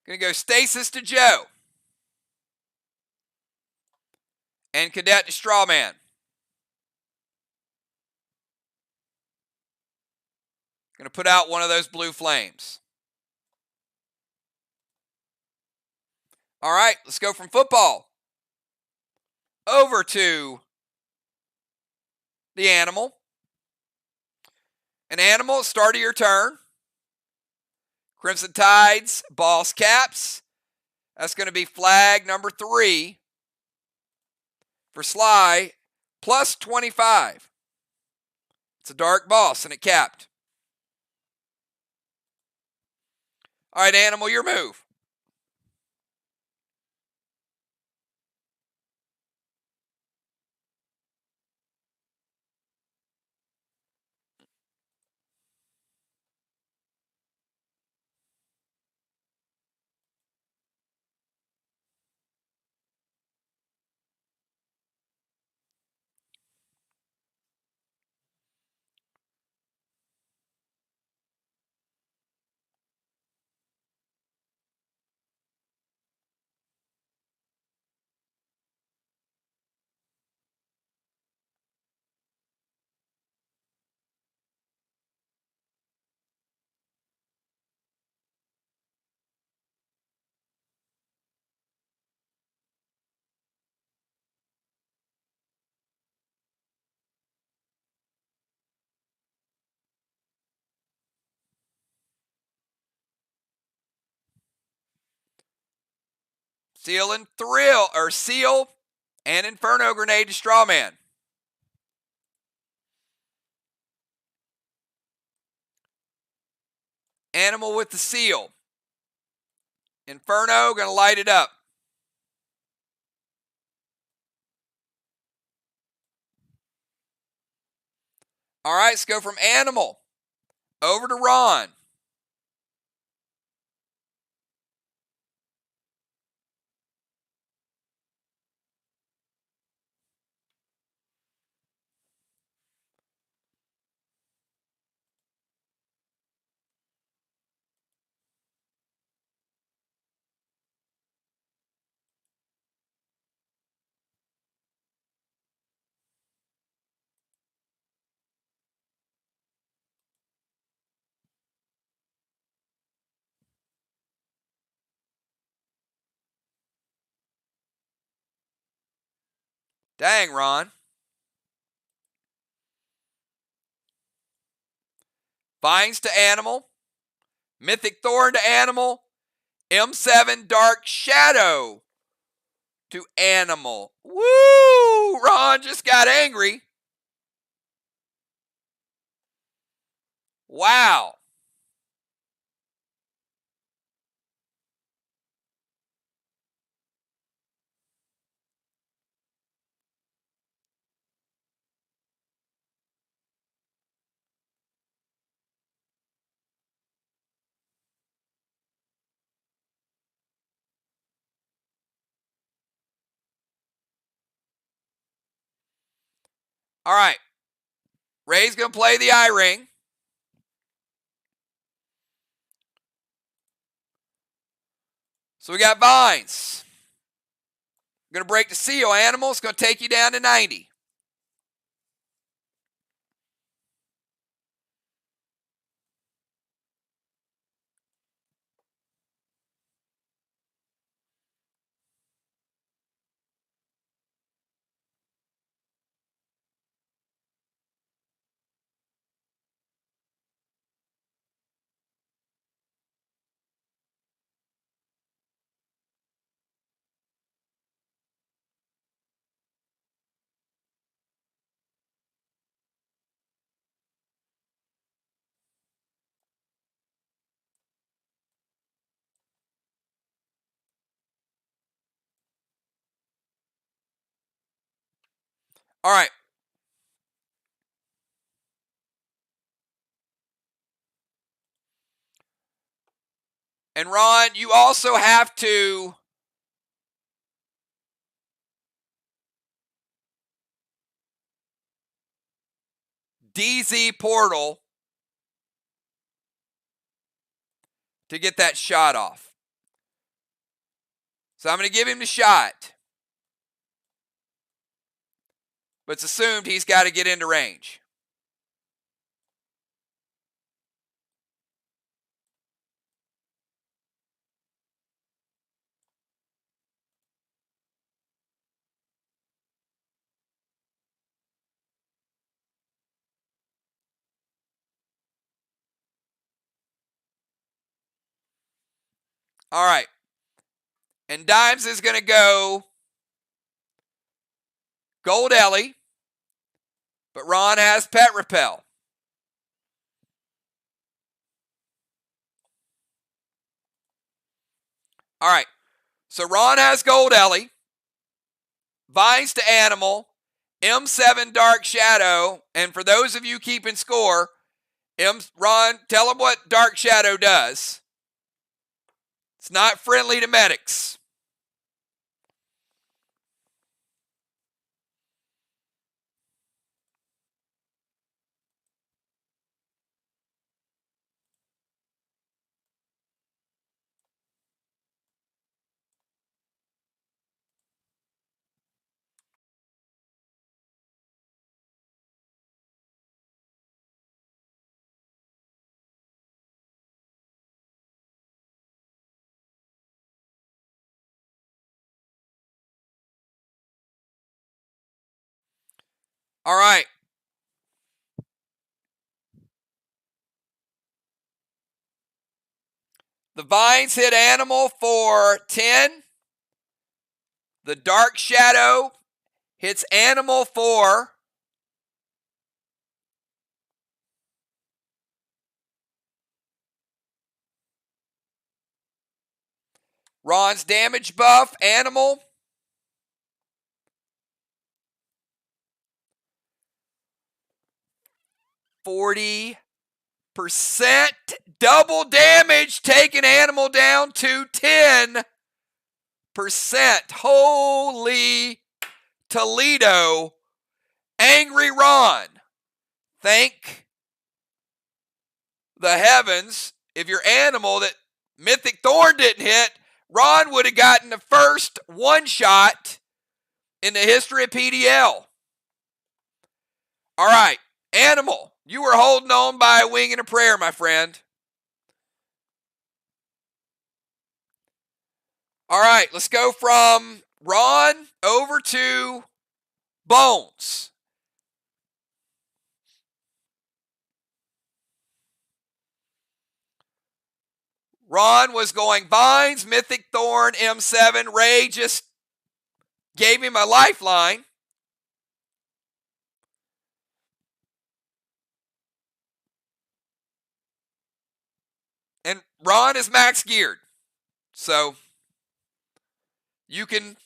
Going to go Stasis to Joe. And Cadet to Strawman. Going to put out one of those blue flames. All right, let's go from football over to the animal. An animal, start of your turn. Crimson Tides, Boss Caps. That's going to be flag number 3 for Sly, plus 25. It's a dark boss, and it capped. All right, animal, your move. Seal and Thrill, or Seal and Inferno Grenade to Strawman. Animal with the seal. Inferno, going to light it up. All right, let's go from Animal over to Ron. Dang, Ron. Vines to Animal. Mythic Thorn to Animal. M7 Dark Shadow to Animal. Woo! Ron just got angry. Wow. All right. Ray's going to play the eye ring. So we got Vines. I'm going to break the seal, Animal. It's going to take you down to 90. All right. And Ron, you also have to DZ portal to get that shot off. So I'm going to give him the shot. But it's assumed he's got to get into range. All right. And Dimes is going to go Gold Ellie. But Ron has Pet Repel. All right. So Ron has Gold Ellie. Vines to Animal. M7 Dark Shadow. And for those of you keeping score, Ron, tell them what Dark Shadow does. It's not friendly to medics. All right. The Vines hit Animal for 10. The Dark Shadow hits Animal for 40. Ron's damage buff, Animal. 40%. Double damage, taking Animal down to 10%. Holy Toledo. Angry Ron. Thank the heavens. If your Animal that Mythic Thorn didn't hit, Ron would have gotten the first one shot in the history of PDL. All right, Animal, you were holding on by a wing and a prayer, my friend. All right, let's go from Ron over to Bones. Ron was going Vines, Mythic Thorn, M7. Ray just gave him a lifeline. And Ron is max geared. So you can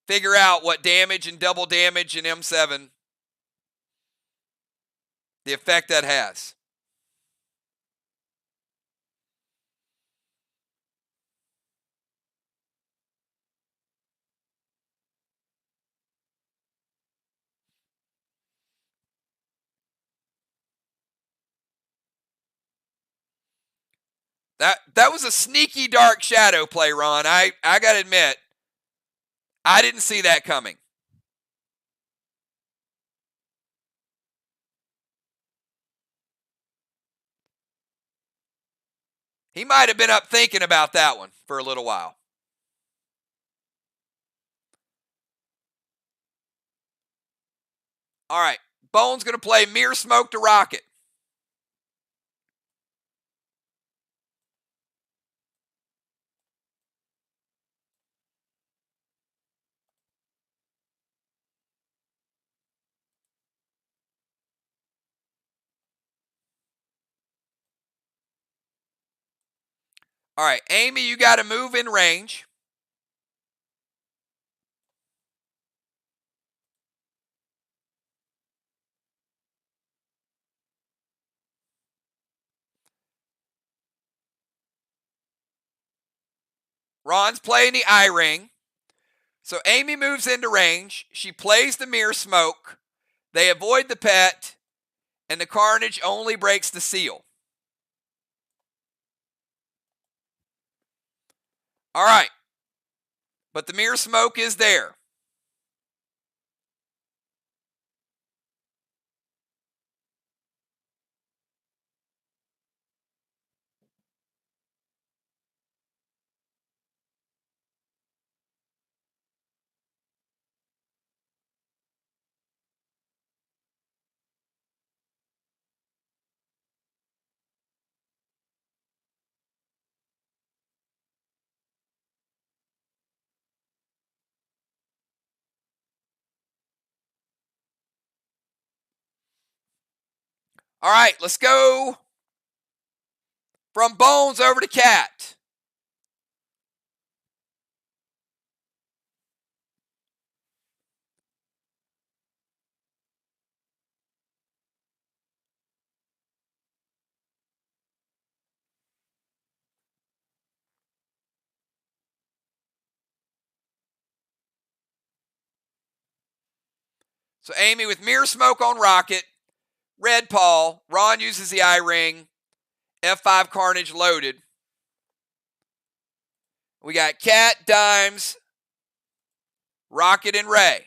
figure out what damage and double damage in M7, the effect that has. That was a sneaky dark shadow play, Ron. I got to admit, I didn't see that coming. He might have been up thinking about that one for a little while. All right. Bone's going to play Mirror Smoke to Rocket. All right, Amy, you got to move in range. Ron's playing the eye ring. So Amy moves into range. She plays the Mirror Smoke. They avoid the pet, and the Carnage only breaks the seal. All right. But the Mirror Smoke is there. All right, let's go from Bones over to Cat. So Amy with Mirror Smoke on Rocket, Red Paul. Ron uses the eye ring. F5 Carnage loaded. We got Cat, Dimes, Rocket, and Ray.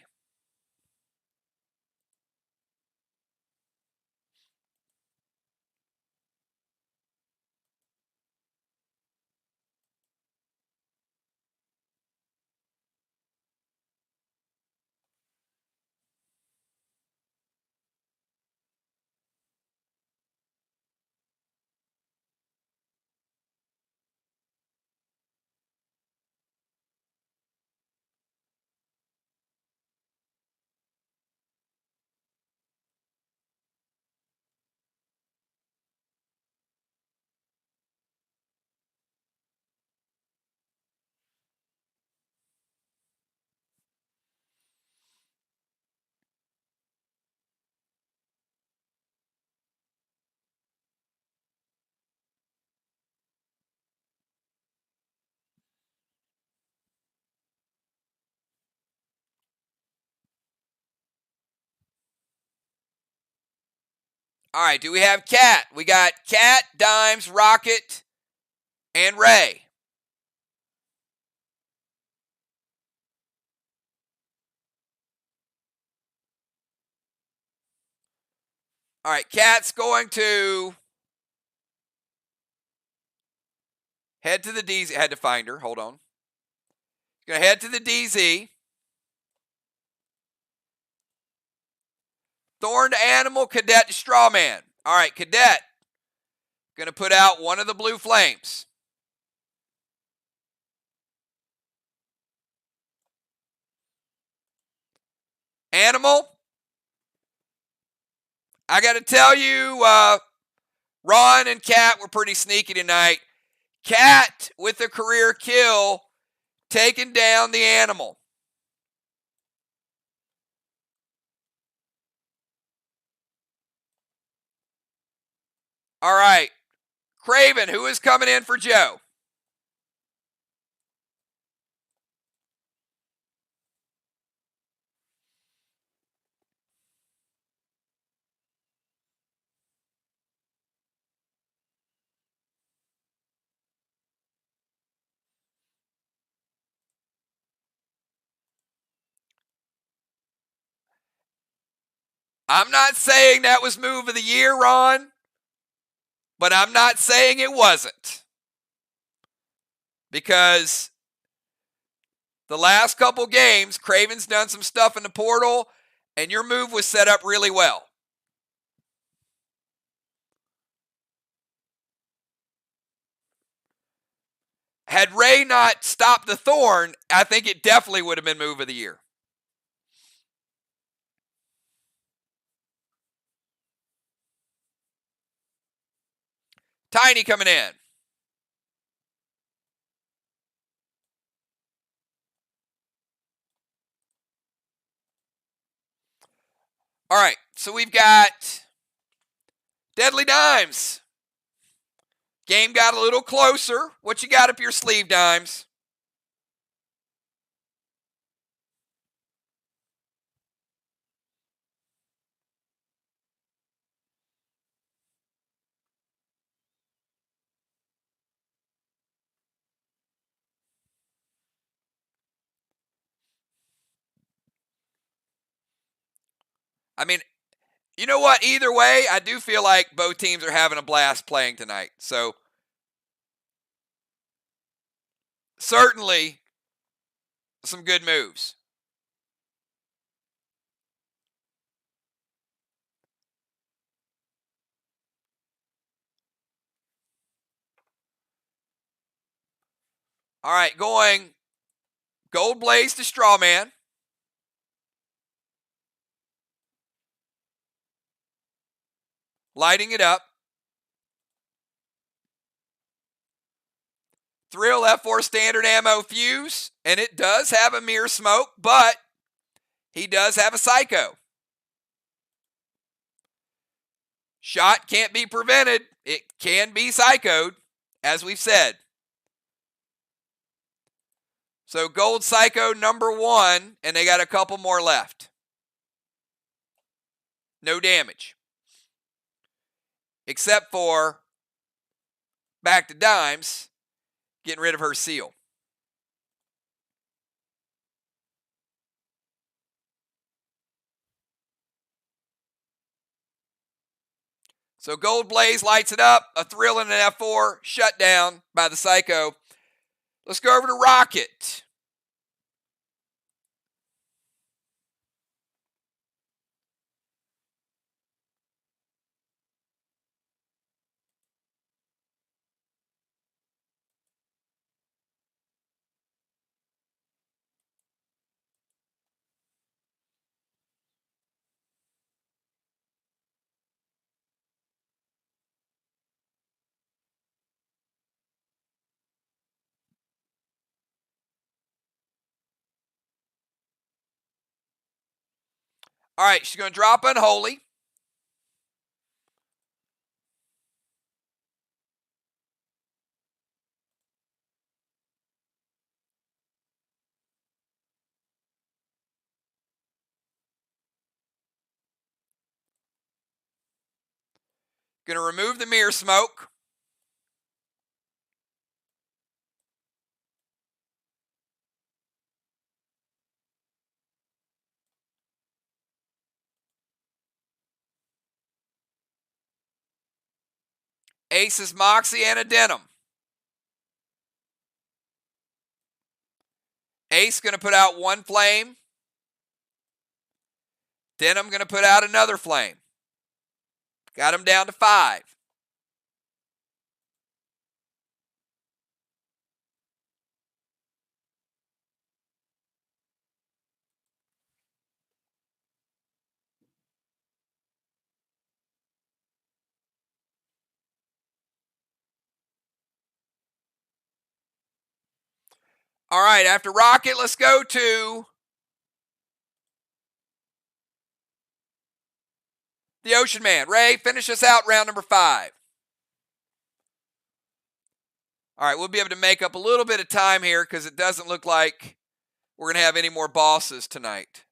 All right, do we have Cat? We got Cat, Dimes, Rocket, and Ray. All right, Cat's going to head to the DZ. I had to find her. Hold on. Going to head to the DZ. Thorned Animal, Cadet to Strawman. All right, Cadet. Going to put out one of the blue flames. Animal. I got to tell you, Ron and Cat were pretty sneaky tonight. Cat with a career kill, taking down the Animal. All right. Craven, who is coming in for Joe? I'm not saying that was move of the year, Ron, but I'm not saying it wasn't. Because the last couple games, Craven's done some stuff in the portal, and your move was set up really well. Had Ray not stopped the Thorn, I think it definitely would have been move of the year. Tiny coming in. All right, so we've got Deadly Dimes. Game got a little closer. What you got up your sleeve, Dimes? I mean, you know what? Either way, I do feel like both teams are having a blast playing tonight. So, certainly some good moves. All right, going Gold Blaze to Strawman. Lighting it up. Thrill F4 standard ammo fuse, and it does have a mirror smoke, but he does have a psycho. Shot can't be prevented. It can be psychoed, as we've said. So gold psycho number 1, and they got a couple more left. No damage. Except for back to Dimes, getting rid of her seal. So Gold Blaze lights it up. A Thrill and an F4 shut down by the Psycho. Let's go over to Rocket. All right, she's going to drop Unholy. Going to remove the mirror smoke. Ace's Moxie and a Denim. Ace going to put out one flame. Denim going to put out another flame. Got him down to 5. All right, after Rocket, let's go to the Ocean Man. Ray, finish us out round number 5. All right, we'll be able to make up a little bit of time here because it doesn't look like we're going to have any more bosses tonight.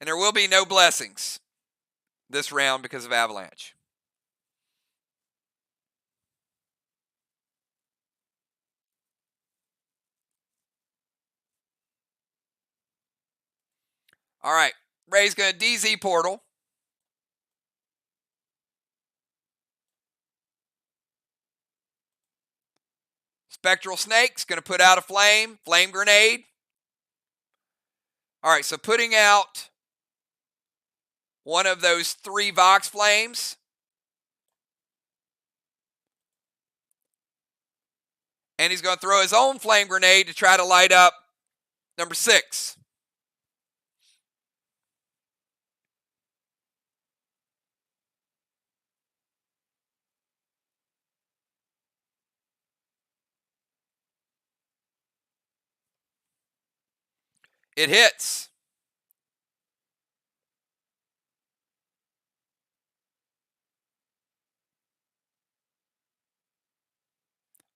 And there will be no blessings this round because of Avalanche. All right. Ray's going to DZ portal. Spectral Snake's going to put out a flame grenade. All right, so putting out one of those 3 VOX flames. And he's going to throw his own flame grenade to try to light up number 6. It hits.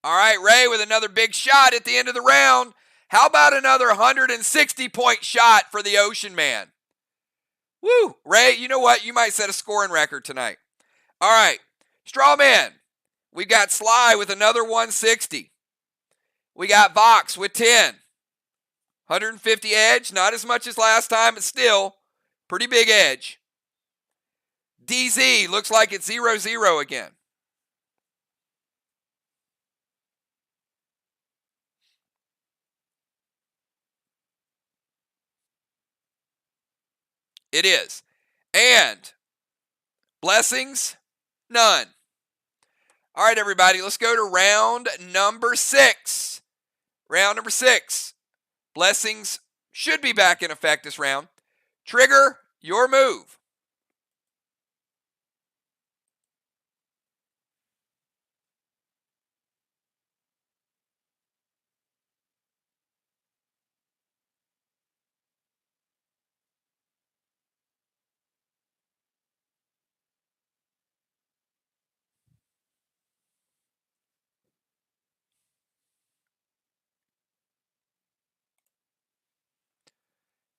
All right, Ray with another big shot at the end of the round. How about another 160-point shot for the Ocean Man? Woo! Ray, you know what? You might set a scoring record tonight. All right, Strawman. We got Sly with another 160. We got VOX with 10. 150 edge, not as much as last time, but still pretty big edge. DZ looks like it's 0-0 again. It is. And blessings, none. All right, everybody, let's go to round number 6. Round number 6. Blessings should be back in effect this round. Trigger, your move.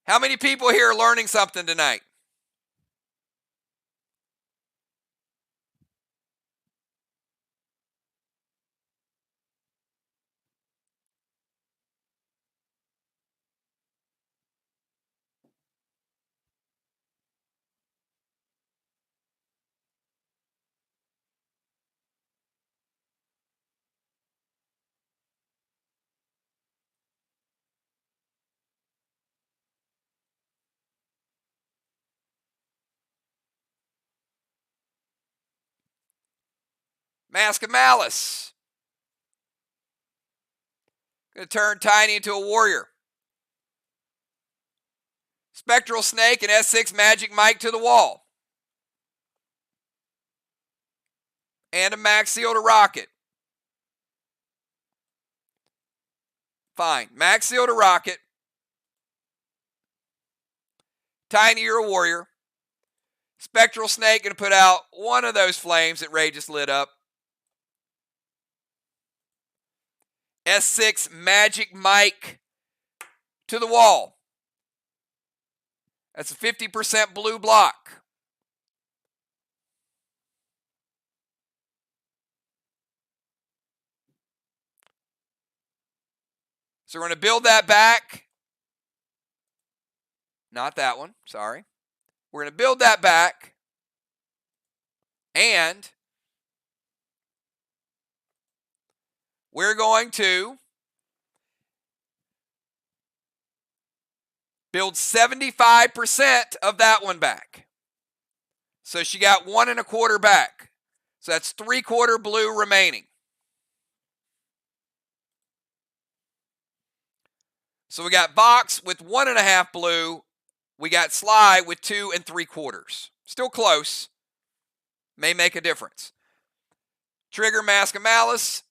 How many people here are learning something tonight? Mask of Malice. Going to turn Tiny into a warrior. Spectral Snake and S6 Magic Mike to the wall. And a Max Seal to Rocket. Fine. Max Seal to Rocket. Tiny, you're a warrior. Spectral Snake going to put out one of those flames that Ray just lit up. S6 Magic Mike to the wall. That's a 50% blue block. So we're going to build that back. Not that one, sorry. We're going to build that back. And we're going to build 75% of that one back. So she got 1 1/4 back. So that's 3/4 blue remaining. So we got VOX with 1 1/2 blue. We got Sly with 2 3/4. Still close. May make a difference. Trigger, Mask of Malice,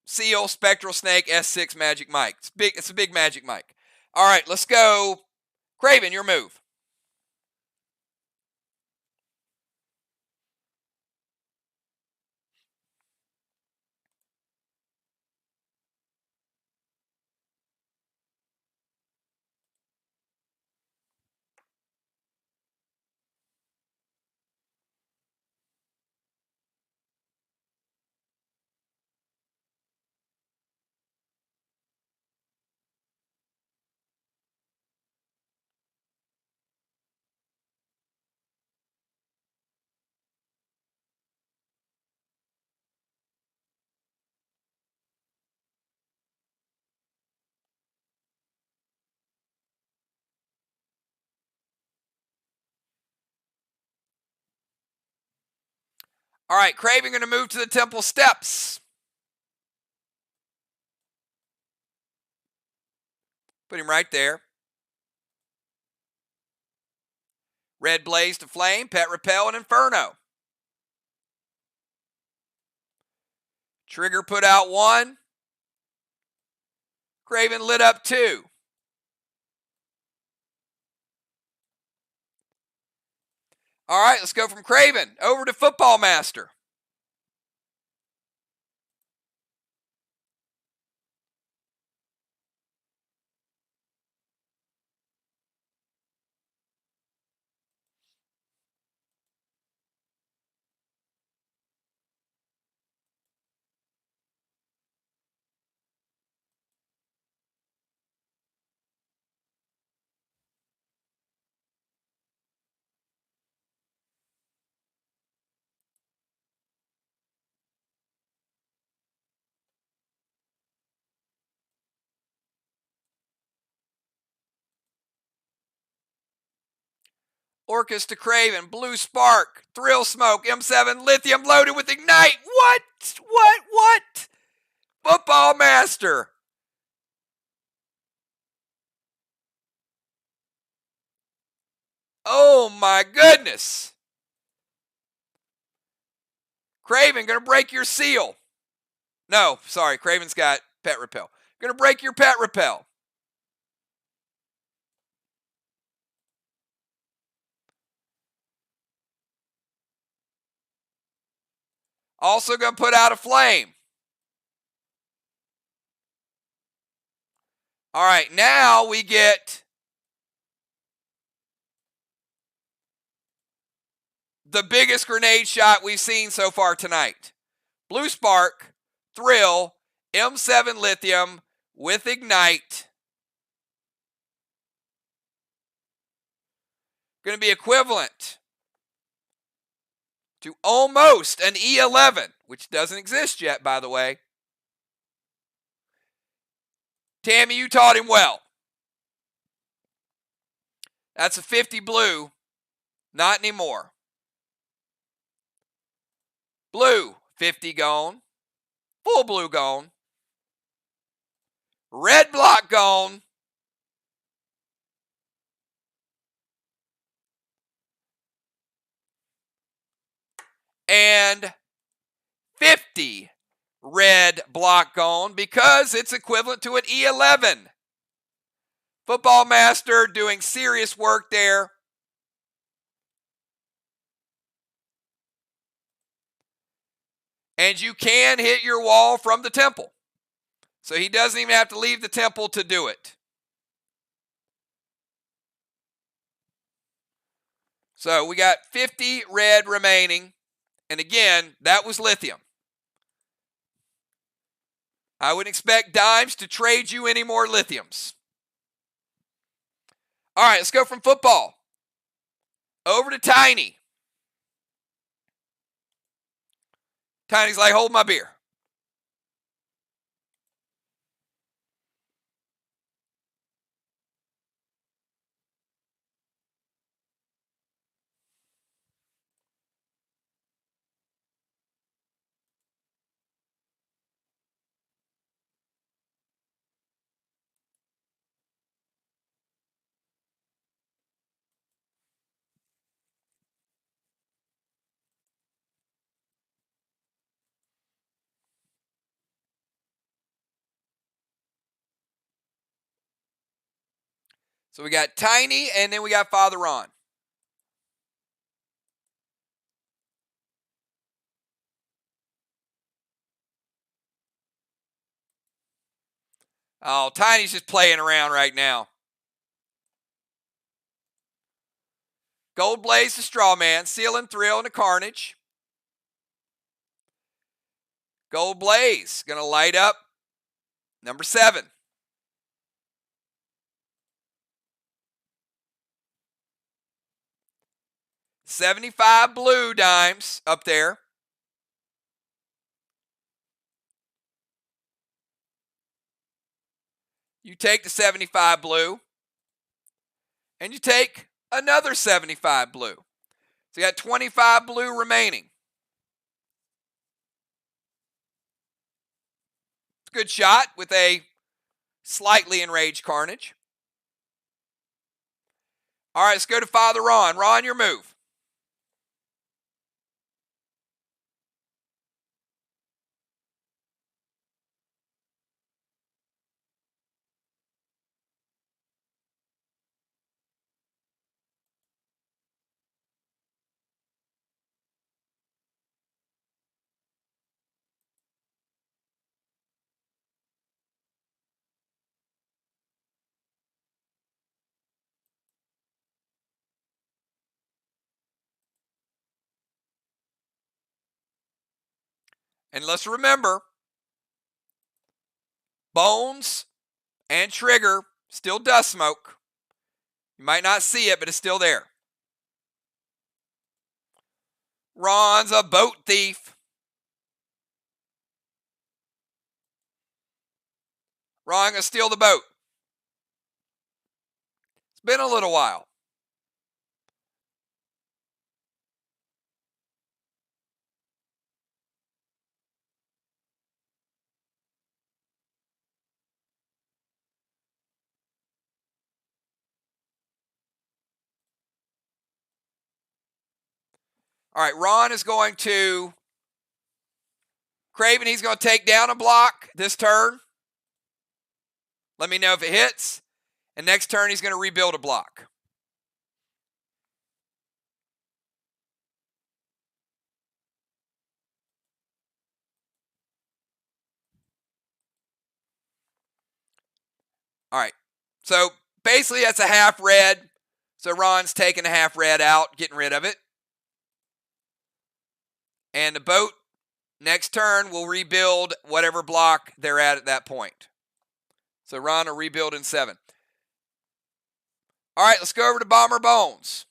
Seal, Spectral Snake, S6 Magic Mike. It's a big Magic Mike. All right, let's go. Craven, your move. All right, Craven going to move to the temple steps. Put him right there. Red Blaze to Flame, Pet Repel, and Inferno. Trigger put out 1. Craven lit up 2. All right, let's go from Craven over to Football Master. Orcus to Craven, Blue Spark, Thrill Smoke, M7, Lithium loaded with Ignite. What? Football Master. Oh my goodness. Craven, gonna break your seal. No, sorry, Craven's got Pet Repel. Gonna break your Pet Repel. Also gonna put out a flame. All right, now we get the biggest grenade shot we've seen so far tonight. Blue Spark, Thrill, M7 Lithium with Ignite. Going to be equivalent to almost an E11, which doesn't exist yet, by the way. Tammy, you taught him well. That's a 50 blue. Not anymore. Blue, 50 gone. Full blue gone. Red block gone. And 50 red block gone because it's equivalent to an E11. Football Master doing serious work there. And you can hit your wall from the temple. So he doesn't even have to leave the temple to do it. So we got 50 red remaining. And again, that was lithium. I wouldn't expect Dimes to trade you any more lithiums. All right, let's go from football over to Tiny. Tiny's like, hold my beer. So we got Tiny, and then we got Father Ron. Oh, Tiny's just playing around right now. Gold Blaze to Strawman, Seal and Thrill and a Carnage. Gold Blaze, going to light up number 7. $75 blue Dimes up there. You take the 75 blue, and you take another 75 blue. So you got 25 blue remaining. Good shot with a slightly enraged Carnage. All right, let's go to Father Ron. Ron, your move. And let's remember, Bones and Trigger still dust smoke. You might not see it, but it's still there. Ron's a boat thief. Ron gonna steal the boat. It's been a little while. All right, Ron is going to Craven. He's going to take down a block this turn. Let me know if it hits. And next turn, he's going to rebuild a block. All right. So basically, that's a half red. So Ron's taking a half red out, getting rid of it. And the boat, next turn, will rebuild whatever block they're at that point. So Ron will rebuild in 7. All right, let's go over to Bomber Bones.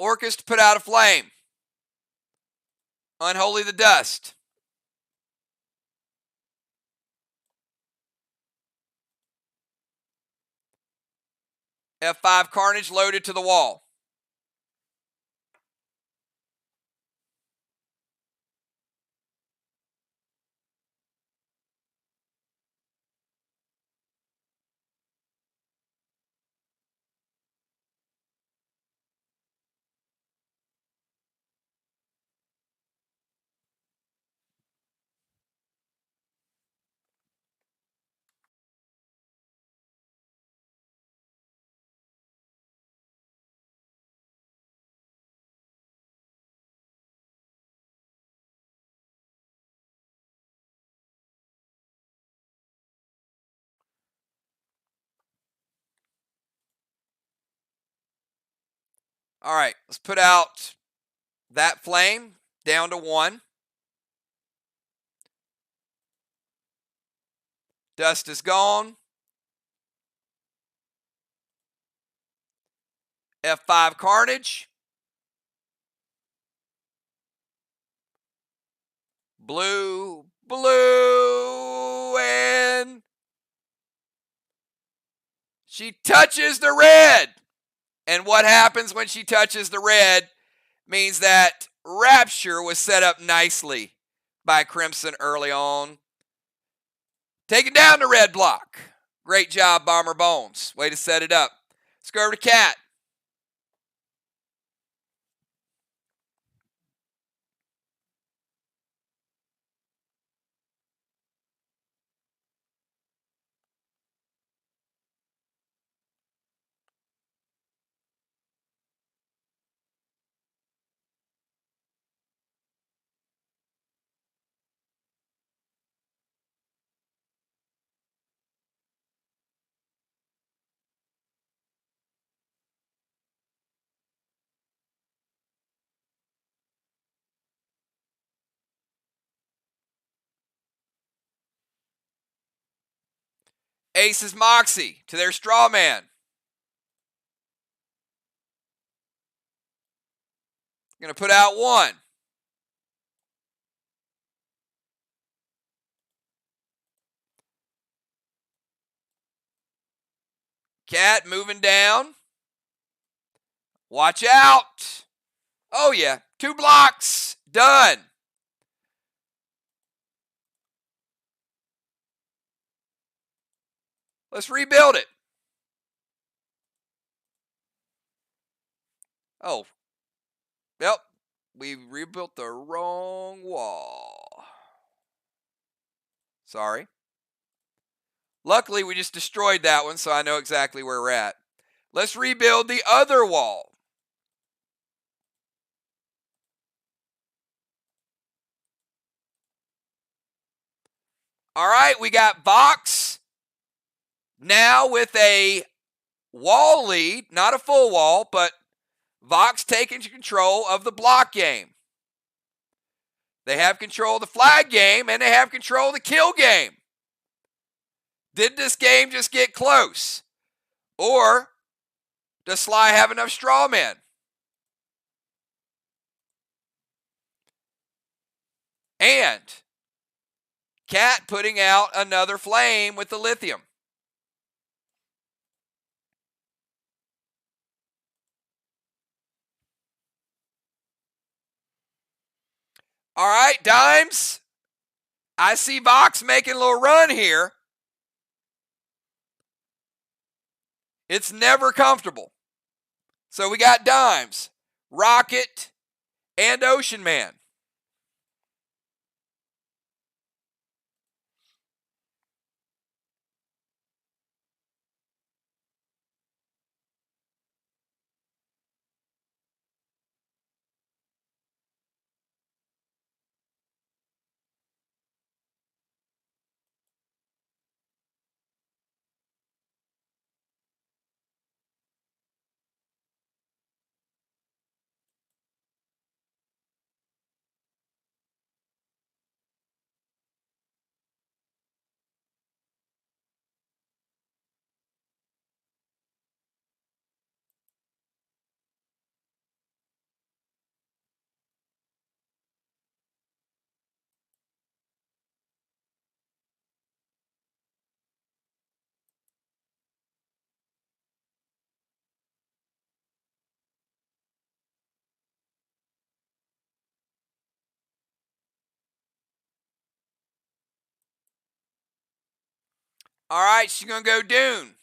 Orcus to put out a flame. Unholy the dust. F5 Carnage loaded to the wall. All right, let's put out that flame down to 1. Dust is gone. F5 Carnage. Blue, blue, and she touches the red. And what happens when she touches the red means that Rapture was set up nicely by Crimson early on. Taking down the red block. Great job, Bomber Bones. Way to set it up. Let's go over to Cat. Aces Moxie to their straw man. Going to put out one. Cat moving down. Watch out. Oh, yeah. 2 blocks. Done. Let's rebuild it. Oh. Yep. We rebuilt the wrong wall. Sorry. Luckily, we just destroyed that one, so I know exactly where we're at. Let's rebuild the other wall. All right, we got VOX now with a wall lead, not a full wall, but VOX taking control of the block game. They have control of the flag game, and they have control of the kill game. Did this game just get close? Or does Sly have enough straw men? And Cat putting out another flame with the lithium. All right, Dimes. I see VOX making a little run here. It's never comfortable. So we got Dimes, Rocket, and Ocean Man. All right, she's going to go Dune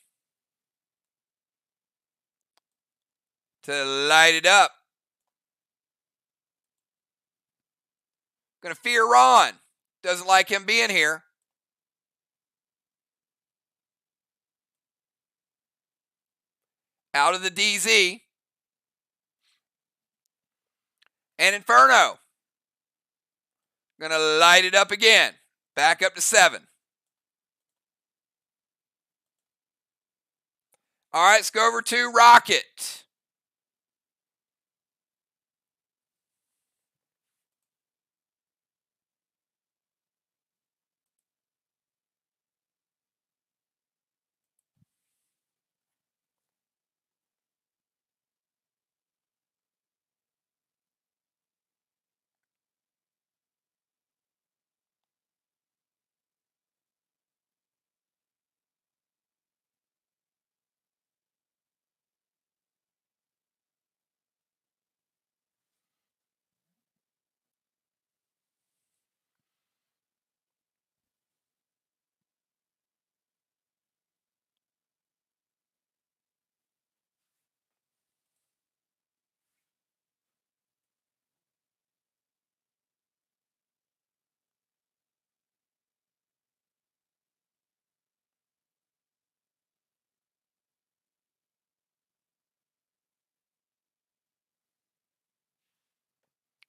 to light it up. Going to fear Ron. Doesn't like him being here. Out of the DZ. And Inferno. Going to light it up again. Back up to 7. All right, let's go over to Rocket.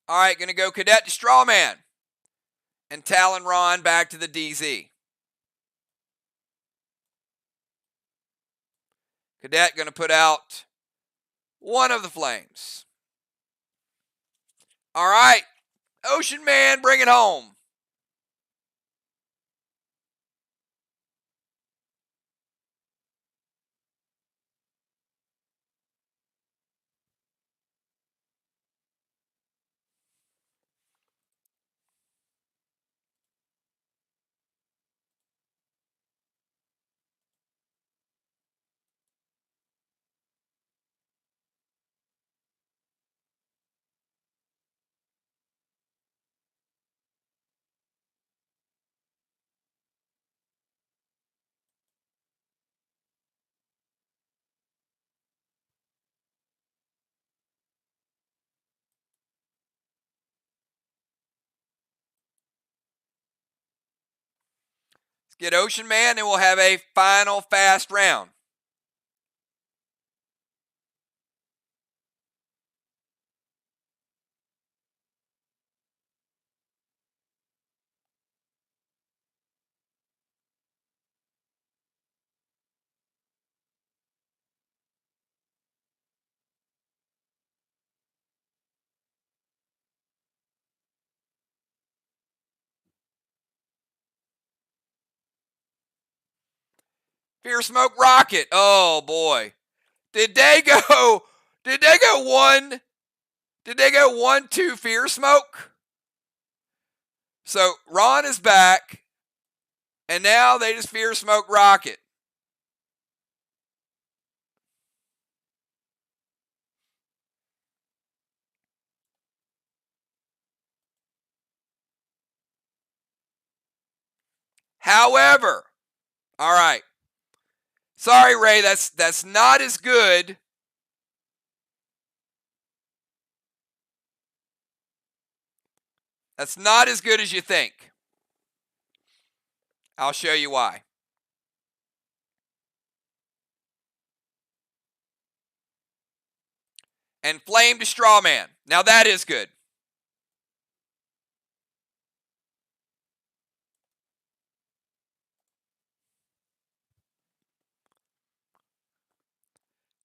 All right, going to go Cadet to Strawman. And Talon Ron back to the DZ. Cadet going to put out one of the flames. All right, Ocean Man, bring it home. Get Ocean Man, and we'll have a final fast round. Fear Smoke Rocket. Oh boy. Did they go 1-2 Fear Smoke? So Ron is back, and now they just Fear Smoke Rocket. However, all right. Sorry, Ray, that's not as good. That's not as good as you think. I'll show you why. And Flame to Strawman. Now that is good.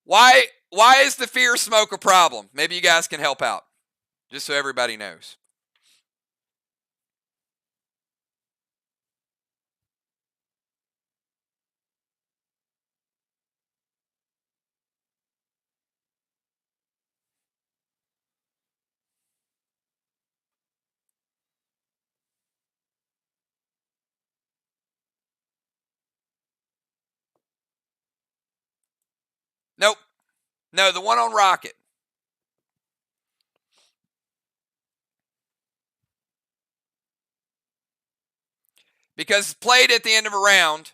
Why is the Fear Smoke a problem? Maybe you guys can help out, just so everybody knows. Nope. No, the one on Rocket. Because it's played at the end of a round,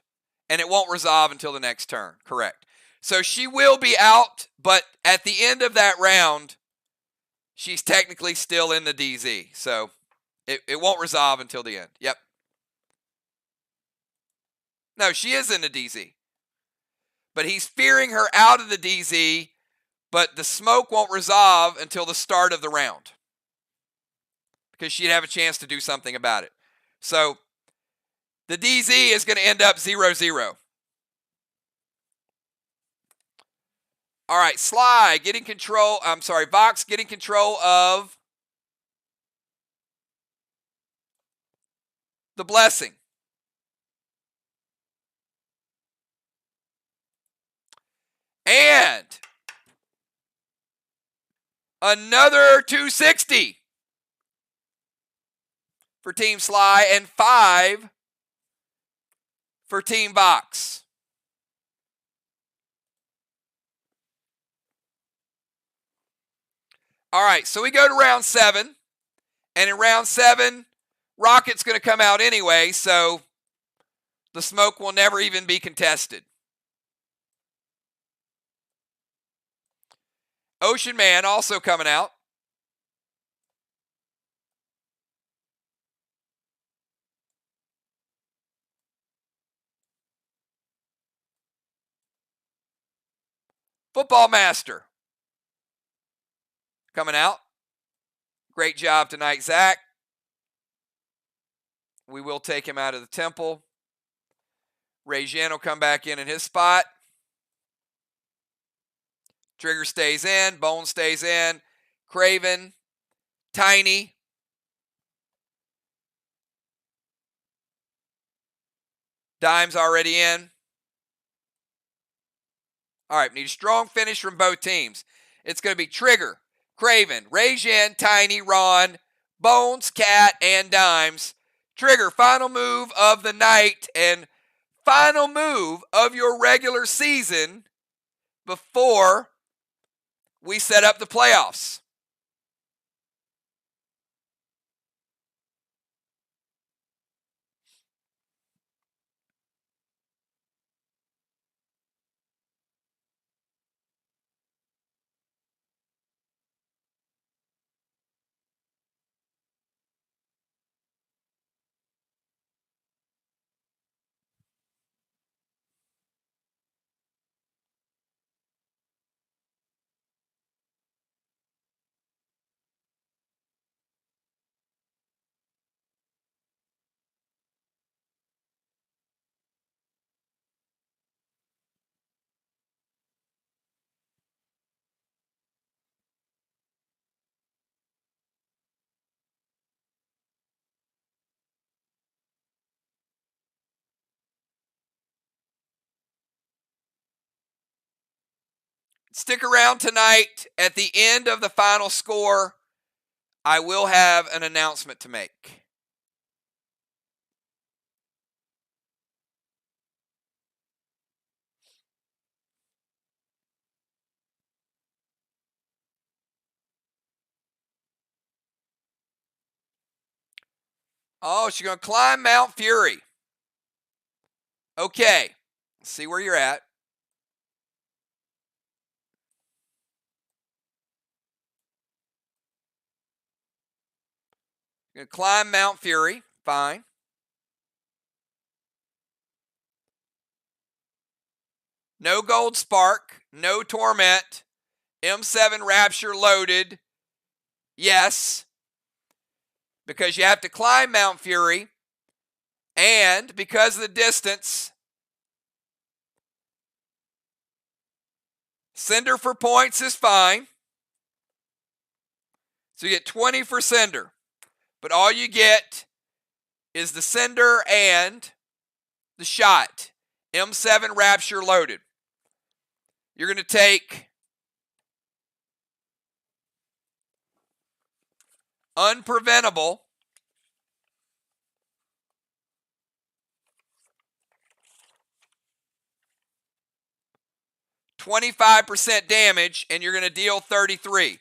and it won't resolve until the next turn. Correct. So she will be out, but at the end of that round, she's technically still in the DZ. So it won't resolve until the end. Yep. No, she is in the DZ. But he's fearing her out of the DZ, but the smoke won't resolve until the start of the round, because she'd have a chance to do something about it. So the DZ is going to end up 0-0. All right, Sly getting control. I'm sorry, VOX getting control of the Blessing. And another 260 for Team Sly and 5 for Team VOX. All right, so we go to round 7. And in round 7, Rocket's going to come out anyway, so the smoke will never even be contested. Ocean Man also coming out. Football Master coming out. Great job tonight, Zach. We will take him out of the temple. Regien will come back in his spot. Trigger stays in. Bone stays in. Craven. Tiny. Dime's already in. All right, need a strong finish from both teams. It's going to be Trigger, Craven, Regien, Tiny, Ron, Bones, Cat, and Dimes. Trigger, final move of the night and final move of your regular season before we set up the playoffs. Stick around tonight. At the end of the final score, I will have an announcement to make. Oh, she's going to climb Mount Fury. Okay. Let's see where you're at. You're going to climb Mount Fury. Fine. No Gold Spark. No Torment. M7 Rapture loaded. Yes. Because you have to climb Mount Fury. And because of the distance, Cinder for points is fine. So you get 20 for Cinder. But all you get is the Cinder and the shot. M7 Rapture loaded. You're going to take Unpreventable. $25 damage, and you're going to deal 33.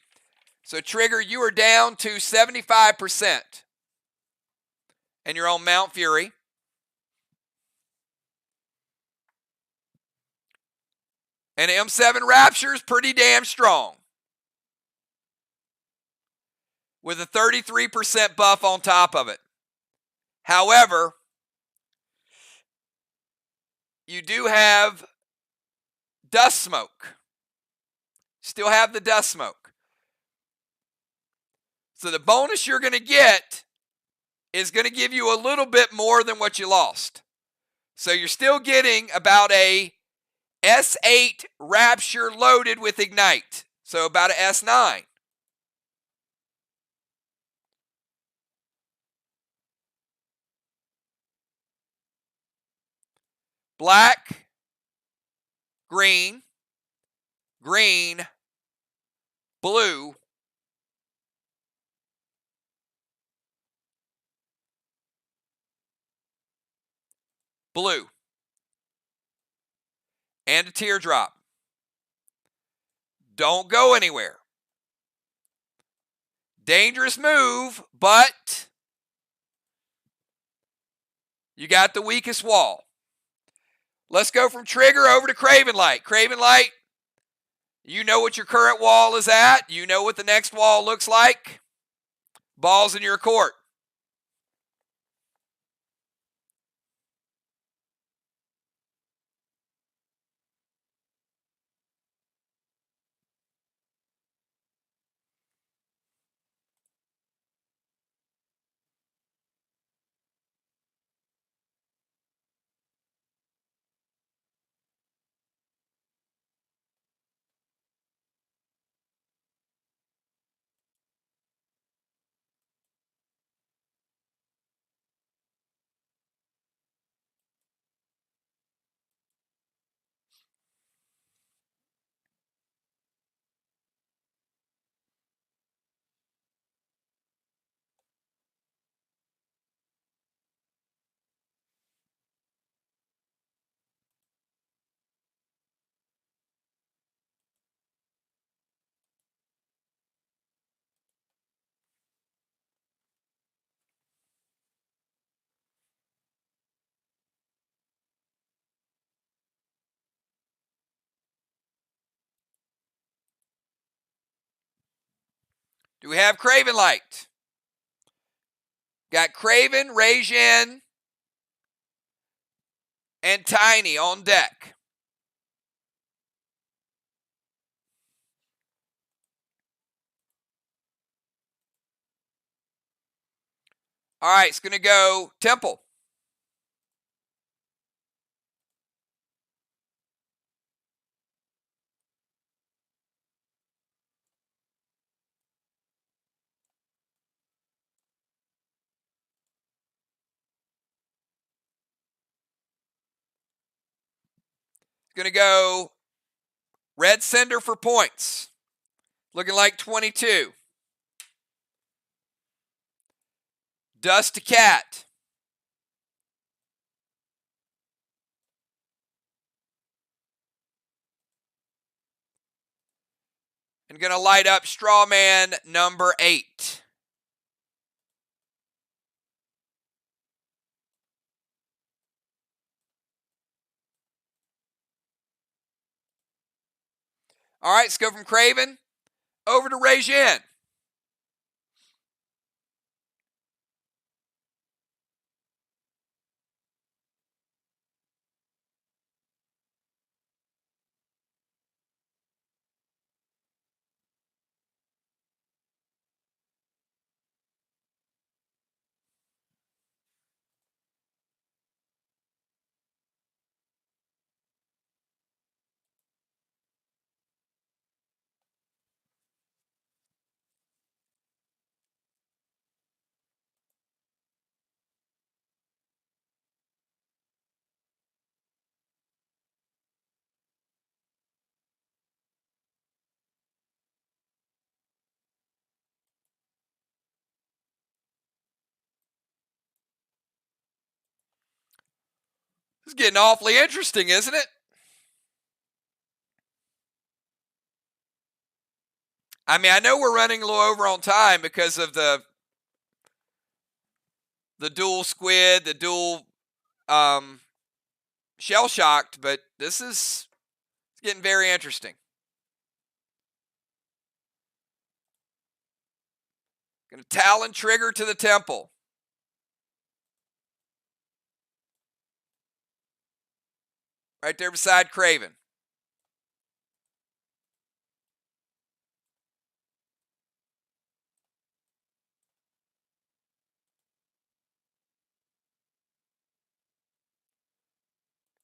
So, Trigger, you are down to 75%. And you're on Mount Fury. And M7 Rapture is pretty damn strong. With a 33% buff on top of it. However, you do have dust smoke. Still have the dust smoke. So the bonus you're going to get is going to give you a little bit more than what you lost. So you're still getting about a S8 Rapture loaded with Ignite. So about a S9. Black, green, green, blue, blue, and a teardrop. Don't go anywhere. Dangerous move, but you got the weakest wall. Let's go from Trigger over to Craven Light. Craven Light, you know what your current wall is at. You know what the next wall looks like. Ball's in your court. Do we have Craven Light? Got Craven, Rajin, and Tiny on deck. All right, it's going to go Temple. It's going to go Red Cinder for points. Looking like 22. Dust to Cat. And going to light up Strawman number 8. All right, let's go from Craven over to Rajin. This is getting awfully interesting, isn't it? I mean, I know we're running a little over on time because of the dual squid, the dual shell shocked, but this is getting very interesting. Going to Talon trigger to the Temple. Right there beside Craven.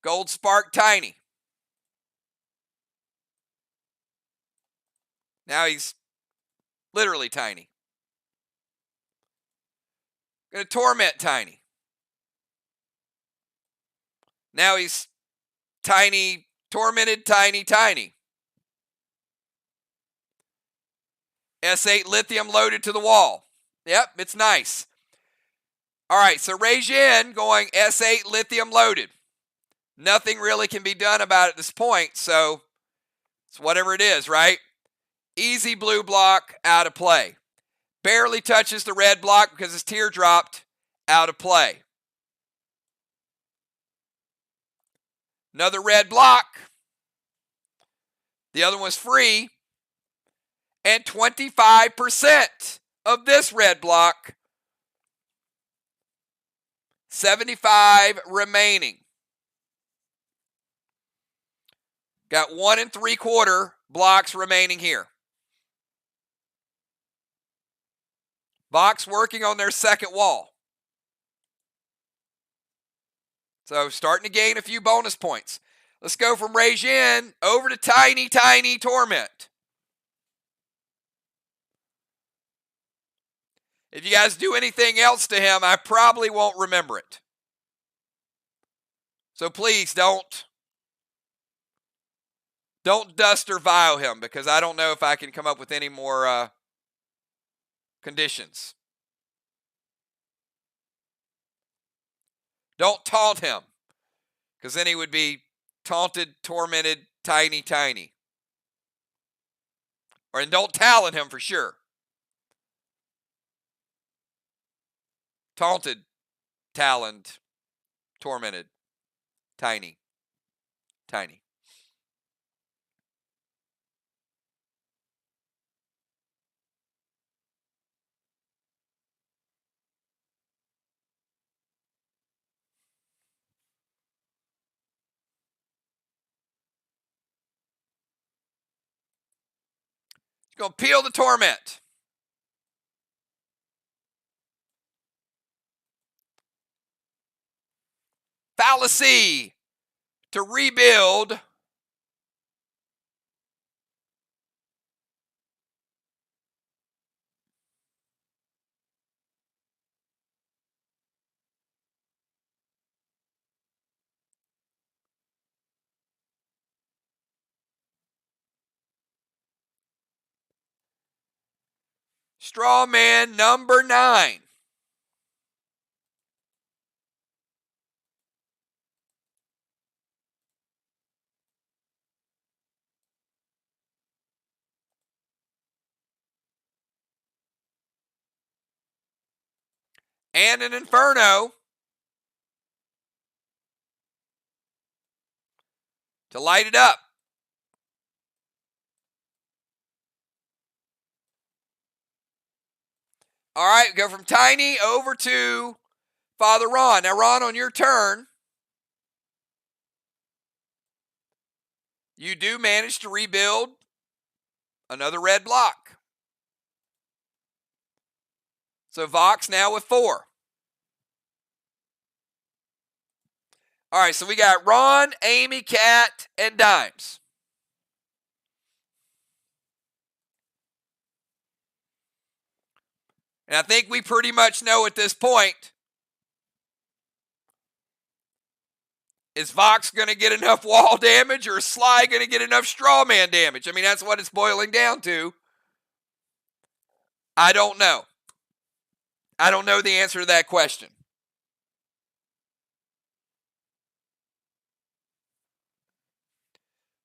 Gold Spark Tiny. Now he's literally tiny. Going to Torment Tiny. Now he's tiny, tormented, tiny. S8 lithium loaded to the wall. Yep, it's nice. All right, so Rajin going S8 lithium loaded. Nothing really can be done about it at this point, so it's whatever it is, right? Easy blue block, out of play. Barely touches the red block because his tear dropped, out of play. Another red block. The other one's free. And 25% of this red block. 75 remaining. Got 1 3/4 blocks remaining here. VOX working on their second wall. So starting to gain a few bonus points. Let's go from Rajin over to Tiny Torment. If you guys do anything else to him, I probably won't remember it. So please don't dust or vile him, because I don't know if I can come up with any more conditions. Don't taunt him, because then he would be taunted, tormented, tiny. And don't Talon him for sure. Taunted, taloned, tormented, tiny. Going to peel the torment. Fallacy to rebuild. Straw man number 9. And an Inferno to light it up. All right, go from Tiny over to Father Ron. Now, Ron, on your turn, you do manage to rebuild another red block. So Vox now with 4. All right, so we got Ron, Amy, Cat, and Dimes. And I think we pretty much know at this point, is Vox going to get enough wall damage, or is Sly going to get enough straw man damage? I mean, that's what it's boiling down to. I don't know. I don't know the answer to that question.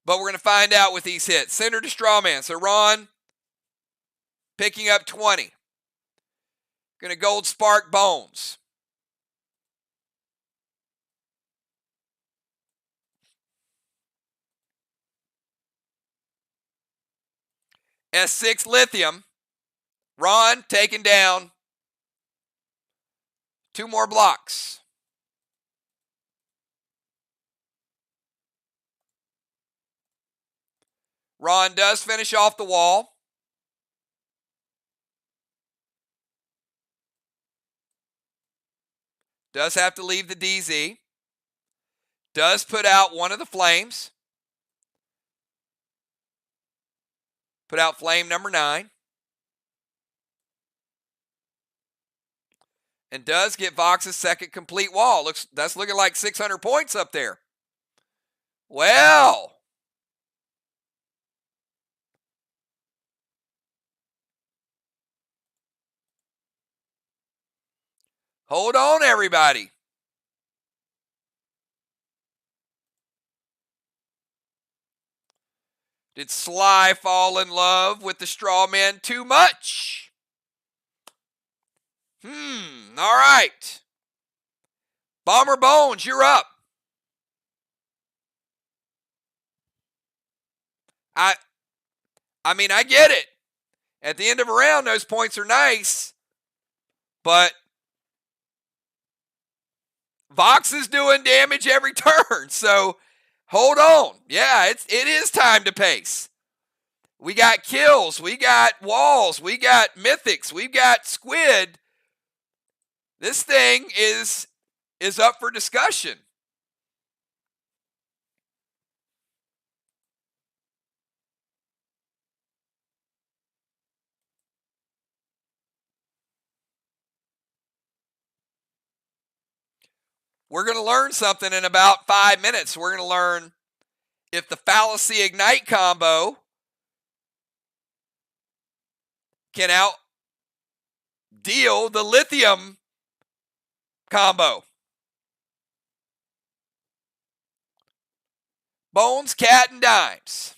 But we're going to find out with these hits. Center to straw man. So Ron picking up 20. Going to gold spark Bones. S6 lithium. Ron taking down 2 more blocks. Ron does finish off the wall. Does have to leave the DZ. Does put out one of the flames. Put out flame number 9. And does get Vox's second complete wall. That's looking like 600 points up there. Well, hold on, everybody. Did Sly fall in love with the straw man too much? All right. Bomber Bones, you're up. I mean, I get it. At the end of a round, those points are nice, but Vox is doing damage every turn, so hold on. Yeah, it is time to pace. We got kills, we got walls, we got mythics, we got squid. This thing is up for discussion. We're going to learn something in about 5 minutes. We're going to learn if the Fallacy Ignite combo can out deal the Lithium combo. Bones, Cat, and Dimes.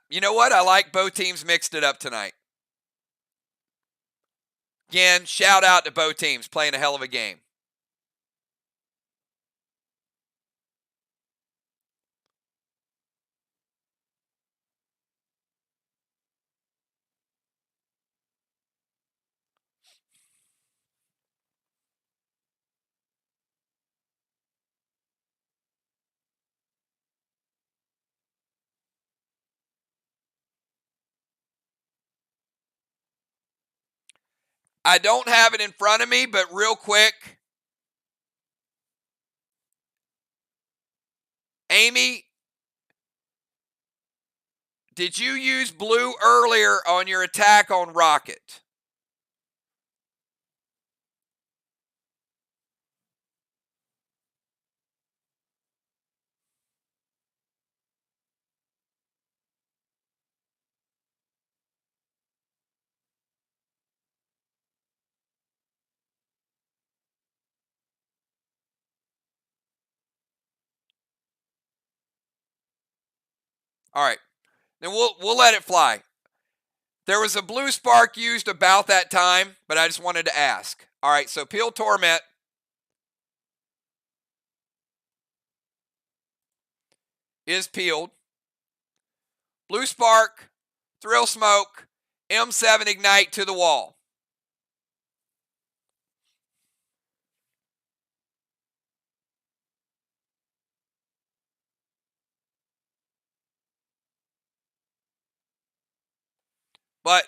You know what? I like both teams mixed it up tonight. Again, shout out to both teams playing a hell of a game. I don't have it in front of me, but real quick, Amy, did you use blue earlier on your attack on Rocket? All right. Then we'll let it fly. There was a blue spark used about that time, but I just wanted to ask. All right, so Peel Torment is peeled. Blue Spark, Thrill Smoke, M7 Ignite to the wall. But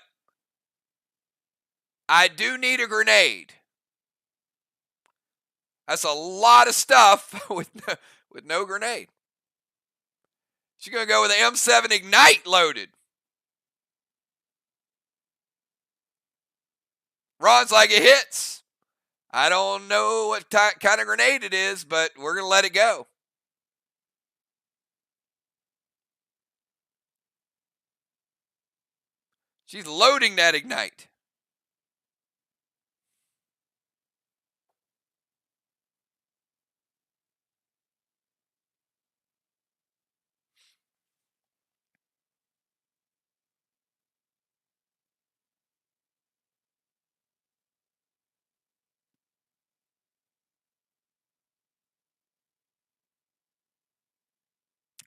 I do need a grenade. That's a lot of stuff with no grenade. She's going to go with the M7 Ignite loaded. Runs like it hits. I don't know what kind of grenade it is, but we're going to let it go. She's loading that Ignite.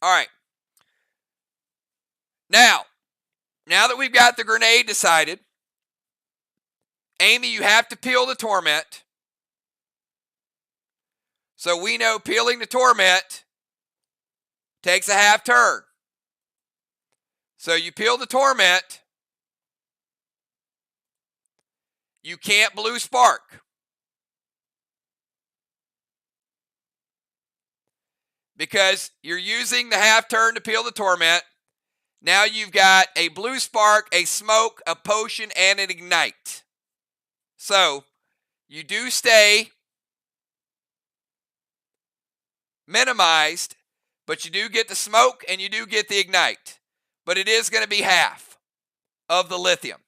All right. Now that we've got the grenade decided, Amy, you have to peel the Torment. So we know peeling the Torment takes a half turn. So you peel the Torment. You can't blue spark. Because you're using the half turn to peel the Torment. Now you've got a blue spark, a smoke, a potion, and an ignite. So you do stay minimized, but you do get the smoke and you do get the ignite. But it is going to be half of the lithium.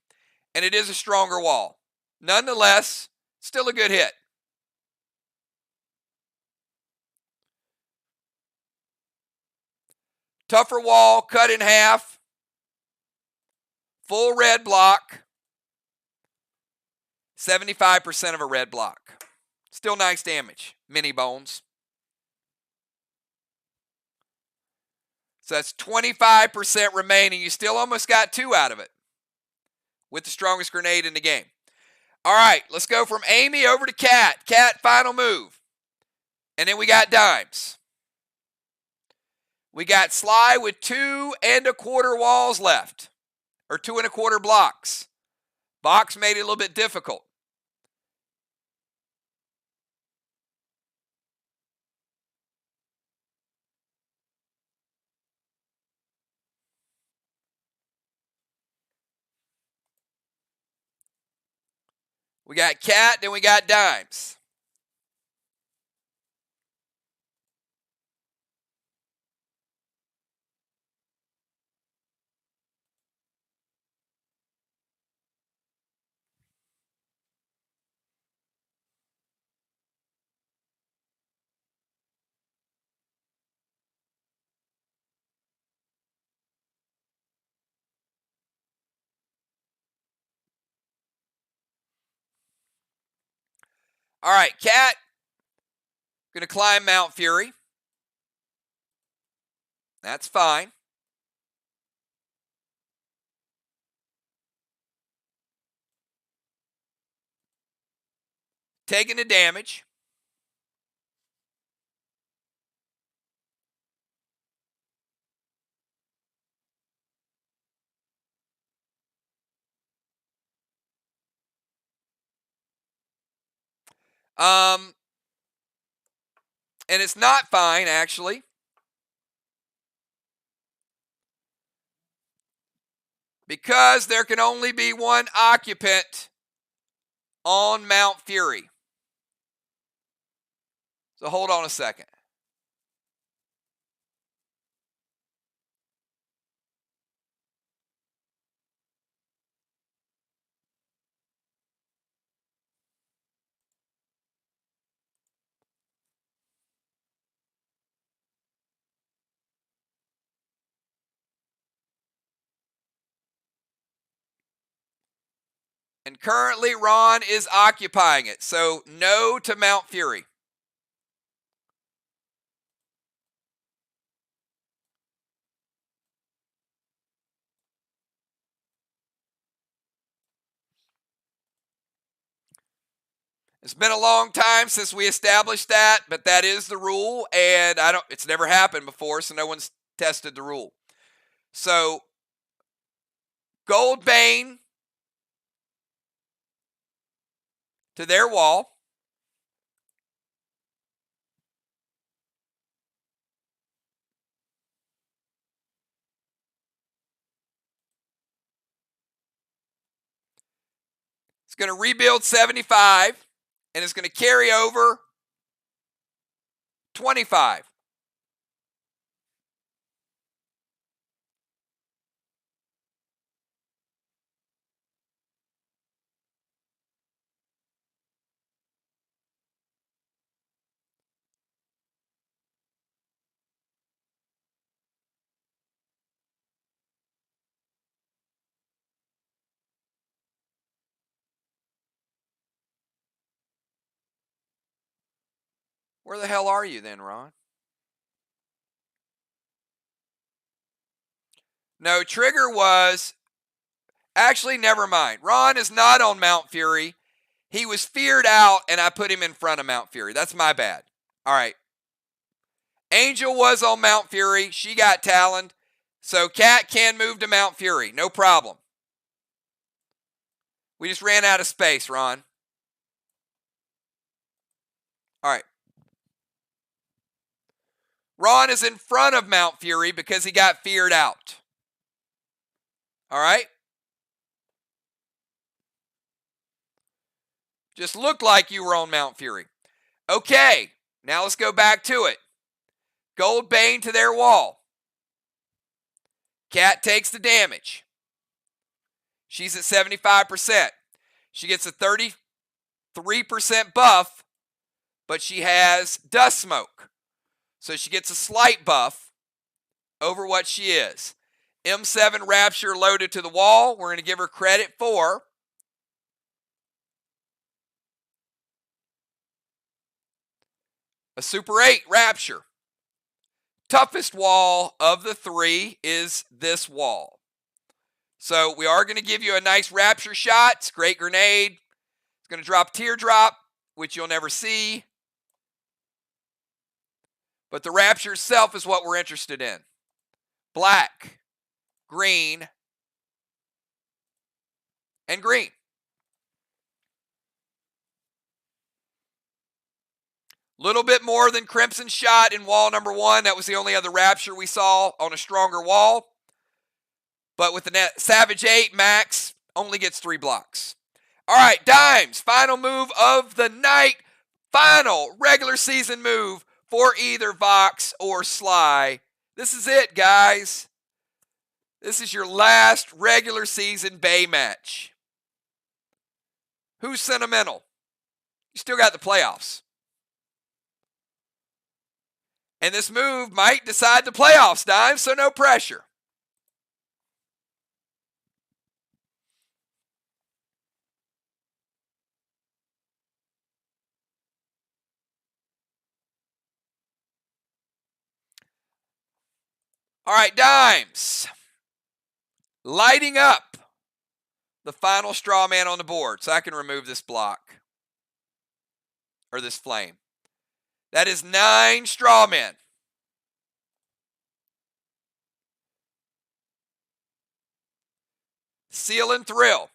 And it is a stronger wall. Nonetheless, still a good hit. Tougher wall, cut in half. Full red block. 75% of a red block. Still nice damage. Mini bones. So that's 25% remaining. You still almost got 2 out of it with the strongest grenade in the game. All right, let's go from Amy over to Kat. Kat, final move. And then we got dimes. We got Sly with 2 1/4 walls left. Or 2 1/4 blocks. VOX made it a little bit difficult. We got Cat, then we got dimes. All right, Cat, going to climb Mount Fury. That's fine. Taking the damage. And it's not fine, actually. Because there can only be one occupant on Mount Fury. So hold on a second. And currently Ron is occupying it. So no to Mount Fury. It's been a long time since we established that, but that is the rule, and it's never happened before, so no one's tested the rule. So Goldbane to their wall. It's going to rebuild 75, and it's going to carry over 25. Where the hell are you then, Ron? No, Trigger was... Actually, never mind. Ron is not on Mount Fury. He was feared out, and I put him in front of Mount Fury. That's my bad. All right. Angel was on Mount Fury. She got Taloned. So Cat can move to Mount Fury. No problem. We just ran out of space, Ron. All right. Ron is in front of Mount Fury because he got feared out. All right? Just looked like you were on Mount Fury. Okay, now let's go back to it. Goldbane to their wall. Cat takes the damage. She's at 75%. She gets a 33% buff, but she has Dust Smoke. So she gets a slight buff over what she is. M7 Rapture loaded to the wall. We're going to give her credit for a Super 8 Rapture. Toughest wall of the three is this wall. So we are going to give you a nice Rapture shot. It's a great grenade. It's going to drop Teardrop, which you'll never see. But the Rapture itself is what we're interested in. Black, green, and green. Little bit more than Crimson Shot in wall number 1. That was the only other Rapture we saw on a stronger wall. But with the Savage 8, Max only gets 3 blocks. All right, Dimes, final move of the night. Final regular season move for either VOX or SLY. This is it, guys. This is your last regular season Bay match. Who's sentimental? You still got the playoffs. And this move might decide the playoffs, Dimes, so no pressure. All right, Dimes. Lighting up the final straw man on the board, so I can remove this block. Or this flame. That is 9 straw men. Seal and Thrill.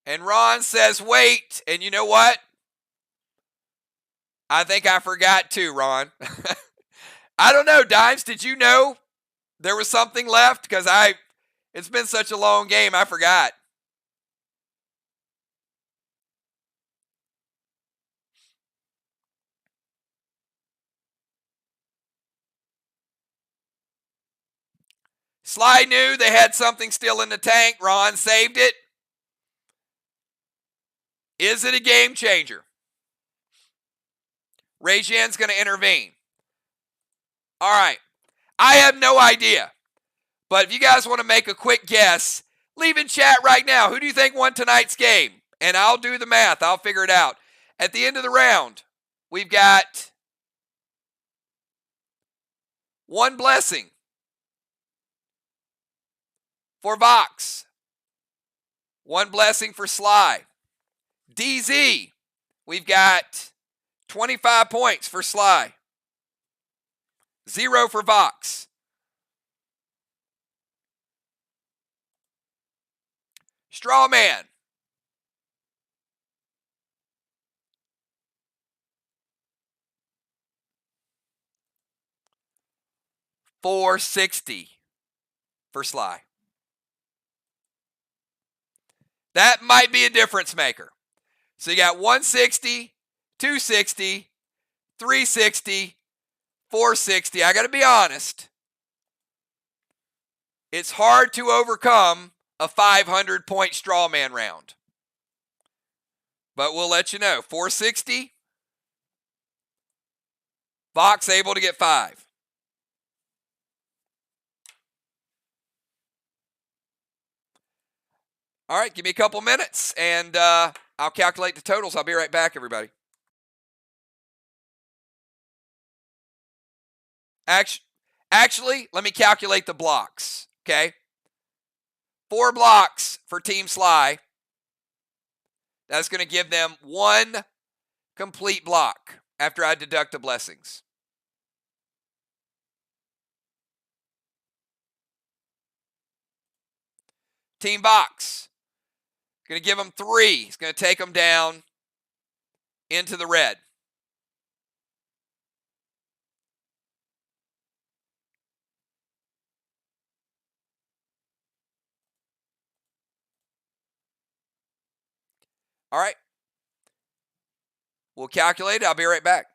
And Ron says, wait. And you know what? I think I forgot too, Ron. I don't know, Dimes, did you know there was something left? Because it's been such a long game, I forgot. Sly knew they had something still in the tank. Ron saved it. Is it a game changer? Rejian's going to intervene. All right. I have no idea. But if you guys want to make a quick guess, leave in chat right now. Who do you think won tonight's game? And I'll do the math. I'll figure it out. At the end of the round, we've got one blessing for VOX. One blessing for Sly. DZ, we've got 25 points for Sly. 0 for VOX. Strawman. $460 for Sly. That might be a difference maker. So you got 160, 260, 360, 460. I got to be honest. It's hard to overcome a 500-point strawman round. But we'll let you know. 460. VOX able to get 5. All right, give me a couple minutes, and I'll calculate the totals. I'll be right back, everybody. Actually, let me calculate the blocks, okay? 4 blocks for Team Sly. That's going to give them 1 complete block after I deduct the blessings. Team VOX, going to give them 3. It's going to take them down into the red. All right. We'll calculate it. I'll be right back.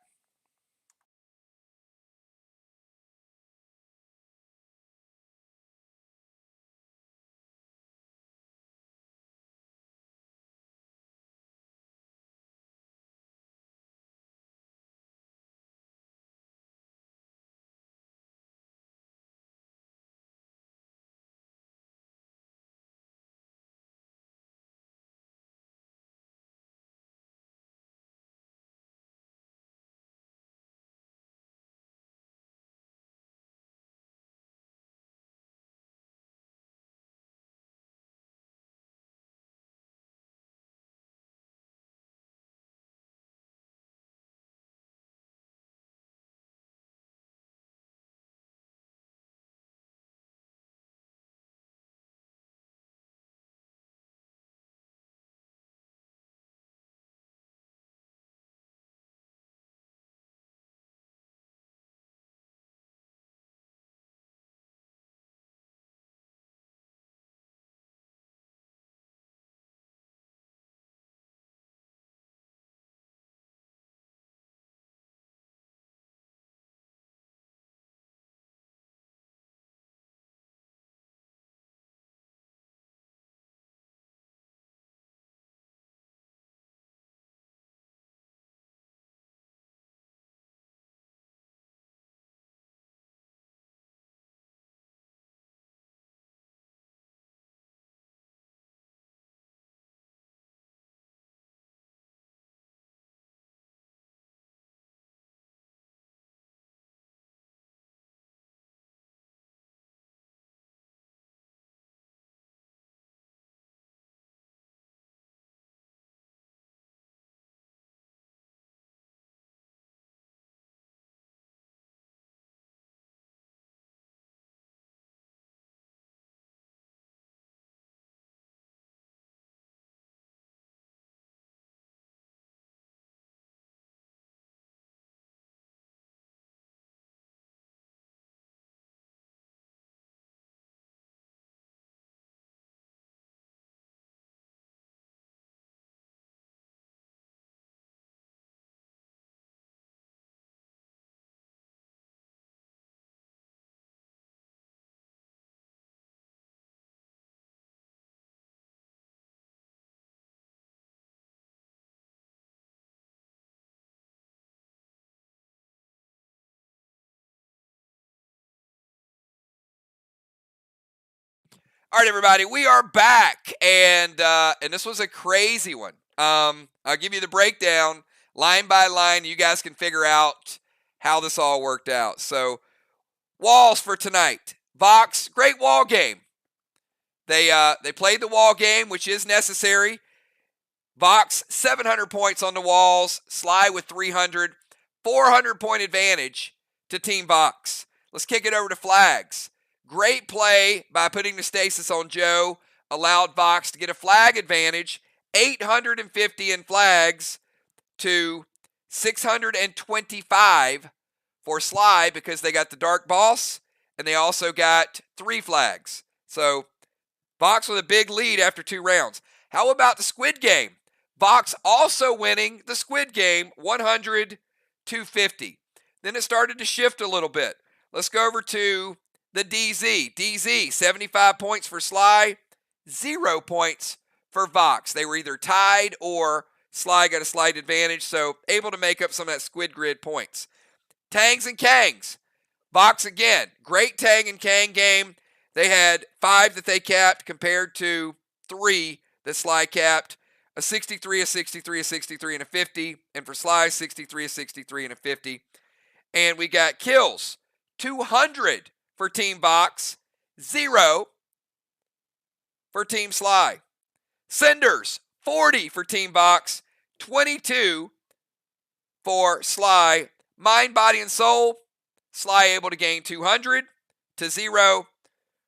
All right, everybody, we are back, and this was a crazy one. I'll give you the breakdown line by line. You guys can figure out how this all worked out. So, walls for tonight. VOX, great wall game. They played the wall game, which is necessary. VOX, 700 points on the walls. SLY with 300. 400-point advantage to Team VOX. Let's kick it over to flags. Great play by putting the stasis on Joe. Allowed VOX to get a flag advantage. 850 in flags to 625 for SLY because they got the Dark Boss and they also got 3 flags. So VOX with a big lead after 2 rounds. How about the Squid Game? VOX also winning the Squid Game 100-50. Then it started to shift a little bit. Let's go over to the DZ. DZ, 75 points for SLY, 0 points for VOX. They were either tied or SLY got a slight advantage, so able to make up some of that Squid Grid points. Tangs and Kangs. VOX again, great Tang and Kang game. They had 5 that they capped compared to 3 that SLY capped. A 63, a 63, a 63, and a 50. And for SLY, 63, a 63, and a 50. And we got kills. 200 for Team VOX. 0 for Team SLY. Cinders, 40 for Team VOX. 22 for SLY. Mind, Body, and Soul. SLY able to gain 200 to 0.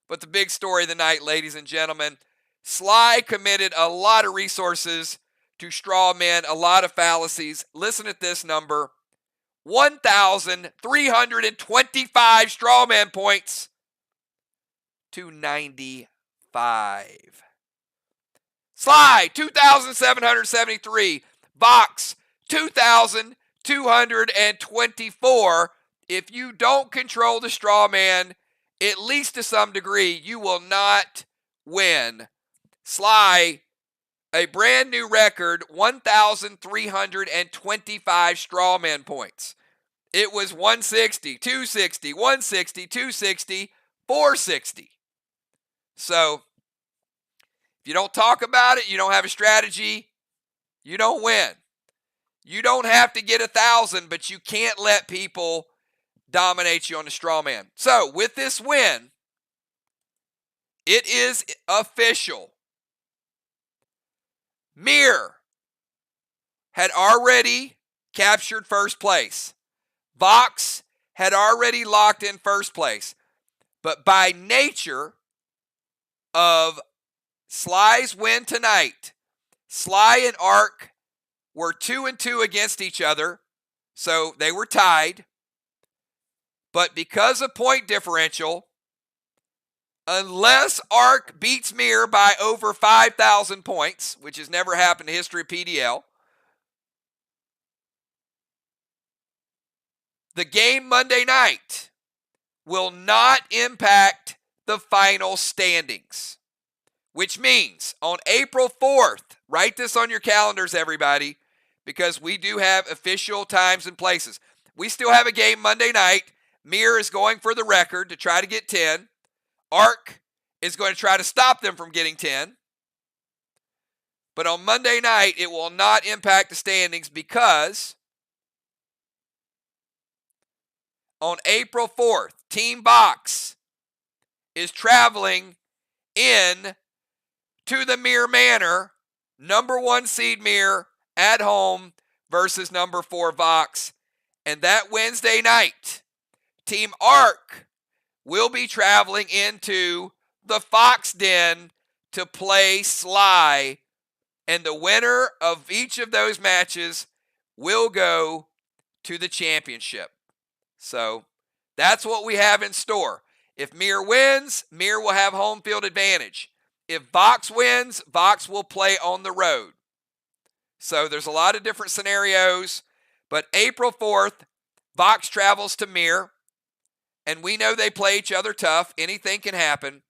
But the big story of the night, ladies and gentlemen, SLY committed a lot of resources to straw men, a lot of fallacies. Listen at this number. 1,325 straw man points to 95. SLY, 2,773. VOX, 2,224. If you don't control the straw man, at least to some degree, you will not win. SLY, a brand new record, 1,325 straw man points. It was 160, 260, 160, 260, 460. So, if you don't talk about it, you don't have a strategy, you don't win. You don't have to get 1,000, but you can't let people dominate you on the straw man. So, with this win, it is official. Mir had already captured first place. VOX had already locked in first place. But by nature of SLY's win tonight, SLY and ARC were 2-2 against each other, so they were tied. But because of point differential, unless ARC beats Mir by over 5,000 points, which has never happened in the history of PDL, the game Monday night will not impact the final standings. Which means on April 4th, write this on your calendars, everybody, because we do have official times and places. We still have a game Monday night. Mir is going for the record to try to get 10. ARC is going to try to stop them from getting 10. But on Monday night, it will not impact the standings because on April 4th, Team VOX is traveling in to the Mir Manor, number 1 seed Mir at home versus number 4 VOX. And that Wednesday night, Team ARC will be traveling into the Fox Den to play SLY. And the winner of each of those matches will go to the championship. So that's what we have in store. If Mir wins, Mir will have home field advantage. If VOX wins, VOX will play on the road. So there's a lot of different scenarios. But April 4th, VOX travels to Mir. And we know they play each other tough. Anything can happen.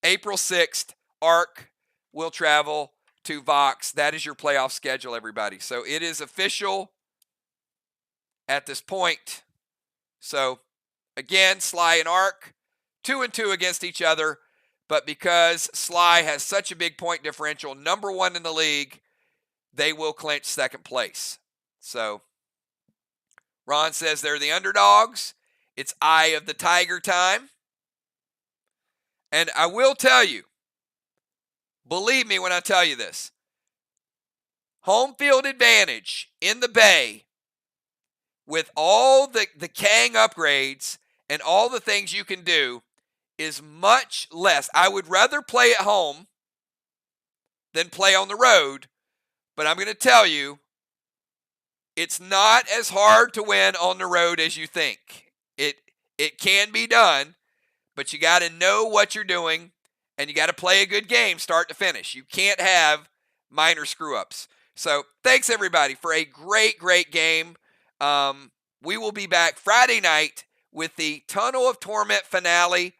April 6th, ARC will travel to VOX. That is your playoff schedule, everybody. So it is official at this point. So, again, SLY and ARC, 2-2 against each other. but because SLY has such a big point differential, number 1 in the league, they will clinch second place. So Ron says they're the underdogs. It's eye of the tiger time. And I will tell you, believe me when I tell you this, home field advantage in the Bay with all the Kang upgrades and all the things you can do is much less. I would rather play at home than play on the road, but I'm going to tell you, it's not as hard to win on the road as you think. It can be done, but you got to know what you're doing, and you got to play a good game start to finish. You can't have minor screw-ups. So thanks, everybody, for a great, great game. We will be back Friday night with the Tunnel of Torment finale.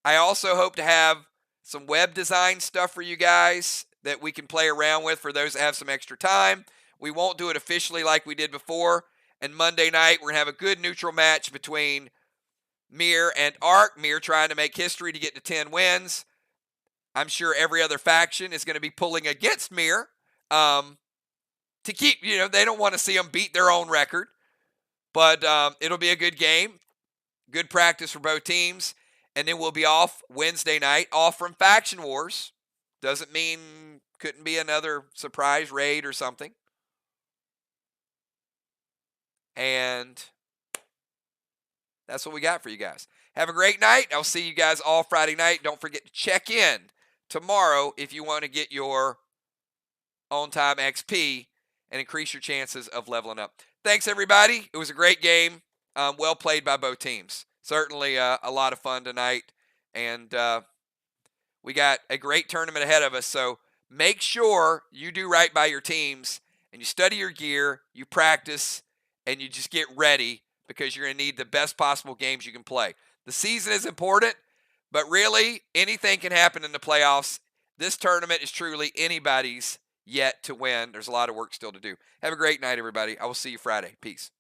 I also hope to have some web design stuff for you guys that we can play around with for those that have some extra time. We won't do it officially like we did before. And Monday night, we're going to have a good neutral match between Mir and Ark. Mir trying to make history to get to 10 wins. I'm sure every other faction is going to be pulling against Mir to keep, they don't want to see them beat their own record. But it'll be a good game. Good practice for both teams. And then we'll be off Wednesday night, off from Faction Wars. Doesn't mean couldn't be another surprise raid or something. And that's what we got for you guys. Have a great night. I'll see you guys all Friday night. Don't forget to check in tomorrow if you want to get your on-time XP and increase your chances of leveling up. Thanks, everybody. It was a great game. Well played by both teams. Certainly a lot of fun tonight. And we got a great tournament ahead of us. So make sure you do right by your teams and you study your gear, you practice, and you just get ready because you're going to need the best possible games you can play. The season is important, but really anything can happen in the playoffs. This tournament is truly anybody's yet to win. There's a lot of work still to do. Have a great night, everybody. I will see you Friday. Peace.